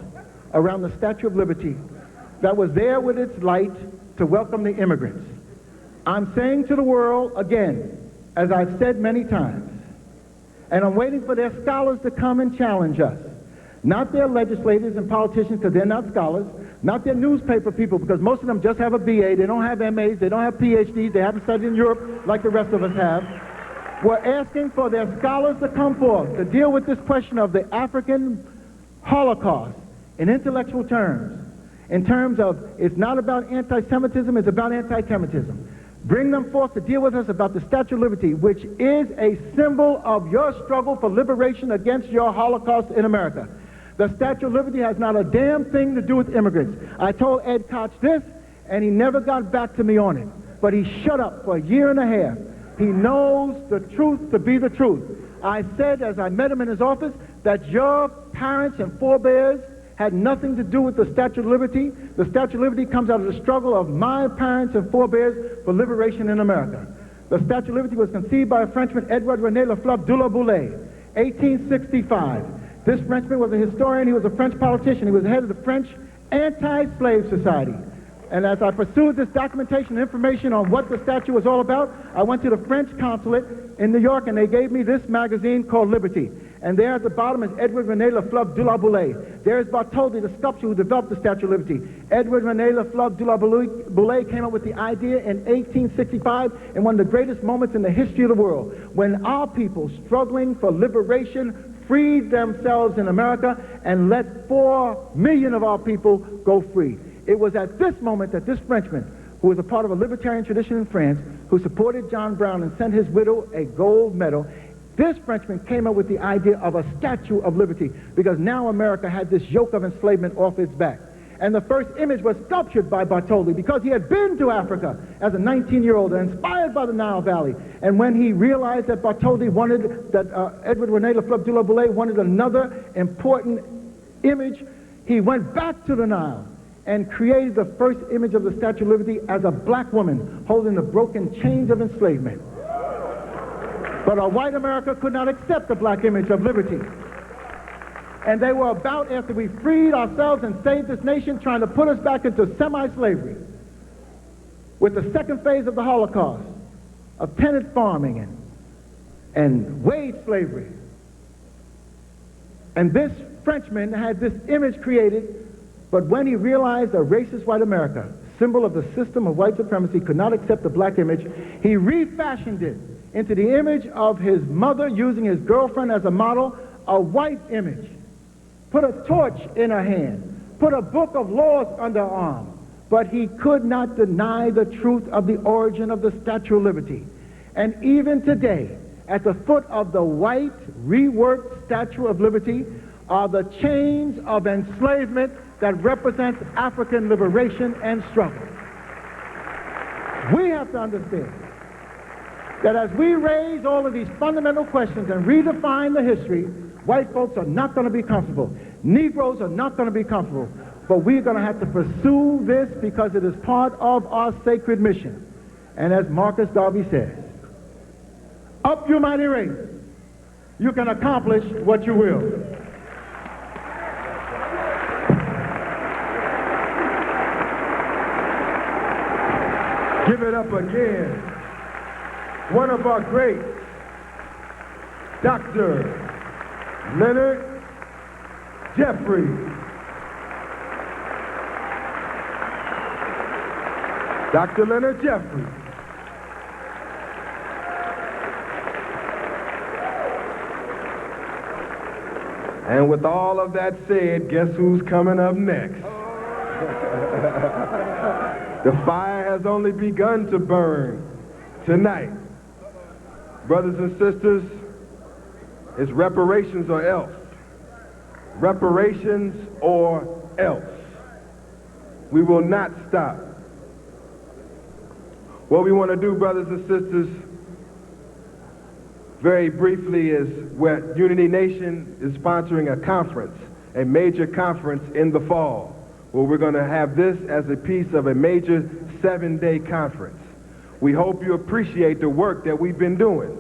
around the Statue of Liberty that was there with its light to welcome the immigrants. I'm saying to the world again, as I've said many times, and I'm waiting for their scholars to come and challenge us. Not their legislators and politicians, because they're not scholars, not their newspaper people, because most of them just have a BA, they don't have MAs, they don't have PhDs, they haven't studied in Europe like the rest of us have. We're asking for their scholars to come forth to deal with this question of the African Holocaust in intellectual terms, in terms of it's not about anti-Semitism, it's about anti-Kemetism. Bring them forth to deal with us about the Statue of Liberty, which is a symbol of your struggle for liberation against your Holocaust in America. The Statue of Liberty has not a damn thing to do with immigrants. I told Ed Koch this, and he never got back to me on it. But he shut up for a year and a half. He knows the truth to be the truth. I said, as I met him in his office, that your parents and forebears had nothing to do with the Statue of Liberty. The Statue of Liberty comes out of the struggle of my parents and forebears for liberation in America. The Statue of Liberty was conceived by a Frenchman, Edouard René Lafleur de la Boulaye, 1865. This Frenchman was a historian, he was a French politician, he was the head of the French Anti-Slave Society. And as I pursued this documentation and information on what the statue was all about, I went to the French consulate in New York, and they gave me this magazine called Liberty. And there at the bottom is Edouard René Lafleur de la Boulaye. There is Bartholdi, the sculptor who developed the Statue of Liberty. Edouard René Lafleur de la Boulaye came up with the idea in 1865, in one of the greatest moments in the history of the world, when our people struggling for liberation freed themselves in America and let 4 million of our people go free. It was at this moment that this Frenchman, who was a part of a libertarian tradition in France, who supported John Brown and sent his widow a gold medal, this Frenchman came up with the idea of a Statue of Liberty, because now America had this yoke of enslavement off its back. And the first image was sculptured by Bartholdi because he had been to Africa as a 19-year-old and inspired by the Nile Valley. And when he realized that Bartholdi wanted, that Edward René Lafleur Abdullah Boulay wanted another important image, he went back to the Nile and created the first image of the Statue of Liberty as a black woman holding the broken chains of enslavement. But a white America could not accept the black image of liberty. And they were about, after we freed ourselves and saved this nation, trying to put us back into semi-slavery with the second phase of the Holocaust, of tenant farming and wage slavery. And this Frenchman had this image created, but when he realized a racist white America, symbol of the system of white supremacy, could not accept the black image, he refashioned it into the image of his mother using his girlfriend as a model, a white image. Put a torch in her hand, put a book of laws under her arm, but he could not deny the truth of the origin of the Statue of Liberty. And even today, at the foot of the white, reworked Statue of Liberty are the chains of enslavement that represents African liberation and struggle. We have to understand that as we raise all of these fundamental questions and redefine the history, white folks are not going to be comfortable. Negroes are not going to be comfortable. But we're going to have to pursue this because it is part of our sacred mission. And as Marcus Garvey says, up you mighty race, you can accomplish what you will. Give it up again. One of our greats, Dr. Leonard Jeffrey. Dr. Leonard Jeffrey. And with all of that said, guess who's coming up next? The fire has only begun to burn tonight. Brothers and sisters, it's reparations or else. Reparations or else. We will not stop. What we want to do, brothers and sisters, very briefly, is where Unity Nation is sponsoring a conference, a major conference in the fall, where we're going to have this as a piece of a major 7-day conference. We hope you appreciate the work that we've been doing,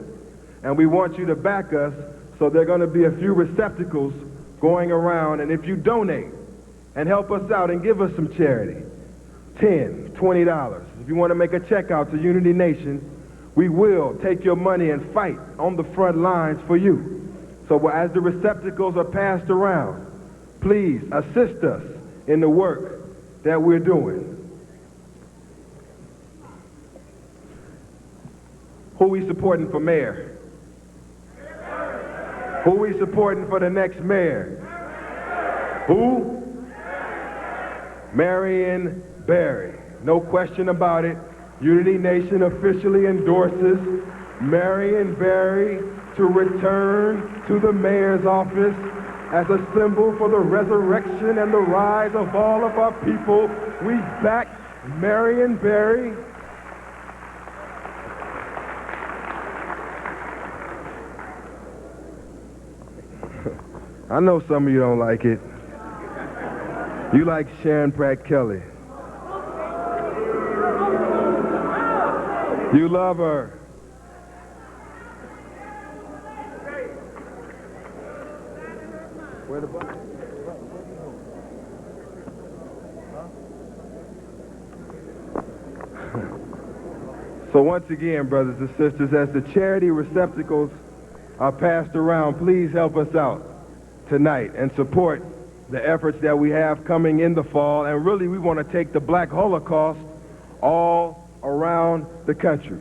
and we want you to back us, so there are going to be a few receptacles going around, and if you donate and help us out and give us some charity, $10, $20. If you want to make a check out to Unity Nation, we will take your money and fight on the front lines for you. So as the receptacles are passed around, please assist us in the work that we're doing. Who we supporting for mayor? Who we supporting for the next mayor? Who? Marion Barry. No question about it. Unity Nation officially endorses Marion Barry to return to the mayor's office as a symbol for the resurrection and the rise of all of our people. We back Marion Barry. I know some of you don't like it. You like Sharon Pratt Kelly. You love her. Where the button? So once again, brothers and sisters, as the charity receptacles are passed around, please help us out tonight and support the efforts that we have coming in the fall. And really, we want to take the Black Holocaust all around the country.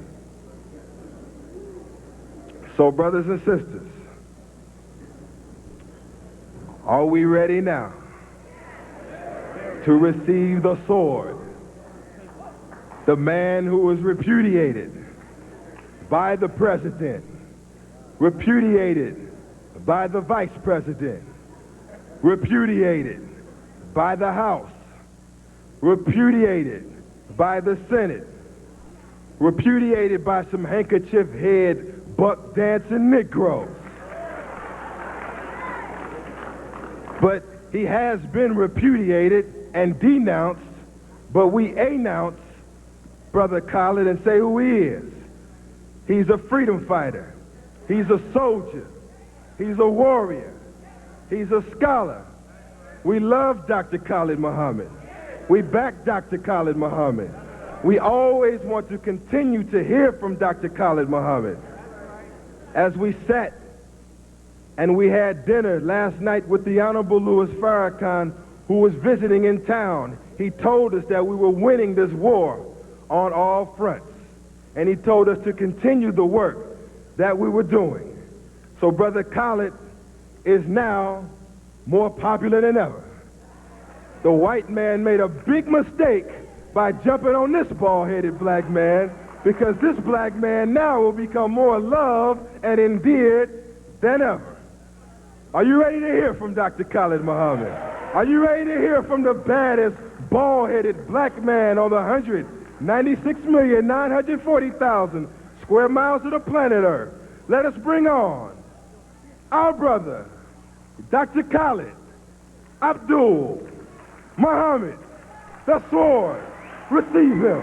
So, brothers and sisters, are we ready now to receive the sword? The man who was repudiated by the president, repudiated by the vice president, repudiated by the House, repudiated by the Senate, repudiated by some handkerchief head, buck dancing Negroes. But he has been repudiated and denounced, but we announce Brother Khalid and say who he is. He's a freedom fighter. He's a soldier. He's a warrior. He's a scholar. We love Dr. Khalid Muhammad. We back Dr. Khalid Muhammad. We always want to continue to hear from Dr. Khalid Muhammad. As we sat and we had dinner last night with the Honorable Louis Farrakhan, who was visiting in town, he told us that we were winning this war on all fronts. And he told us to continue the work that we were doing. So Brother Khalid is now more popular than ever. The white man made a big mistake by jumping on this bald-headed black man, because this black man now will become more loved and endeared than ever. Are you ready to hear from Dr. Khalid Muhammad? Are you ready to hear from the baddest bald-headed black man on the 196,940,000 square miles of the planet Earth? Let us bring on our brother, Dr. Khalid Abdul Muhammad, the sword. Receive him.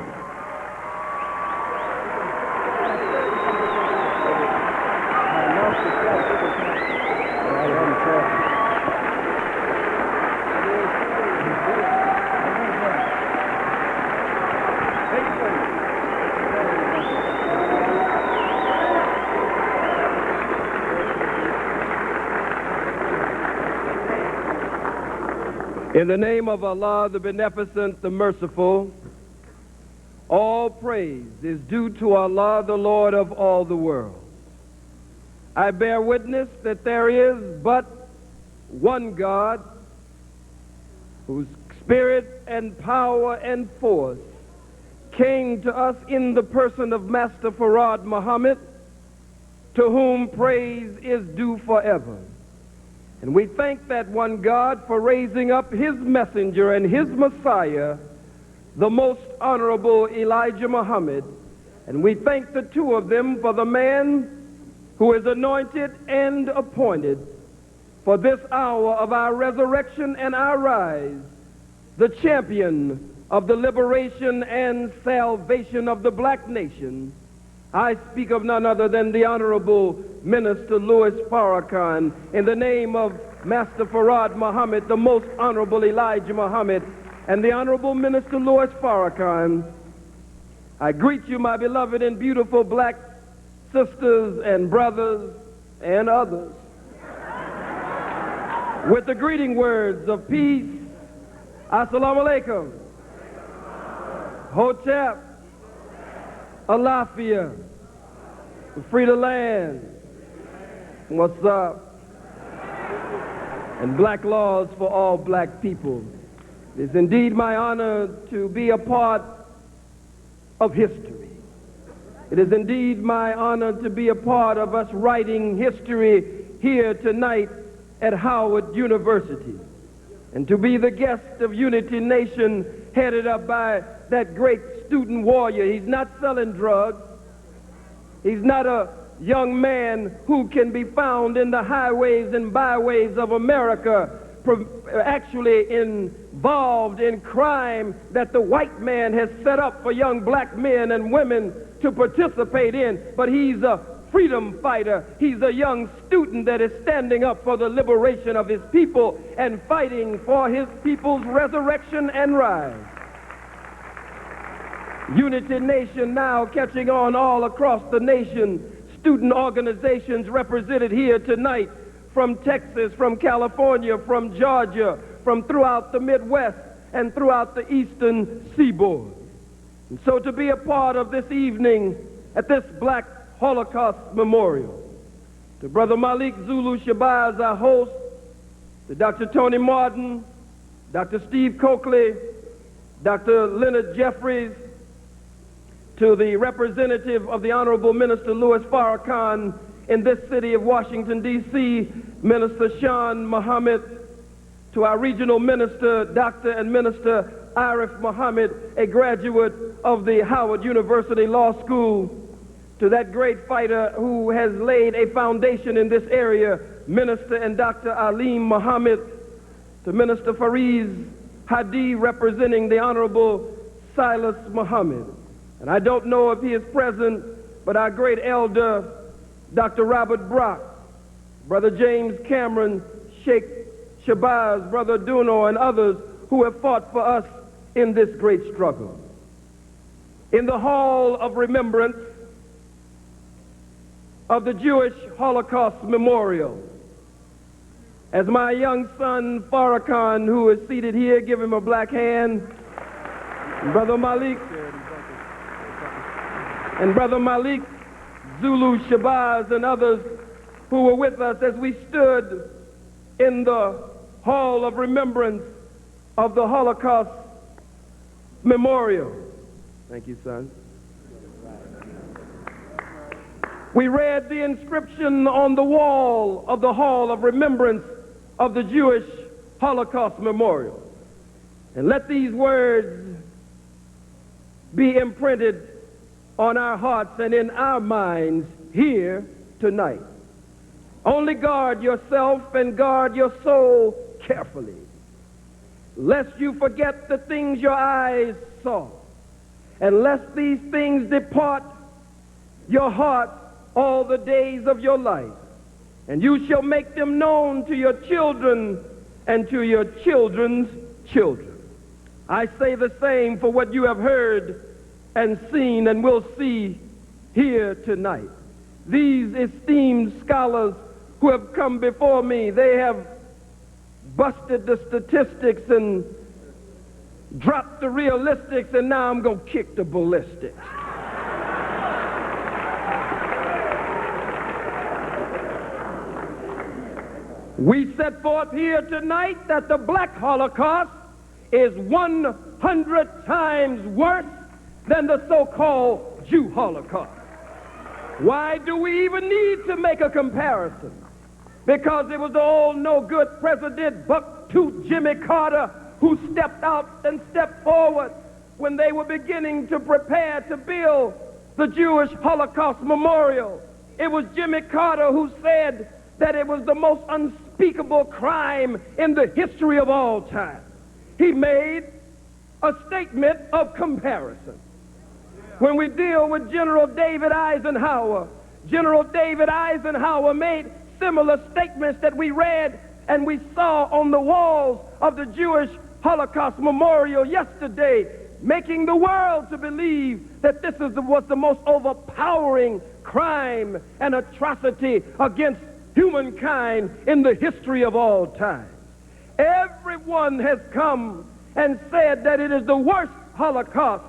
In the name of Allah, the Beneficent, the Merciful, all praise is due to Allah, the Lord of all the world. I bear witness that there is but one God, whose spirit and power and force came to us in the person of Master Farad Muhammad, to whom praise is due forever. And we thank that one God for raising up his messenger and his Messiah, the most honorable Elijah Muhammad. And we thank the two of them for the man who is anointed and appointed for this hour of our resurrection and our rise, the champion of the liberation and salvation of the black nation. I speak of none other than the Honorable Minister Louis Farrakhan, in the name of Master Farad Muhammad, the most honorable Elijah Muhammad, and the Honorable Minister Louis Farrakhan. I greet you, my beloved and beautiful black sisters and brothers and others, with the greeting words of peace. Assalamu alaikum. Hotep. Alafia. Free the land. What's up? And black laws for all black people. It is indeed my honor to be a part of history. It is indeed my honor to be a part of us writing history here tonight at Howard University, and to be the guest of Unity Nation, headed up by that great student warrior. He's not selling drugs. He's not a young man who can be found in the highways and byways of America, actually involved in crime that the white man has set up for young black men and women to participate in. But he's a freedom fighter. He's a young student that is standing up for the liberation of his people and fighting for his people's resurrection and rise. Unity Nation now catching on all across the nation. Student organizations represented here tonight from Texas, from California, from Georgia, from throughout the Midwest and throughout the Eastern Seaboard. And so to be a part of this evening at this Black Holocaust Memorial, to Brother Malik Zulu Shabazz, our host, to Dr. Tony Martin, Dr. Steve Coakley, Dr. Leonard Jeffries, to the representative of the Honorable Minister Louis Farrakhan in this city of Washington, D.C., Minister Sean Muhammad, to our regional minister, Dr. and Minister Arif Muhammad, a graduate of the Howard University Law School, to that great fighter who has laid a foundation in this area, Minister and Dr. Aleem Muhammad, to Minister Fariz Hadi, representing the Honorable Silas Muhammad. And I don't know if he is present, but our great elder, Dr. Robert Brock, Brother James Cameron, Sheikh Shabazz, Brother Duno, and others who have fought for us in this great struggle. In the Hall of Remembrance of the Jewish Holocaust Memorial, as my young son Farrakhan, who is seated here, give him a black hand, Brother Malik, and Brother Malik, Zulu Shabazz, and others who were with us as we stood in the Hall of Remembrance of the Holocaust Memorial. Thank you, son. We read the inscription on the wall of the Hall of Remembrance of the Jewish Holocaust Memorial. And let these words be imprinted on our hearts and in our minds here tonight. Only guard yourself and guard your soul carefully, lest you forget the things your eyes saw, and lest these things depart your heart all the days of your life. And you shall make them known to your children and to your children's children. I say the same for what you have heard and seen and will see here tonight. These esteemed scholars who have come before me, they have busted the statistics and dropped the realistics, and now I'm going to kick the ballistics. We set forth here tonight that the black Holocaust is 100 times worse than the so-called Jew Holocaust. Why do we even need to make a comparison? Because it was the old no-good President Buck-Tooth Jimmy Carter who stepped out and stepped forward when they were beginning to prepare to build the Jewish Holocaust Memorial. It was Jimmy Carter who said that it was the most unspeakable crime in the history of all time. He made a statement of comparison. When we deal with General David Eisenhower, General David Eisenhower made similar statements that we read and we saw on the walls of the Jewish Holocaust Memorial yesterday, making the world to believe that this was the most overpowering crime and atrocity against humankind in the history of all time. Everyone has come and said that it is the worst Holocaust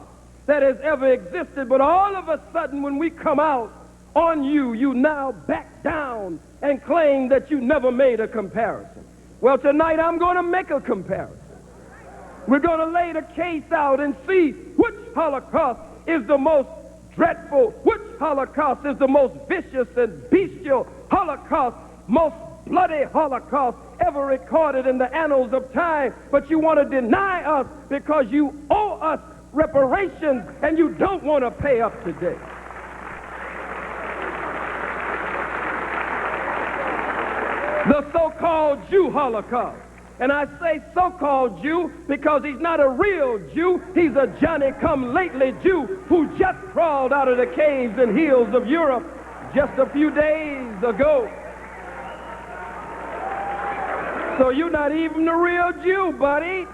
that has ever existed, but all of a sudden when we come out on you, you now back down and claim that you never made a comparison. Well, tonight I'm going to make a comparison. We're going to lay the case out and see which Holocaust is the most dreadful, which Holocaust is the most vicious and bestial Holocaust, most bloody Holocaust ever recorded in the annals of time. But you want to deny us because you owe us reparations and you don't want to pay up today. The so-called Jew Holocaust. And I say so-called Jew because he's not a real Jew. He's a Johnny-come-lately Jew who just crawled out of the caves and hills of Europe just a few days ago. So you're not even a real Jew, buddy.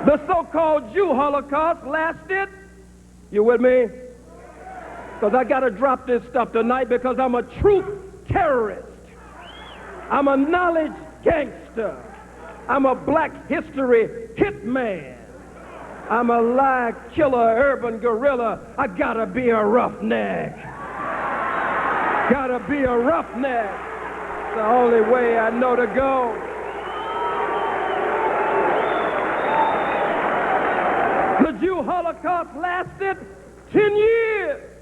The so-called Jew Holocaust lasted, you with me? Because I got to drop this stuff tonight because I'm a truth terrorist. I'm a knowledge gangster. I'm a black history hitman. I'm a lie killer, urban gorilla. I gotta be a roughneck. Gotta be a roughneck. It's the only way I know to go. The Jew Holocaust lasted 10 years.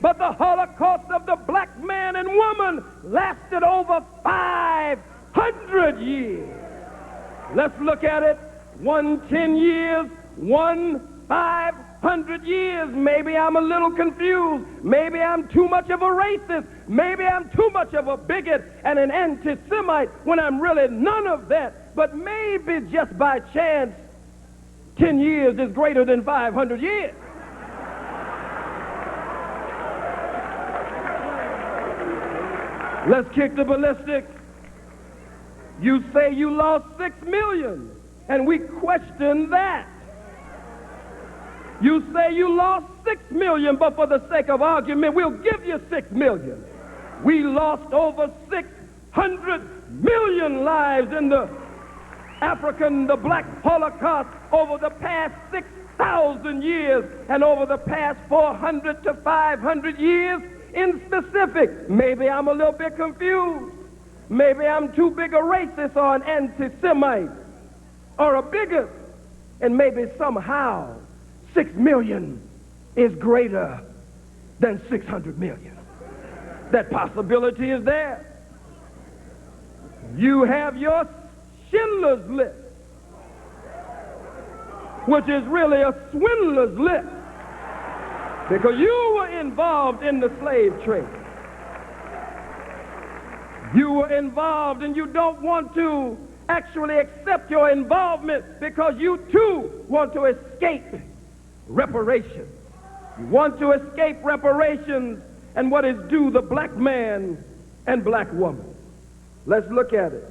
But the Holocaust of the black man and woman lasted over 5 100 years. Let's look at it. 110 years, 500 years. Maybe I'm a little confused. Maybe I'm too much of a racist. Maybe I'm too much of a bigot and an anti-Semite when I'm really none of that. But maybe just by chance, 10 years is greater than 500 years. Let's kick the ballistics. You say you lost 6 million, and we question that. You say you lost 6 million, but for the sake of argument, we'll give you 6 million. We lost over 600 million lives in the Black Holocaust over the past 6,000 years and over the past 400 to 500 years in specific. Maybe I'm a little bit confused. Maybe I'm too big a racist or an anti-Semite or a bigot. And maybe somehow 6 million is greater than 600 million. That possibility is there. You have your Schindler's List, which is really a swindler's list, because you were involved in the slave trade. You were involved, and you don't want to actually accept your involvement because you too want to escape reparations. You want to escape reparations and what is due the black man and black woman. Let's look at it.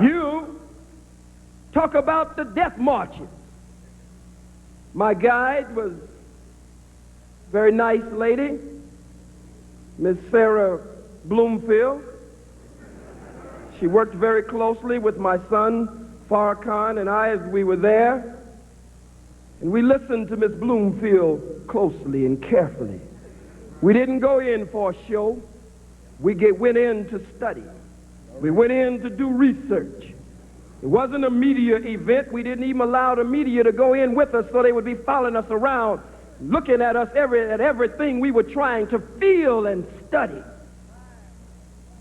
You talk about the death marches. My guide was a very nice lady, Miss Sarah Bloomfield. She worked very closely with my son, Farrakhan, and I as we were there. And we listened to Miss Bloomfield closely and carefully. We didn't go in for a show. We went in to study. We went in to do research. It wasn't a media event. We didn't even allow the media to go in with us so they would be following us around, looking at us at everything we were trying to feel and study.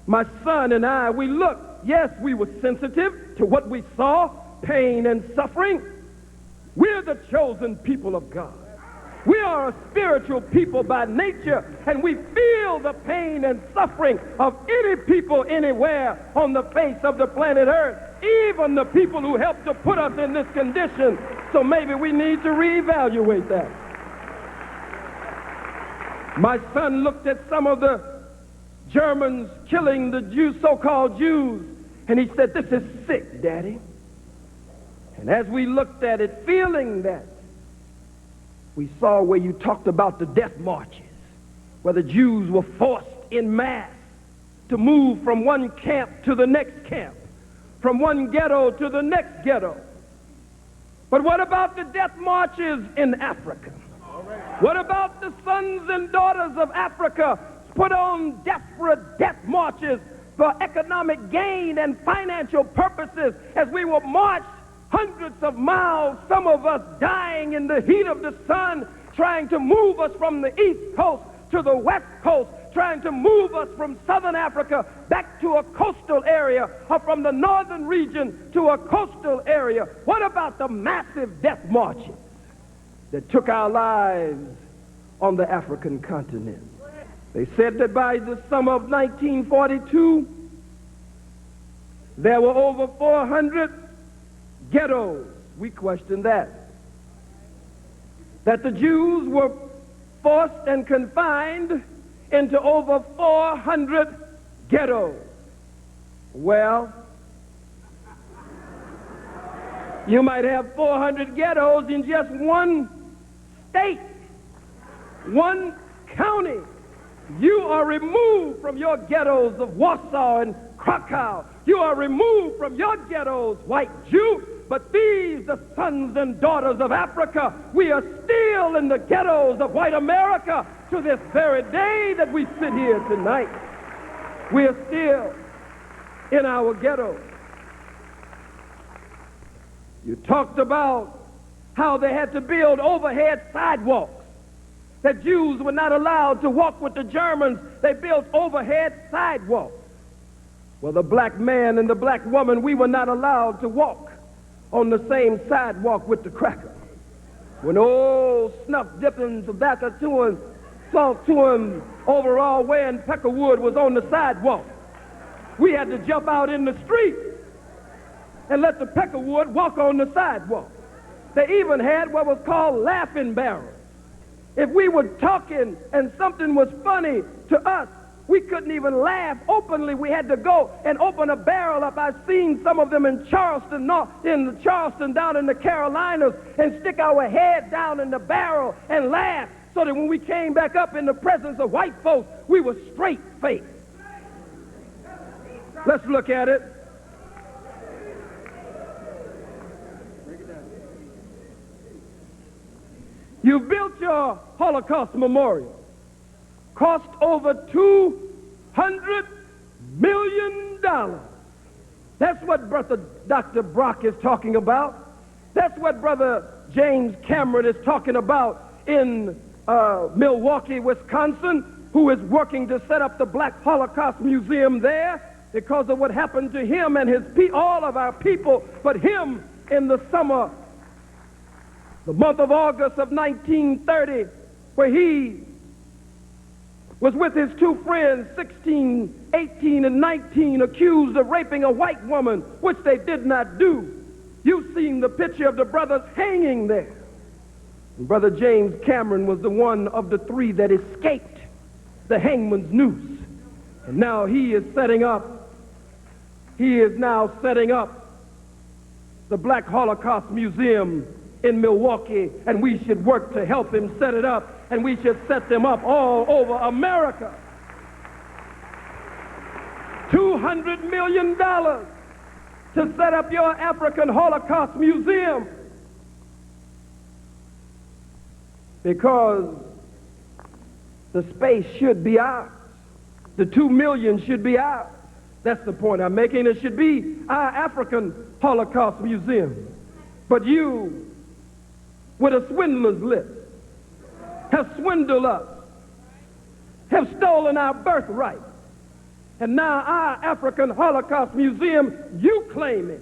My son and I, we looked. Yes, we were sensitive to what we saw, pain and suffering. We're the chosen people of God. We are a spiritual people by nature, and we feel the pain and suffering of any people anywhere on the face of the planet Earth, even the people who helped to put us in this condition. So maybe we need to reevaluate that. My son looked at some of the Germans killing the Jews, so-called Jews, and he said, "This is sick, Daddy." And as we looked at it, feeling that, we saw where you talked about the death marches, where the Jews were forced in mass to move from one camp to the next camp, from one ghetto to the next ghetto. But what about the death marches in Africa? What about the sons and daughters of Africa put on desperate death marches for economic gain and financial purposes as we were marched hundreds of miles, some of us dying in the heat of the sun, trying to move us from the East Coast to the West Coast, trying to move us from Southern Africa back to a coastal area, or from the northern region to a coastal area? What about the massive death marches that took our lives on the African continent? They said that by the summer of 1942, there were over 400 ghettos. We question that. That the Jews were forced and confined into over 400 ghettos. Well, you might have 400 ghettos in just one state, one county. You are removed from your ghettos of Warsaw and Krakow. You are removed from your ghettos, white Jew. But these, the sons and daughters of Africa, we are still in the ghettos of white America to this very day that we sit here tonight. We are still in our ghettos. You talked about how they had to build overhead sidewalks, that Jews were not allowed to walk with the Germans. They built overhead sidewalks. Well, the black man and the black woman, we were not allowed to walk on the same sidewalk with the cracker. When old snuff-dipping, tobacco-chewing, salt-chewing, overall-wearing Peckerwood was on the sidewalk, we had to jump out in the street and let the Peckerwood walk on the sidewalk. They even had what was called laughing barrels. If we were talking and something was funny to us, we couldn't even laugh openly. We had to go and open a barrel up. I've seen some of them in Charleston down in the Carolinas, and stick our head down in the barrel and laugh so that when we came back up in the presence of white folks, we were straight-faced. Let's look at it. You built your Holocaust memorial. Cost over $200 million. That's what Brother Dr. Brock is talking about. That's what Brother James Cameron is talking about in Milwaukee, Wisconsin, who is working to set up the Black Holocaust Museum there because of what happened to him and all of our people, but him in the summer, the month of August of 1930, where he was with his two friends, 16, 18, and 19, accused of raping a white woman, which they did not do. You've seen the picture of the brothers hanging there. And Brother James Cameron was the one of the three that escaped the hangman's noose. And now he is now setting up the Black Holocaust Museum in Milwaukee, and we should work to help him set it up, and we should set them up all over America. $200 million to set up your African Holocaust Museum, because the space should be ours. The $2 million should be ours. That's the point I'm making. It should be our African Holocaust Museum. But you, with a swindler's list, have swindled us, have stolen our birthright, and now our African Holocaust Museum, you claim it.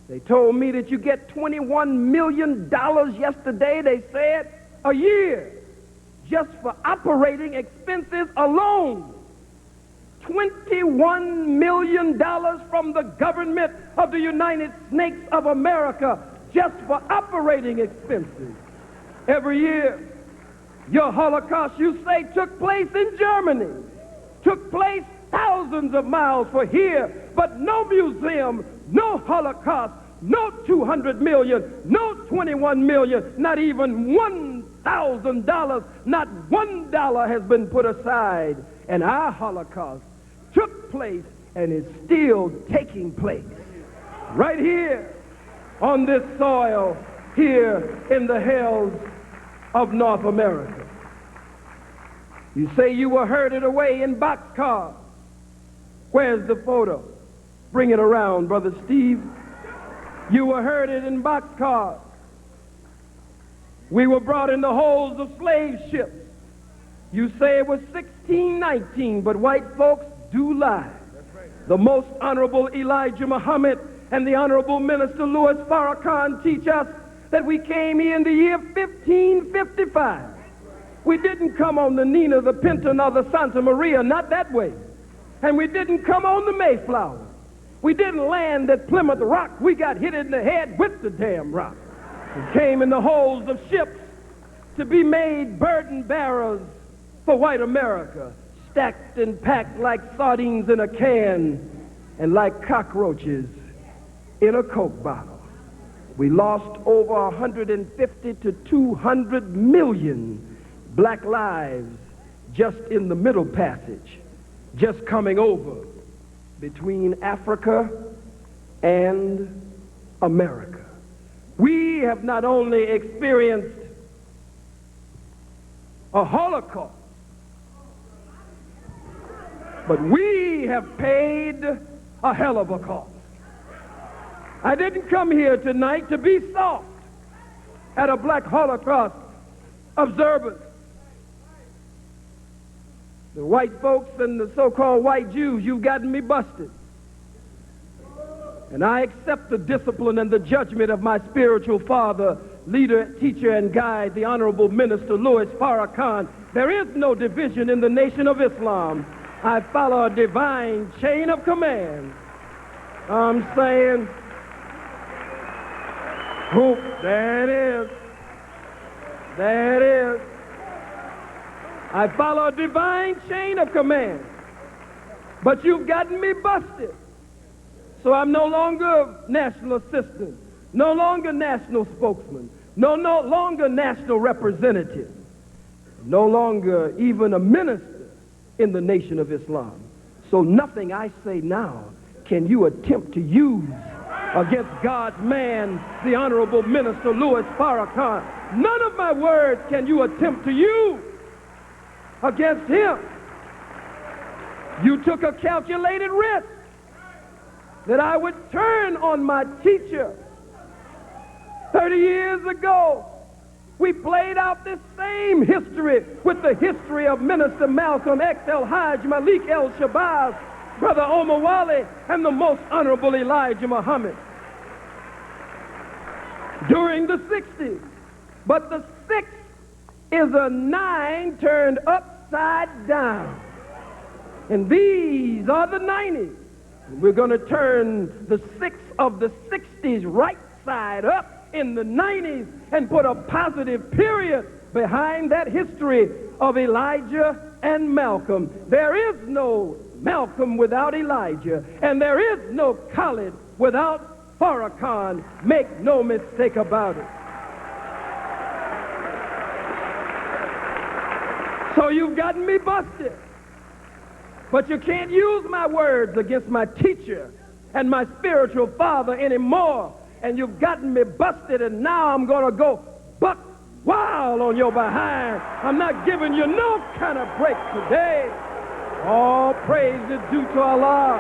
They told me that you get $21 million yesterday, they said, a year, just for operating expenses alone. $21 million from the government of the United States of America just for operating expenses. Every year, your Holocaust, you say, took place in Germany, took place thousands of miles from here, but no museum, no Holocaust, no $200 million, no $21 million, not even $1,000, not $1 has been put aside. And our Holocaust took place and is still taking place right here on this soil, here in the hills of North America. You say you were herded away in boxcars. Where's the photo? Bring it around, Brother Steve. You were herded in boxcars. We were brought in the holds of slave ships. You say it was 1619, but white folks do lie. The Most Honorable Elijah Muhammad and the Honorable Minister Louis Farrakhan teach us that we came here in the year 1555. We didn't come on the Nina, the Pinta, nor the Santa Maria, not that way. And we didn't come on the Mayflower. We didn't land at Plymouth Rock. We got hit in the head with the damn rock. We came in the holds of ships to be made burden bearers for white America, stacked and packed like sardines in a can and like cockroaches in a Coke bottle. We lost over 150 to 200 million black lives just in the Middle Passage, just coming over between Africa and America. We have not only experienced a Holocaust, but we have paid a hell of a cost. I didn't come here tonight to be soft at a Black Holocaust observance. The white folks and the so-called white Jews, you've gotten me busted. And I accept the discipline and the judgment of my spiritual father, leader, teacher, and guide, the Honorable Minister Louis Farrakhan. There is no division in the Nation of Islam. I follow a divine chain of command. I'm saying, whoop, there it is. There it is. I follow a divine chain of command. But you've gotten me busted. So I'm no longer national assistant, no longer national spokesman, no longer national representative, no longer even a minister in the Nation of Islam. So nothing I say now can you attempt to use against God's man, the Honorable Minister Louis Farrakhan. None of my words can you attempt to use against him. You took a calculated risk that I would turn on my teacher. 30 years ago, we played out this same history with the history of Minister Malcolm X. El-Hajj, Malik El-Shabazz, Brother Omar Wali, and the Most Honorable Elijah Muhammad during the 60s. But the 6 is a 9 turned upside down. And these are the 90s. We're going to turn the 6 of the 60s right side up in the 90s and put a positive period behind that history of Elijah and Malcolm. There is no Malcolm without Elijah, and there is no Khalid without Farrakhan. Make no mistake about it. So you've gotten me busted. But you can't use my words against my teacher and my spiritual father anymore. And you've gotten me busted, and now I'm going to go buck wild on your behind. I'm not giving you no kind of break today. All praise is due to Allah.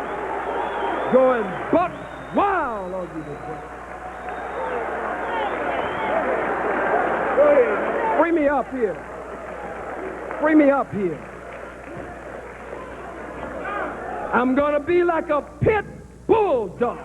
Going buck wild on you today. Free me up here. Free me up here. I'm going to be like a pit bulldog.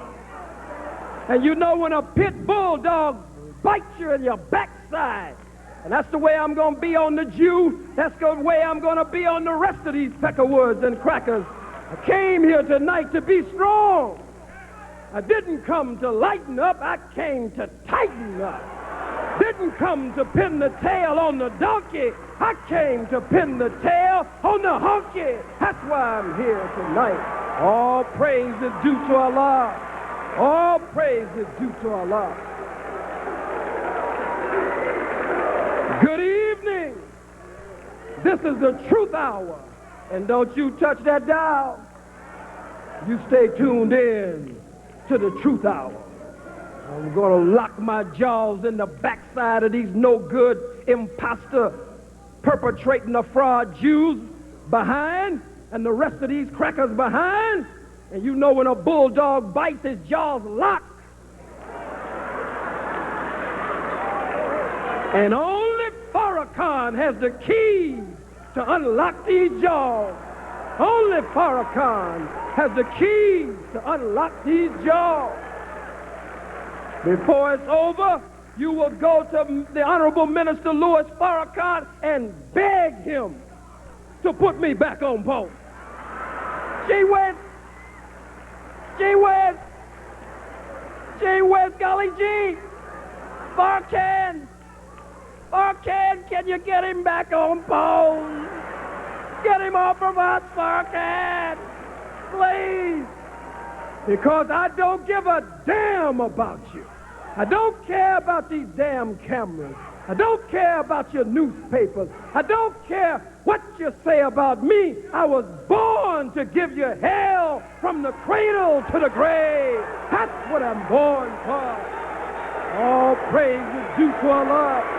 And you know when a pit bulldog bites you in your backside, and that's the way I'm going to be on the Jew, that's the way I'm going to be on the rest of these peckerwoods and crackers. I came here tonight to be strong. I didn't come to lighten up, I came to tighten up. Didn't come to pin the tail on the donkey, I came to pin the tail on the honky. That's why I'm here tonight. All praise is due to Allah. All praise is due to Allah. Good evening. This is the truth hour. And don't you touch that dial. You stay tuned in to the truth hour. I'm going to lock my jaws in the backside of these no-good imposter perpetrating the fraud Jews behind, and the rest of these crackers behind. And you know when a bulldog bites, his jaws lock. And only Farrakhan has the key to unlock these jaws. Only Farrakhan has the key to unlock these jaws. Before it's over, you will go to the Honorable Minister Louis Farrakhan and beg him to put me back on post. Gee whiz, golly gee, Farrakhan, can you get him back on post? Get him off of us, Farrakhan, please. Because I don't give a damn about you. I don't care about these damn cameras. I don't care about your newspapers. I don't care what you say about me. I was born to give you hell from the cradle to the grave. That's what I'm born for. All praise is due to Allah.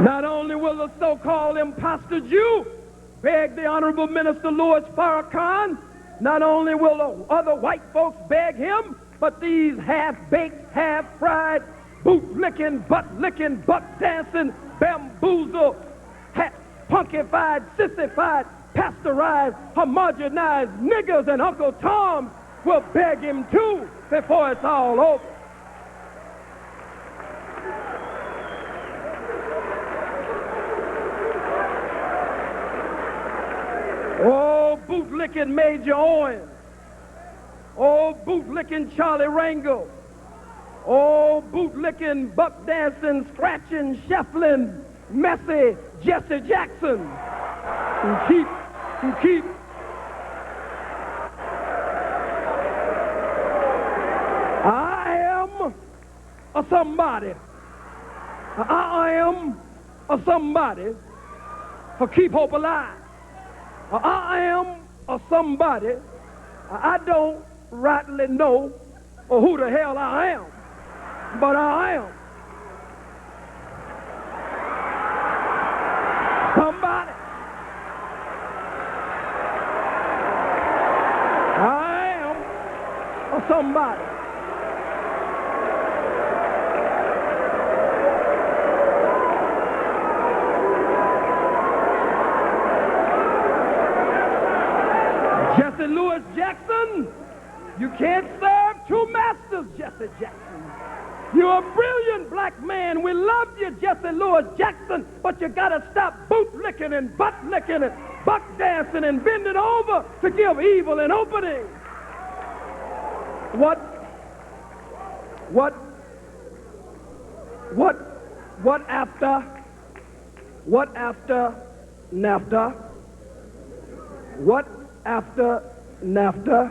Not only will the so-called imposter Jew beg the Honorable Minister Louis Farrakhan. Not only will the other white folks beg him, but these half-baked, half-fried, boot-licking, butt-licking, buck-dancing, bamboozled, punkified, sissified, pasteurized, homogenized niggers and Uncle Toms will beg him too before it's all over. Oh, boot-licking Major Owens. Oh, boot-licking Charlie Rangel. Oh, boot-licking, buck-dancing, scratching, shuffling, messy Jesse Jackson. Who keep I am a somebody. I am a somebody for keep hope alive. I am a somebody. I don't rightly know who the hell I am, but I am somebody. I am a somebody. Jesse Louis Jackson, you can't serve two masters, Jesse Jackson. You're a brilliant black man. We love you, Jesse Louis Jackson, but you gotta stop boot-licking and butt-licking and buck-dancing and bending over to give evil an opening. What after NAFTA? What after NAFTA?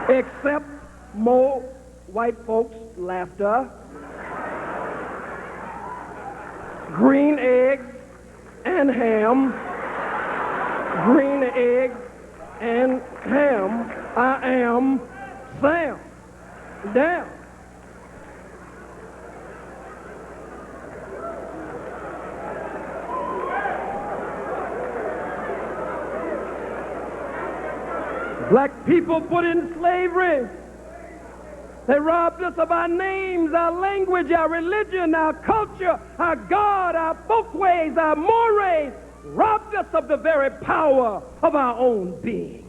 Except more white folks' laughter, green eggs and ham, green eggs and ham. I am Sam. Damn. Black people put in slavery. They robbed us of our names, our language, our religion, our culture, our God, our folkways, our mores. Robbed us of the very power of our own being.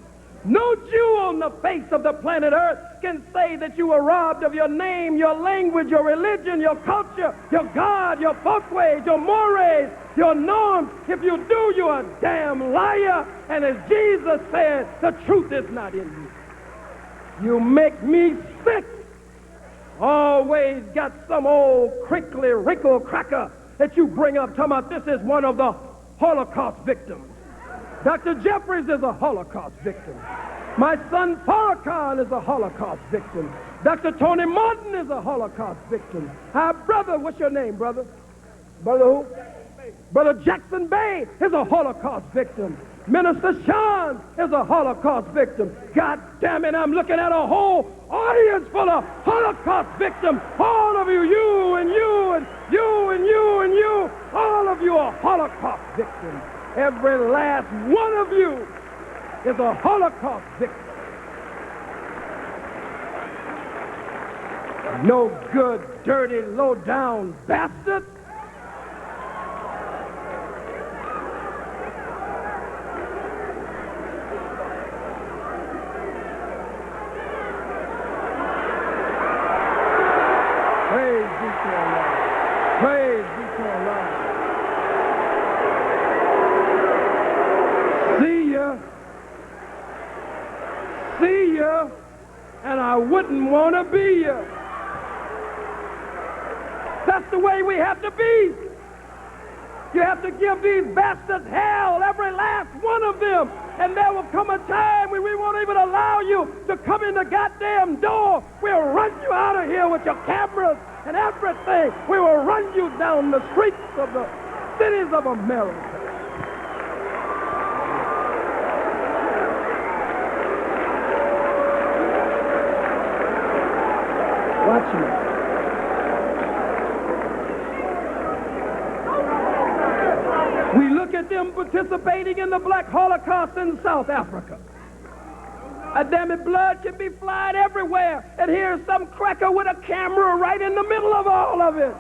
No Jew on the face of the planet Earth can say that you were robbed of your name, your language, your religion, your culture, your God, your folkways, your mores, your norms. If you do, you're a damn liar. And as Jesus said, the truth is not in you. You make me sick. Always got some old crinkly wrinkle cracker that you bring up talking about this is one of the Holocaust victims. Dr. Jeffries is a Holocaust victim. My son Farrakhan is a Holocaust victim. Dr. Tony Martin is a Holocaust victim. Our brother, what's your name, brother? Brother who? Brother Jackson Bay is a Holocaust victim. Minister Sean is a Holocaust victim. God damn it, I'm looking at a whole audience full of Holocaust victims. All of you, you and you and you and you and you, all of you are Holocaust victims. Every last one of you is a Holocaust victim. No good, dirty, low-down bastard. Praise be to Allah. Praise be to Allah. See ya, and I wouldn't want to be ya. That's the way we have to be. You have to give these bastards hell, every last one of them. And there will come a time when we won't even allow you to come in the goddamn door. We'll run you out of here with your cameras and everything. We will run you down the streets of the cities of America. Watch me. We look at them him participating in the Black Holocaust in South Africa. Damn it, blood can be flying everywhere, and here's some cracker with a camera right in the middle of all of it.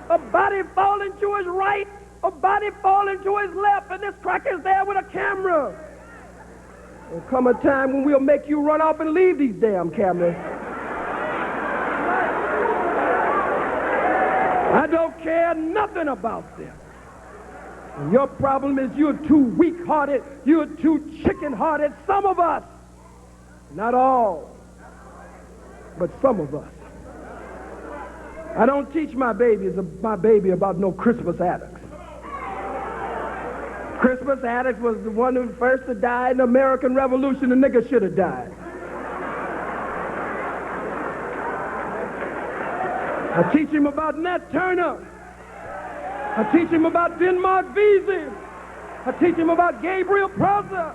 A body falling to his right, a body falling to his left, and this cracker's there with a camera. There'll come a time when we'll make you run off and leave these damn cameras. I don't care nothing about them. And your problem is you're too weak-hearted, you're too chicken-hearted. Some of us, not all, but some of us. I don't teach my baby about no Crispus Attucks. Crispus Attucks was the one who first to die in the American Revolution. The nigga should have died. I teach him about Nat Turner. I teach him about Denmark Vesey. I teach him about Gabriel Prosser.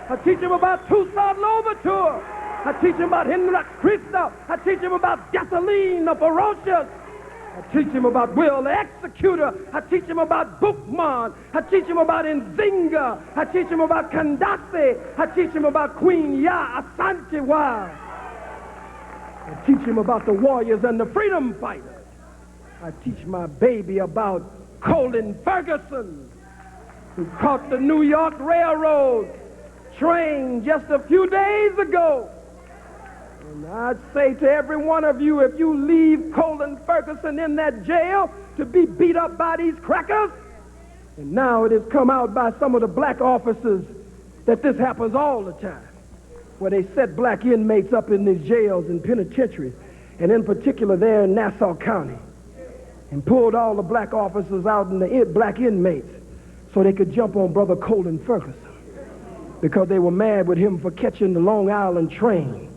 I teach him about Toussaint Louverture. I teach him about Henrik Christoph. I teach him about Gasoline the Ferocious. I teach him about Will the Executor. I teach him about Boukman. I teach him about Nzinga. I teach him about Kandase. I teach him about Queen Ya Asantewaa. I teach him about the warriors and the freedom fighters. I teach my baby about Colin Ferguson, who caught the New York Railroad train just a few days ago. And I'd say to every one of you, if you leave Colin Ferguson in that jail to be beat up by these crackers, and now it has come out by some of the black officers that this happens all the time, where they set black inmates up in these jails and penitentiaries, and in particular there in Nassau County, and pulled all the black officers out and the black inmates so they could jump on Brother Colin Ferguson because they were mad with him for catching the Long Island train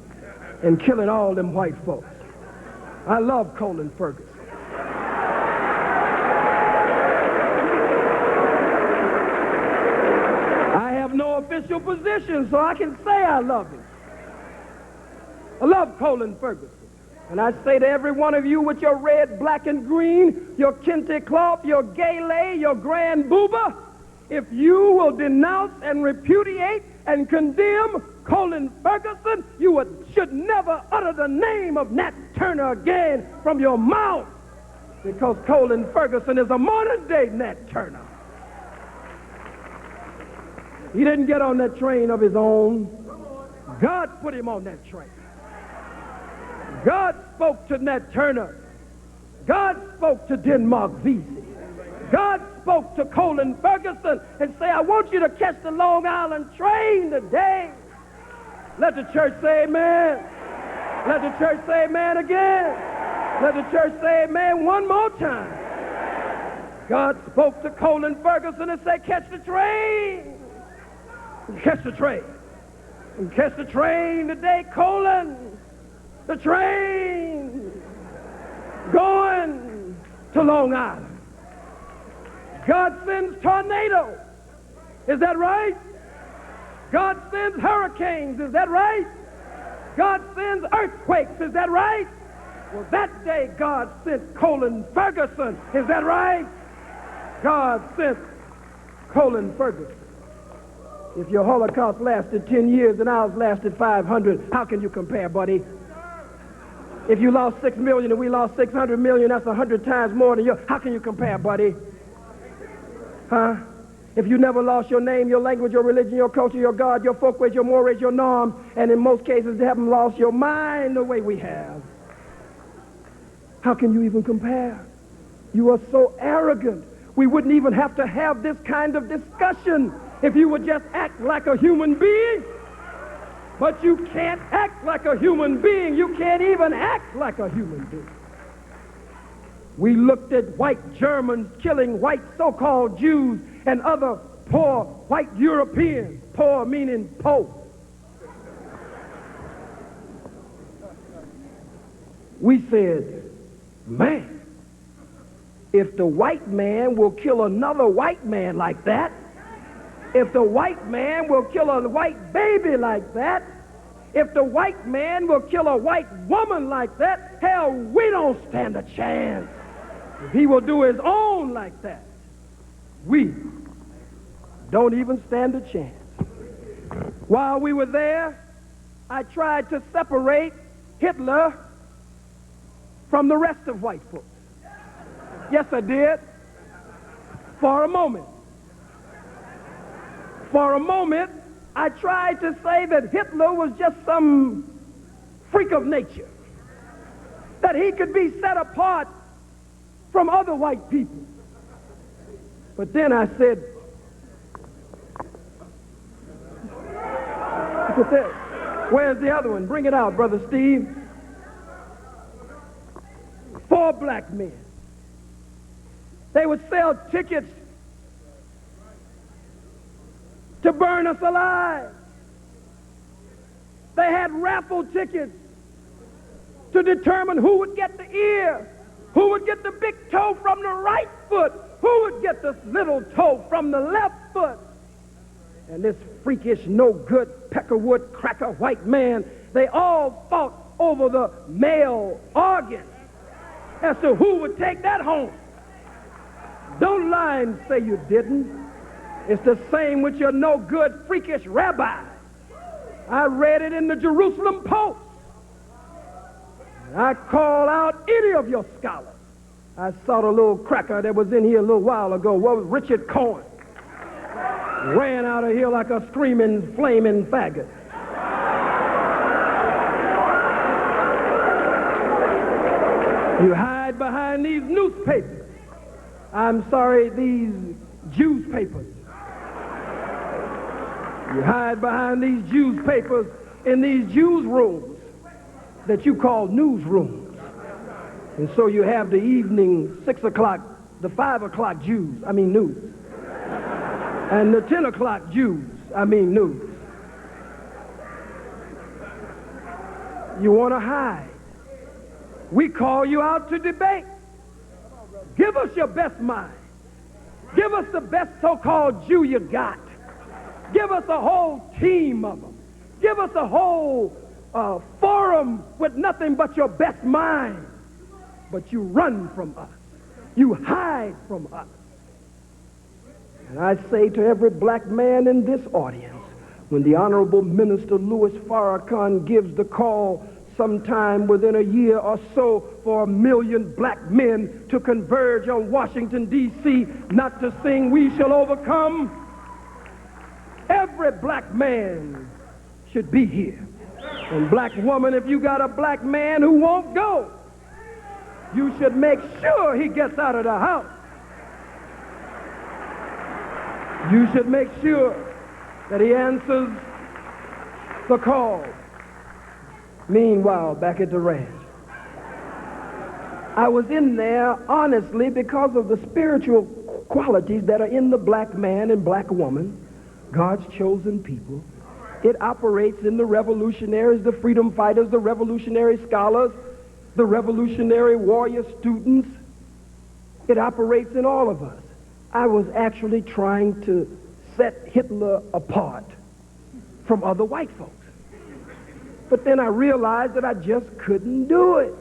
and killing all them white folks. I love Colin Ferguson. I have no official position, so I can say I love him. I love Colin Ferguson. And I say to every one of you with your red, black, and green, your kente cloth, your gele, your grand booba, if you will denounce and repudiate and condemn Colin Ferguson, you should never utter the name of Nat Turner again from your mouth, because Colin Ferguson is a modern-day Nat Turner. He didn't get on that train of his own. God put him on that train. God spoke to Nat Turner. God spoke to Denmark Vesey. God spoke to Colin Ferguson and say, I want you to catch the Long Island train today. Let the church say amen. Let the church say amen again. Let the church say amen one more time. God spoke to Colin Ferguson and said, catch the train. Catch the train. And catch the train today, Colin. The train going to Long Island. God sends tornadoes. Is that right? God sends hurricanes. Is that right? God sends earthquakes. Is that right? Well, that day God sent Colin Ferguson. Is that right? God sent Colin Ferguson. If your Holocaust lasted 10 years and ours lasted 500, how can you compare, buddy? If you lost 6 million and we lost 600 million, that's 100 times more than yours. How can you compare, buddy? Huh? If you never lost your name, your language, your religion, your culture, your God, your folkways, your mores, your norms, and in most cases, you haven't lost your mind the way we have. How can you even compare? You are so arrogant. We wouldn't even have to have this kind of discussion if you would just act like a human being. But you can't act like a human being. You can't even act like a human being. We looked at white Germans killing white so-called Jews and other poor white Europeans. Poor meaning poor. We said, man, if the white man will kill another white man like that, if the white man will kill a white baby like that, if the white man will kill a white woman like that, hell, we don't stand a chance. If he will do his own like that, We don't even stand a chance. While we were there, I tried to separate Hitler from the rest of white folks. Yes, I did. For a moment. For a moment, I tried to say that Hitler was just some freak of nature, that he could be set apart from other white people. But then I said, look at this. Where's the other one? Bring it out, Brother Steve. 4 black men. They would sell tickets to burn us alive. They had raffle tickets to determine who would get the ear, who would get the big toe from the right foot, who would get the little toe from the left foot. And this freakish, no-good, peckerwood, cracker white man, they all fought over the male organ as to who would take that home. Don't lie and say you didn't. It's the same with your no-good, freakish rabbi. I read it in the Jerusalem Post. I call out any of your scholars. I saw the little cracker that was in here a little while ago. What was Richard Cohen? Ran out of here like a screaming, flaming faggot. You hide behind these newspapers. I'm sorry, these Jews papers. You hide behind these Jews papers in these Jews rooms that you call newsrooms. And so you have the evening 6 o'clock, the 5 o'clock news. And the 10 o'clock news. News. You want to hide. We call you out to debate. Give us your best mind. Give us the best so-called Jew you got. Give us a whole team of them. Give us a whole forum with nothing but your best mind. But you run from us. You hide from us. And I say to every black man in this audience, when the Honorable Minister Louis Farrakhan gives the call sometime within a year or so for 1 million black men to converge on Washington, D.C., not to sing "We Shall Overcome," every black man should be here. And black woman, if you got a black man who won't go, you should make sure he gets out of the house. You should make sure that he answers the call. Meanwhile, back at the ranch, I was in there honestly because of the spiritual qualities that are in the black man and black woman, God's chosen people. It operates in the revolutionaries, the freedom fighters, the revolutionary scholars, the revolutionary warrior students. It operates in all of us. I was actually trying to set Hitler apart from other white folks. But then I realized that I just couldn't do it.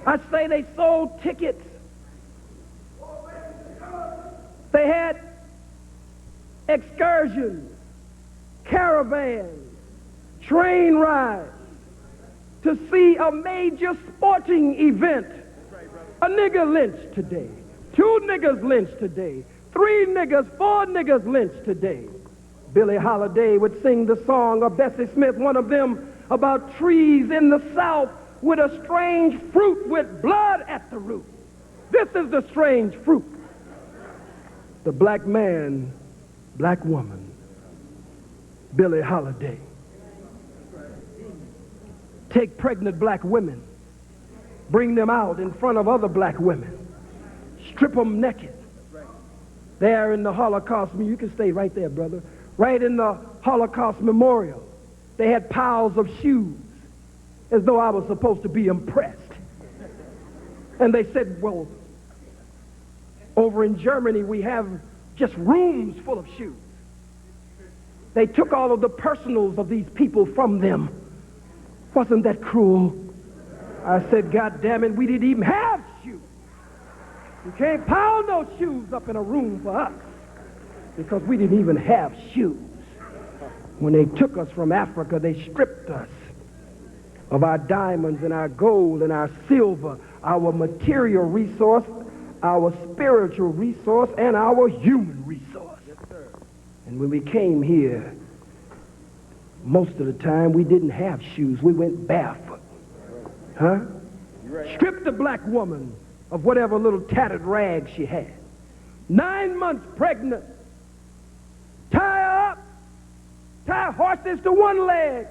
I say they sold tickets. They had excursions, caravans, train rides to see a major sporting event. A nigger lynched today. 2 niggers lynched today. 3 niggers, 4 niggers lynched today. Billie Holiday would sing the song, or Bessie Smith, one of them, about trees in the South with a strange fruit with blood at the root. This is the strange fruit. The black man, black woman, Billie Holiday. Take pregnant black women, bring them out in front of other black women, strip them naked. There in the Holocaust, you can stay right there, brother. Right in the Holocaust Memorial, they had piles of shoes, as though I was supposed to be impressed. And they said, well, over in Germany, we have just rooms full of shoes. They took all of the personals of these people from them. Wasn't that cruel? I said, God damn it, we didn't even have shoes. You can't pile no shoes up in a room for us because we didn't even have shoes. When they took us from Africa, they stripped us of our diamonds and our gold and our silver, our material resource, our spiritual resource, and our human resource. Yes, sir. And when we came here, most of the time we didn't have shoes. We went barefoot. Huh? Right. Stripped the black woman of whatever little tattered rags she had. 9 months pregnant. Tie her up. Tie horses to one leg,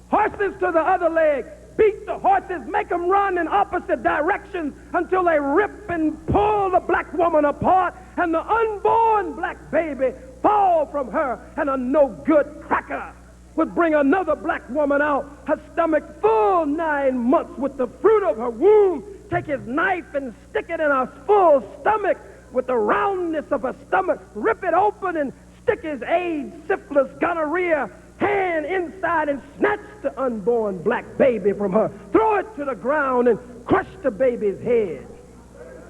horses to the other leg. Beat the horses, make them run in opposite directions until they rip and pull the black woman apart, and the unborn black baby fall from her, and a no-good cracker would bring another black woman out, her stomach full 9 months with the fruit of her womb, take his knife and stick it in her full stomach with the roundness of her stomach, rip it open and stick his AIDS, syphilis, gonorrhea hand inside and snatch the unborn black baby from her, throw it to the ground and crush the baby's head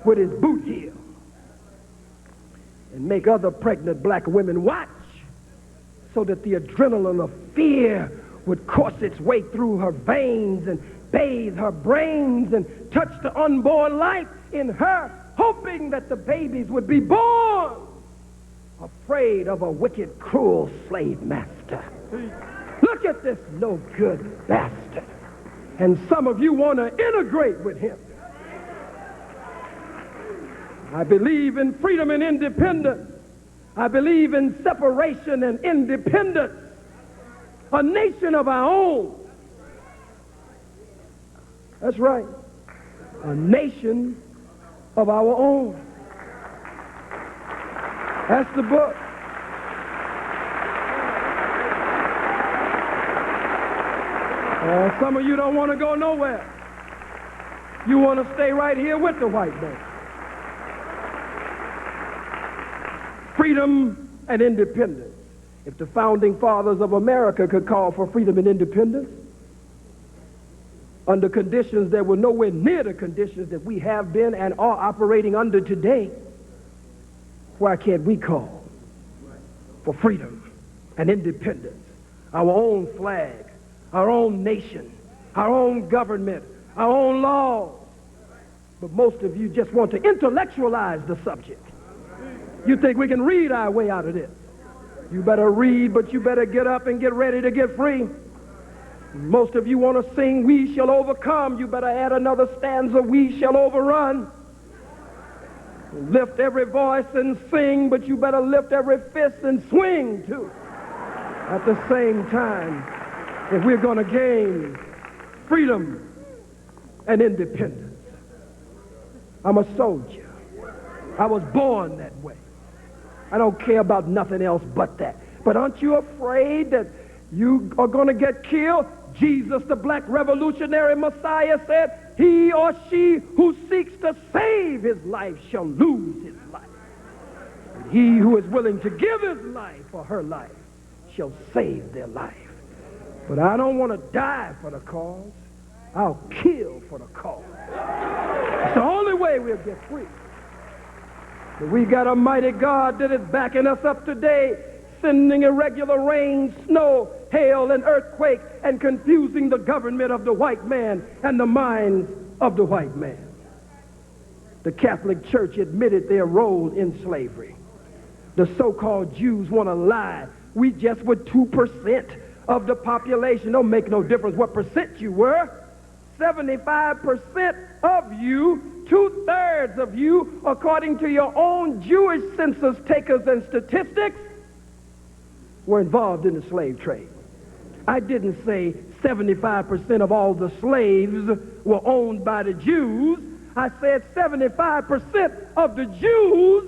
with his boot heel, and make other pregnant black women watch so that the adrenaline of fear would course its way through her veins and bathe her brains and touch the unborn life in her, hoping that the babies would be born afraid of a wicked, cruel slave master. Look at this no-good bastard. And some of you want to integrate with him. I believe in freedom and independence. I believe in separation and independence. A nation of our own. That's right. A nation of our own. That's the book. Some of you don't want to go nowhere. You want to stay right here with the white man. Freedom and independence. If the founding fathers of America could call for freedom and independence under conditions that were nowhere near the conditions that we have been and are operating under today, why can't we call for freedom and independence, our own flag, our own nation, our own government, our own laws? But most of you just want to intellectualize the subject. You think we can read our way out of this. You better read, but you better get up and get ready to get free. Most of you want to sing, "We shall overcome." You better add another stanza, "We shall overrun." Lift every voice and sing, but you better lift every fist and swing too at the same time if we're going to gain freedom and independence. I'm a soldier. I was born that way. I don't care about nothing else but that. But aren't you afraid that you are going to get killed? Jesus, the black revolutionary Messiah, said, "He or she who seeks to save his life shall lose his life. And he who is willing to give his life for her life shall save their life." But I don't want to die for the cause. I'll kill for the cause. It's the only way we'll get free. But we got a mighty God that is backing us up today, sending irregular rain, snow, hail, and earthquake, and confusing the government of the white man and the minds of the white man. The Catholic Church admitted their role in slavery. The so-called Jews want to lie. We just were 2% of the population. Don't make no difference what percent you were. 75% of you, 2/3 of you, according to your own Jewish census takers and statistics, were involved in the slave trade. I didn't say 75% of all the slaves were owned by the Jews. I said 75% of the Jews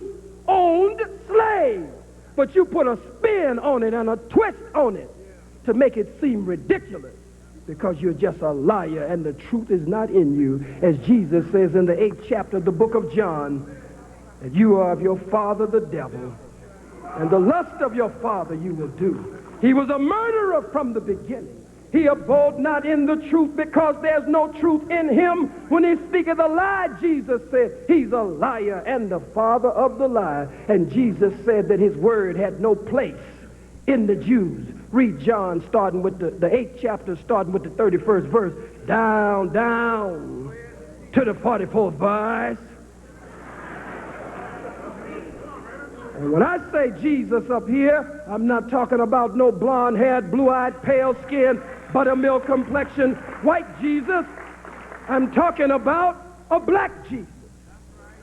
owned slaves. But you put a spin on it and a twist on it to make it seem ridiculous because you're just a liar and the truth is not in you. As Jesus says in the 8th chapter of the book of John, that you are of your father the devil, and the lust of your father you will do. He was a murderer from the beginning He abode not in the truth because there's no truth in him. When he speaketh a lie, Jesus said, he's a liar and the father of the lie. And Jesus said that his word had no place in the Jews. Read John starting with the 8th chapter, starting with the 31st verse, down to the 44th verse. And when I say Jesus up here, I'm not talking about no blonde-haired, blue-eyed, pale-skinned, buttermilk complexion, white Jesus. I'm talking about a black Jesus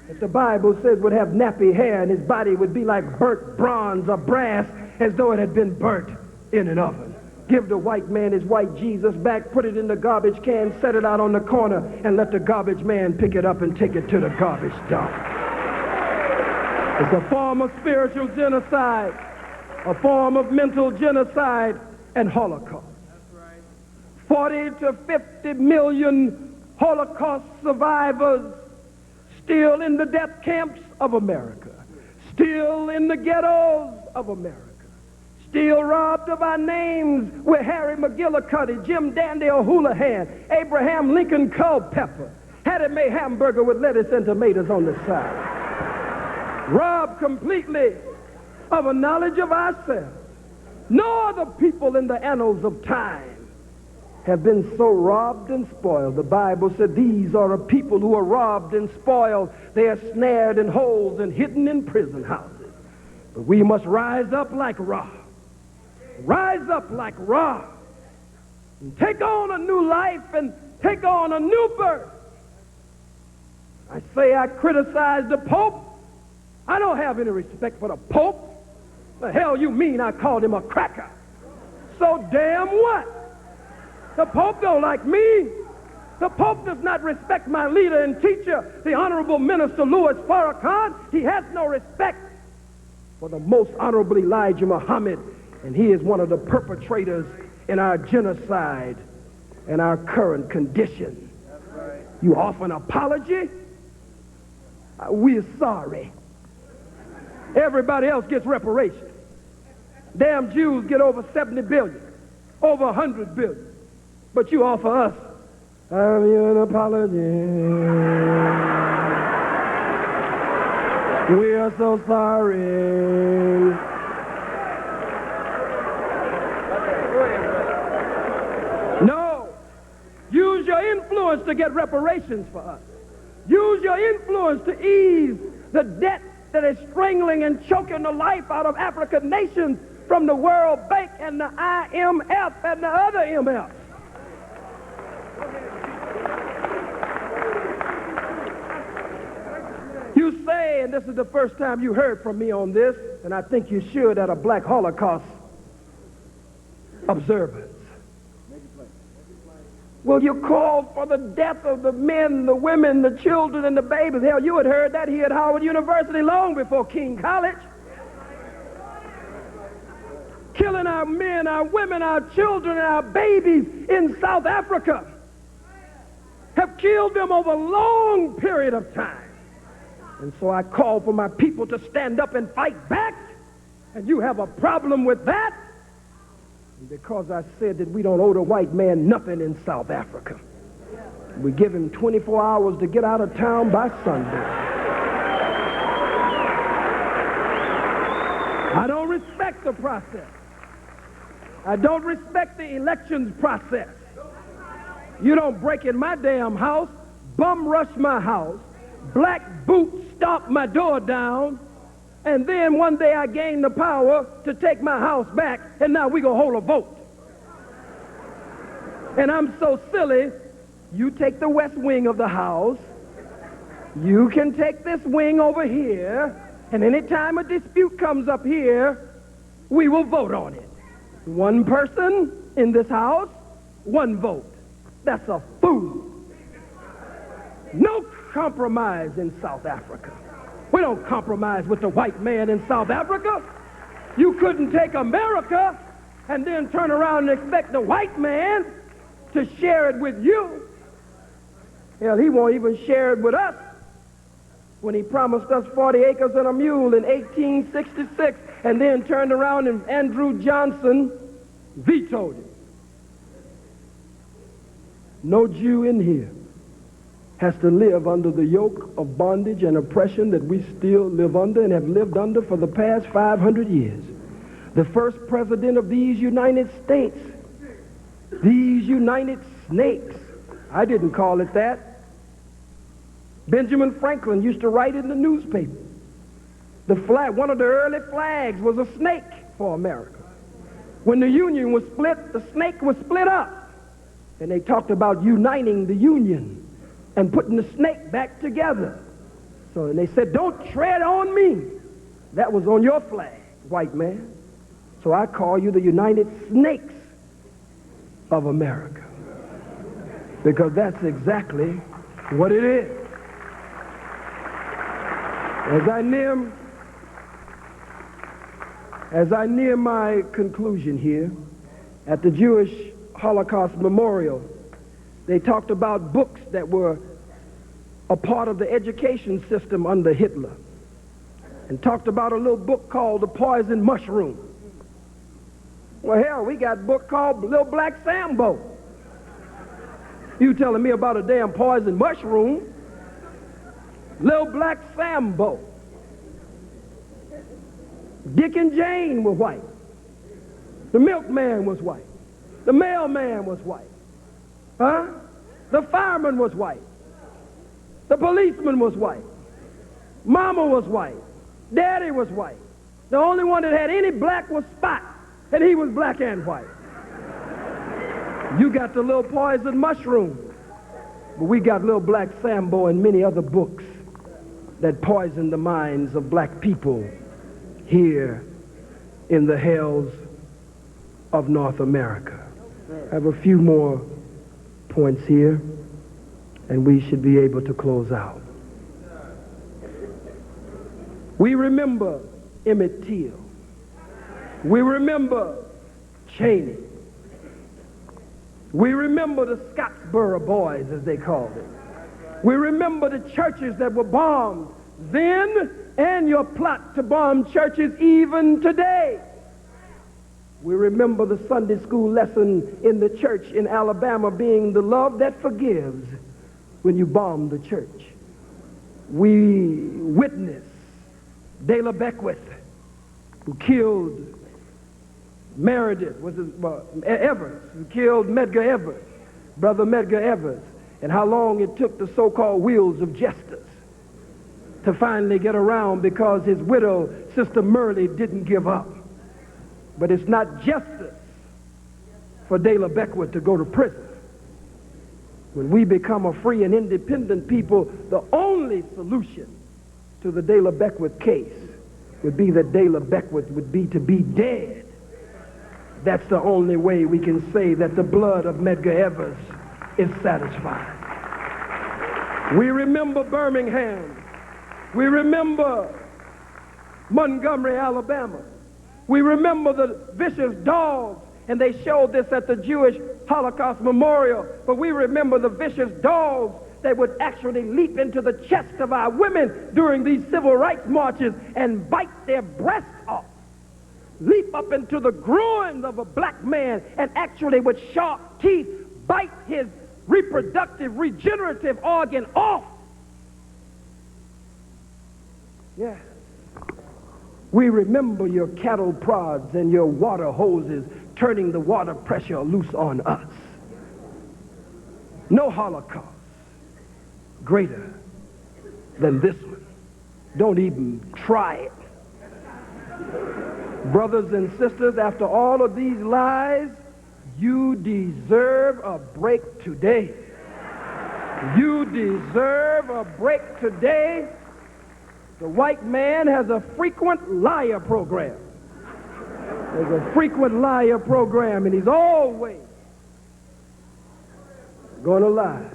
that the Bible says would have nappy hair and his body would be like burnt bronze or brass as though it had been burnt in an oven. Give the white man his white Jesus back, put it in the garbage can, set it out on the corner, and let the garbage man pick it up and take it to the garbage dump. It's a form of spiritual genocide, a form of mental genocide and Holocaust. 40 to 50 million Holocaust survivors still in the death camps of America, still in the ghettos of America, still robbed of our names with Harry McGillicuddy, Jim Dandy O'Houlihan, Abraham Lincoln Culpeper, Hattie Mae hamburger with lettuce and tomatoes on the side. Robbed completely of a knowledge of ourselves. No other people in the annals of time have been so robbed and spoiled. The Bible said these are a people who are robbed and spoiled. They are snared in holes and hidden in prison houses. But we must rise up like Ra. Rise up like Ra. And take on a new life and take on a new birth. I say I criticize the Pope. I don't have any respect for the Pope. The hell you mean I called him a cracker? So damn what? The Pope don't like me. The Pope does not respect my leader and teacher, the Honorable Minister Louis Farrakhan. He has no respect for the most honorable Elijah Muhammad, and he is one of the perpetrators in our genocide and our current condition. You offer an apology? We're sorry. Everybody else gets reparations. Damn Jews get over 70 billion, over 100 billion. But you offer us, I'm you an apology. We are so sorry. No. Use your influence to get reparations for us. Use your influence to ease the debt that is strangling and choking the life out of African nations from the World Bank and the IMF and the other MFs. You say, and this is the first time you heard from me on this, and I think you should at a Black Holocaust observance. Well, you called for the death of the men, the women, the children, and the babies. Hell, you had heard that here at Howard University long before King College. Killing our men, our women, our children, and our babies in South Africa. Have killed them over a long period of time. And so I call for my people to stand up and fight back. And you have a problem with that? And because I said that we don't owe the white man nothing in South Africa. We give him 24 hours to get out of town by Sunday. I don't respect the process. I don't respect the elections process. You don't break in my damn house, bum rush my house, black boot stomp my door down, and then one day I gain the power to take my house back, and now we gonna hold a vote. And I'm so silly, you take the west wing of the house, you can take this wing over here, and anytime a dispute comes up here, we will vote on it. One person in this house, one vote. That's a fool. No compromise in South Africa. We don't compromise with the white man in South Africa. You couldn't take America and then turn around and expect the white man to share it with you. Hell, he won't even share it with us. When he promised us 40 acres and a mule in 1866 and then turned around and Andrew Johnson vetoed it. No Jew in here has to live under the yoke of bondage and oppression that we still live under and have lived under for the past 500 years. The first president of these United States, these United Snakes, I didn't call it that. Benjamin Franklin used to write in the newspaper. The flag, one of the early flags was a snake for America. When the Union was split, the snake was split up. And they talked about uniting the Union and putting the snake back together. So and they said, don't tread on me. That was on your flag, white man. So I call you the United Snakes of America. Because that's exactly what it is. As I near my conclusion here, at the Jewish Holocaust Memorial, they talked about books that were a part of the education system under Hitler, and talked about a little book called The Poison Mushroom. Well, hell, we got a book called Little Black Sambo. You telling me about a damn poison mushroom? Little Black Sambo. Dick and Jane were white. The milkman was white. The mailman was white. Huh? The fireman was white. The policeman was white. Mama was white. Daddy was white. The only one that had any black was Spot, and he was black and white. You got the little poison mushroom, but we got Little Black Sambo and many other books that poison the minds of black people here in the hells of North America. I have a few more points here, and we should be able to close out. We remember Emmett Till. We remember Cheney. We remember the Scottsboro Boys, as they called it. We remember the churches that were bombed then, and your plot to bomb churches even today. We remember the Sunday school lesson in the church in Alabama being the love that forgives when you bomb the church. We witnessed Dela Beckwith, who killed Meredith, Evers, who killed Medgar Evers, Brother Medgar Evers, and how long it took the so-called wheels of justice to finally get around because his widow, Sister Murley, didn't give up. But it's not justice for Dela Beckwith to go to prison. When we become a free and independent people, the only solution to the Dela Beckwith case would be that Dela Beckwith would be to be dead. That's the only way we can say that the blood of Medgar Evers is satisfied. We remember Birmingham. We remember Montgomery, Alabama. We remember the vicious dogs, and they showed this at the Jewish Holocaust Memorial, but we remember the vicious dogs that would actually leap into the chest of our women during these civil rights marches and bite their breasts off. Leap up into the groin of a black man and actually with sharp teeth bite his reproductive, regenerative organ off. Yeah. We remember your cattle prods and your water hoses turning the water pressure loose on us. No Holocaust greater than this one. Don't even try it. Brothers and sisters, after all of these lies, you deserve a break today. You deserve a break today. The white man has a frequent liar program. There's a frequent liar program, and he's always going to lie.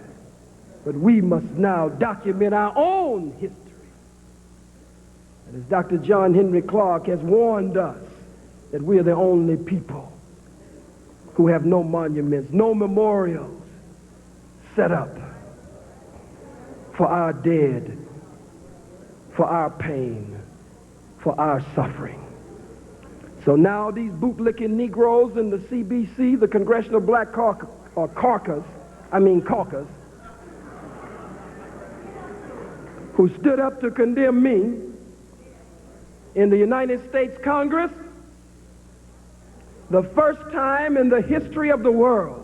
But we must now document our own history. And as Dr. John Henry Clark has warned us, that we are the only people who have no monuments, no memorials set up for our dead, for our pain, for our suffering. So now these bootlicking Negroes in the CBC, the Congressional Black Caucus, caucus, who stood up to condemn me in the United States Congress, the first time in the history of the world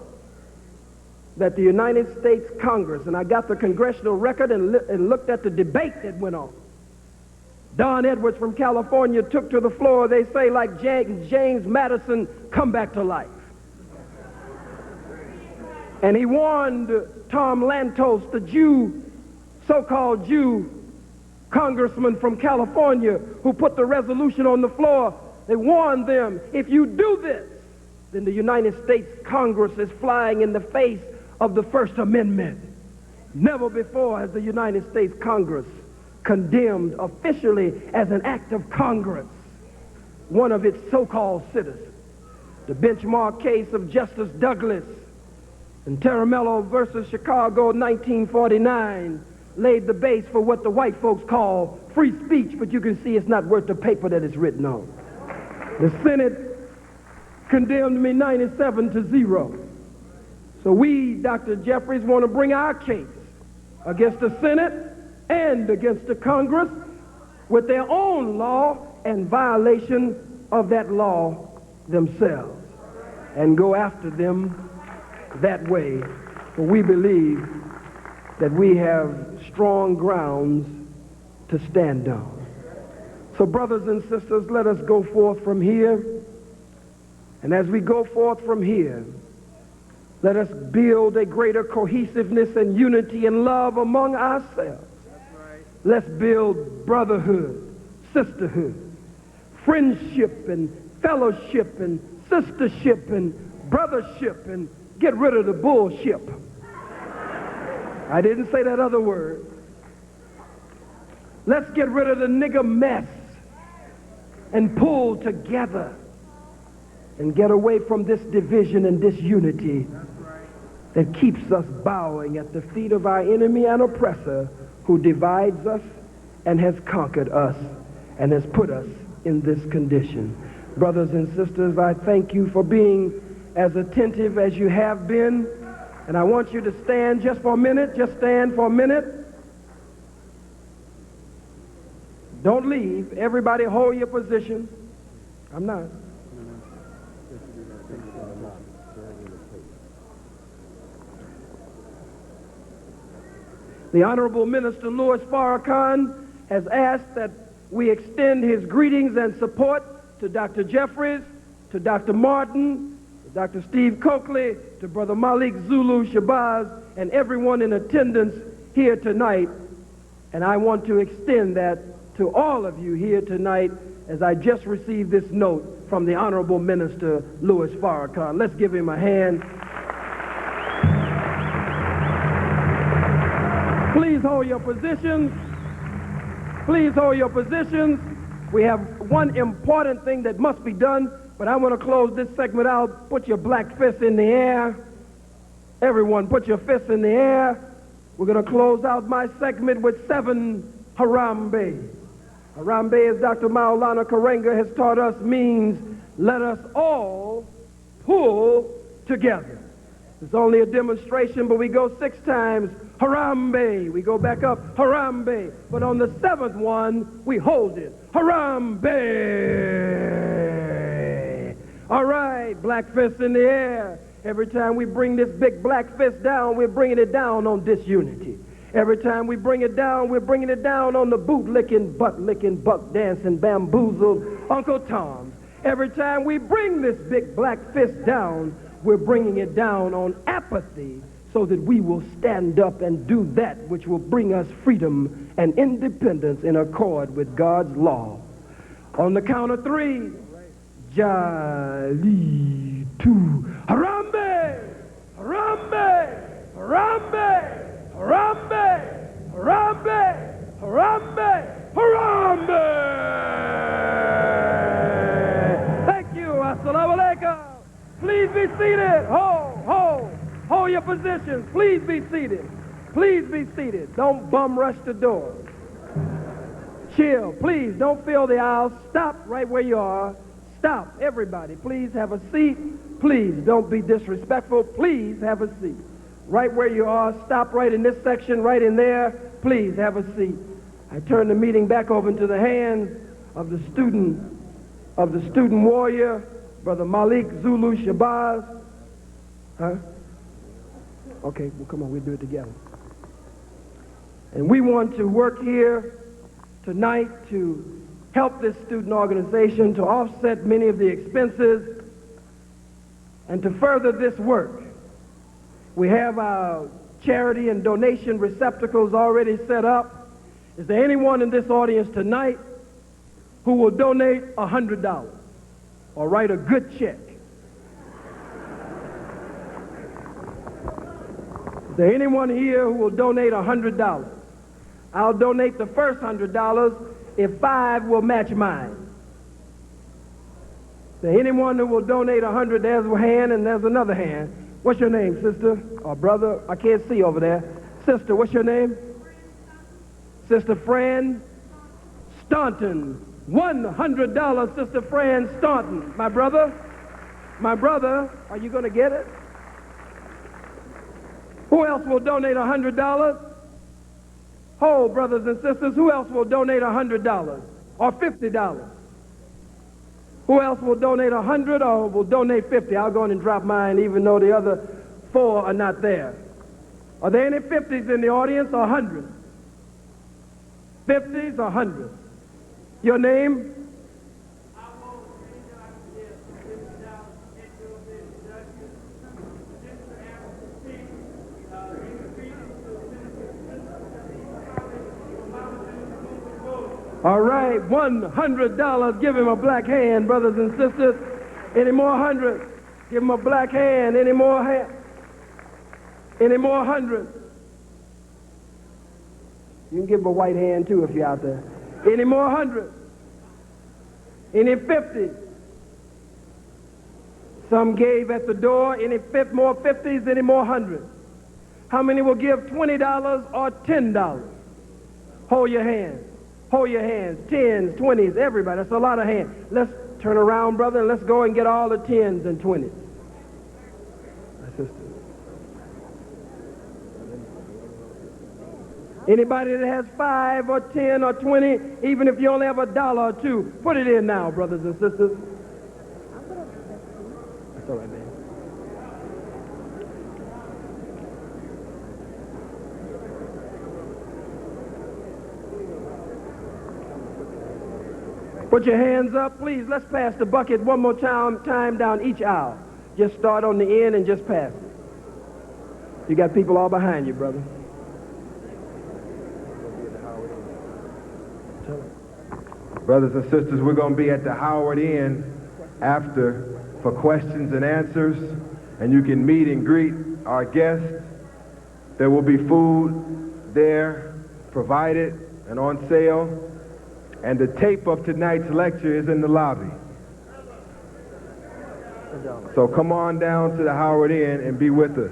that the United States Congress, and I got the congressional record and looked at the debate that went on. Don Edwards from California took to the floor, they say, like James Madison, come back to life. And he warned Tom Lantos, the Jew, so-called Jew congressman from California who put the resolution on the floor. They warned them, if you do this, then the United States Congress is flying in the face of the First Amendment. Never before has the United States Congress condemned officially as an act of Congress one of its so-called citizens. The benchmark case of Justice Douglas in Taramello versus Chicago 1949 laid the base for what the white folks call free speech, but you can see it's not worth the paper that it's written on. The Senate condemned me 97-0. So we, Dr. Jeffries, want to bring our case against the Senate and against the Congress with their own law and violation of that law themselves, and go after them that way. For we believe that we have strong grounds to stand on. So brothers and sisters, let us go forth from here. And as we go forth from here, let us build a greater cohesiveness and unity and love among ourselves. Let's build brotherhood, sisterhood, friendship and fellowship and sistership and brothership, and get rid of the bullshit. I didn't say that other word. Let's get rid of the nigger mess and pull together and get away from this division and disunity that keeps us bowing at the feet of our enemy and oppressor who divides us and has conquered us and has put us in this condition. Brothers and sisters, I thank you for being as attentive as you have been, and I want you to stand just for a minute. Just stand for a minute. Don't leave. Everybody hold your position. I'm not. The Honorable Minister Louis Farrakhan has asked that we extend his greetings and support to Dr. Jeffries, to Dr. Martin, to Dr. Steve Coakley, to Brother Malik Zulu Shabazz, and everyone in attendance here tonight. And I want to extend that to all of you here tonight as I just received this note from the Honorable Minister Louis Farrakhan. Let's give him a hand. Please hold your positions. Please hold your positions. We have one important thing that must be done, but I want to close this segment out. Put your black fists in the air. Everyone, put your fists in the air. We're going to close out my segment with 7 Harambe. Harambe, as Dr. Maulana Karenga has taught us, means let us all pull together. It's only a demonstration, but we go 6 times. Harambe. We go back up. Harambe. But on the 7th one, we hold it. Harambe. All right, black fist in the air. Every time we bring this big black fist down, we're bringing it down on disunity. Every time we bring it down, we're bringing it down on the boot-licking, butt-licking, buck-dancing, bamboozled Uncle Toms. Every time we bring this big black fist down, we're bringing it down on apathy so that we will stand up and do that which will bring us freedom and independence in accord with God's law. On the count of 3, Jali 2, Harambe! Harambe! Harambe! Harambe! Harambe! Harambe! Harambe! Thank you. Assalamu alaikum. Please be seated. Hold your positions. Please be seated. Please be seated. Don't bum rush the door. Chill. Please don't fill the aisle. Stop right where you are. Stop. Everybody, please have a seat. Please don't be disrespectful. Please have a seat. right where you are. Stop right in this section, right in there. Please have a seat. I turn the meeting back over into the hands of the student warrior, Brother Malik Zulu Shabazz. Huh? Okay, well, come on, we'll do it together. And we want to work here tonight to help this student organization to offset many of the expenses and to further this work. We have our charity and donation receptacles already set up. Is there anyone in this audience tonight who will donate $100 or write a good check? Is there anyone here who will donate $100? I'll donate the first $100 if 5 will match mine. Is there anyone who will donate $100? There's a hand and there's another hand. What's your name, sister or brother? I can't see over there. Sister, what's your name? Sister Fran Staunton. $100, Sister Fran Staunton. My brother, are you going to get it? Who else will donate $100? Oh, brothers and sisters, who else will donate $100 or $50? Who else will donate $100 or will donate $50? I'll go in and drop mine even though the other 4 are not there. Are there any 50s in the audience or 100s? 50s or 100s? Your name? All right, $100. Give him a black hand, brothers and sisters. Any more hundreds? Give him a black hand. Any more hundreds? You can give him a white hand too if you're out there. Any more hundreds? Any 50s? Some gave at the door. Any more 50s? Any more hundreds? How many will give $20 or $10? Hold your hands. Hold your hands. 10s, 20s, everybody. That's a lot of hands. Let's turn around, brother, and let's go and get all the 10s and 20s. My sister. Anybody that has 5 or 10 or 20, even if you only have $1 or $2, put it in now, brothers and sisters. That's all right, man. Put your hands up, please. Let's pass the bucket one more time down each aisle. Just start on the end and just pass it. You got people all behind you, brother. Brothers and sisters, we're going to be at the Howard Inn after for questions and answers, and you can meet and greet our guests. There will be food there provided and on sale, and the tape of tonight's lecture is in the lobby. So come on down to the Howard Inn and be with us.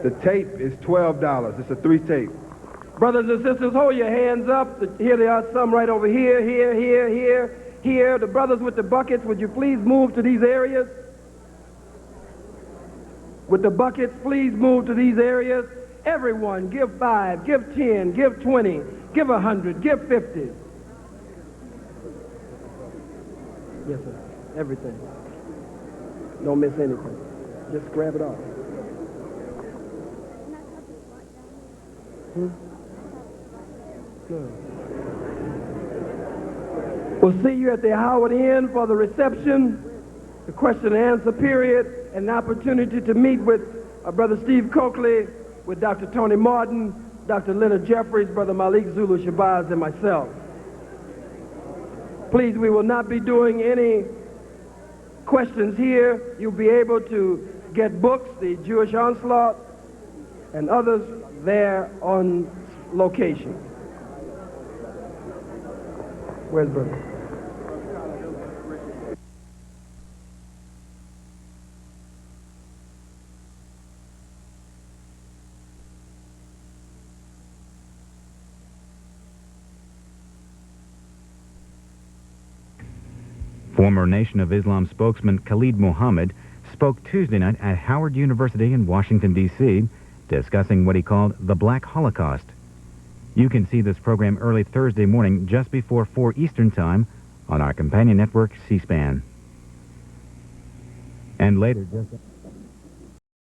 The tape is $12. It's a 3-tape. Brothers and sisters, hold your hands up. Here they are, some right over here, here. The brothers with the buckets, would you please move to these areas? With the buckets, please move to these areas. Everyone, give 5, give 10, give 20, give 100, give 50. Yes, sir. Everything. Don't miss anything. Just grab it off. Good. We'll see you at the Howard Inn for the reception, the question and answer period, and an opportunity to meet with Brother Steve Coakley, with Dr. Tony Martin, Dr. Leonard Jeffries, Brother Malik Zulu Shabazz, and myself. Please, we will not be doing any questions here. You'll be able to get books, the Jewish Onslaught, and others there on location. Where's brother? Former Nation of Islam spokesman Khalid Mohammed spoke Tuesday night at Howard University in Washington, D.C. to discussing what he called the Black Holocaust. You can see this program early Thursday morning just before 4 Eastern Time on our companion network, C-SPAN. And later, just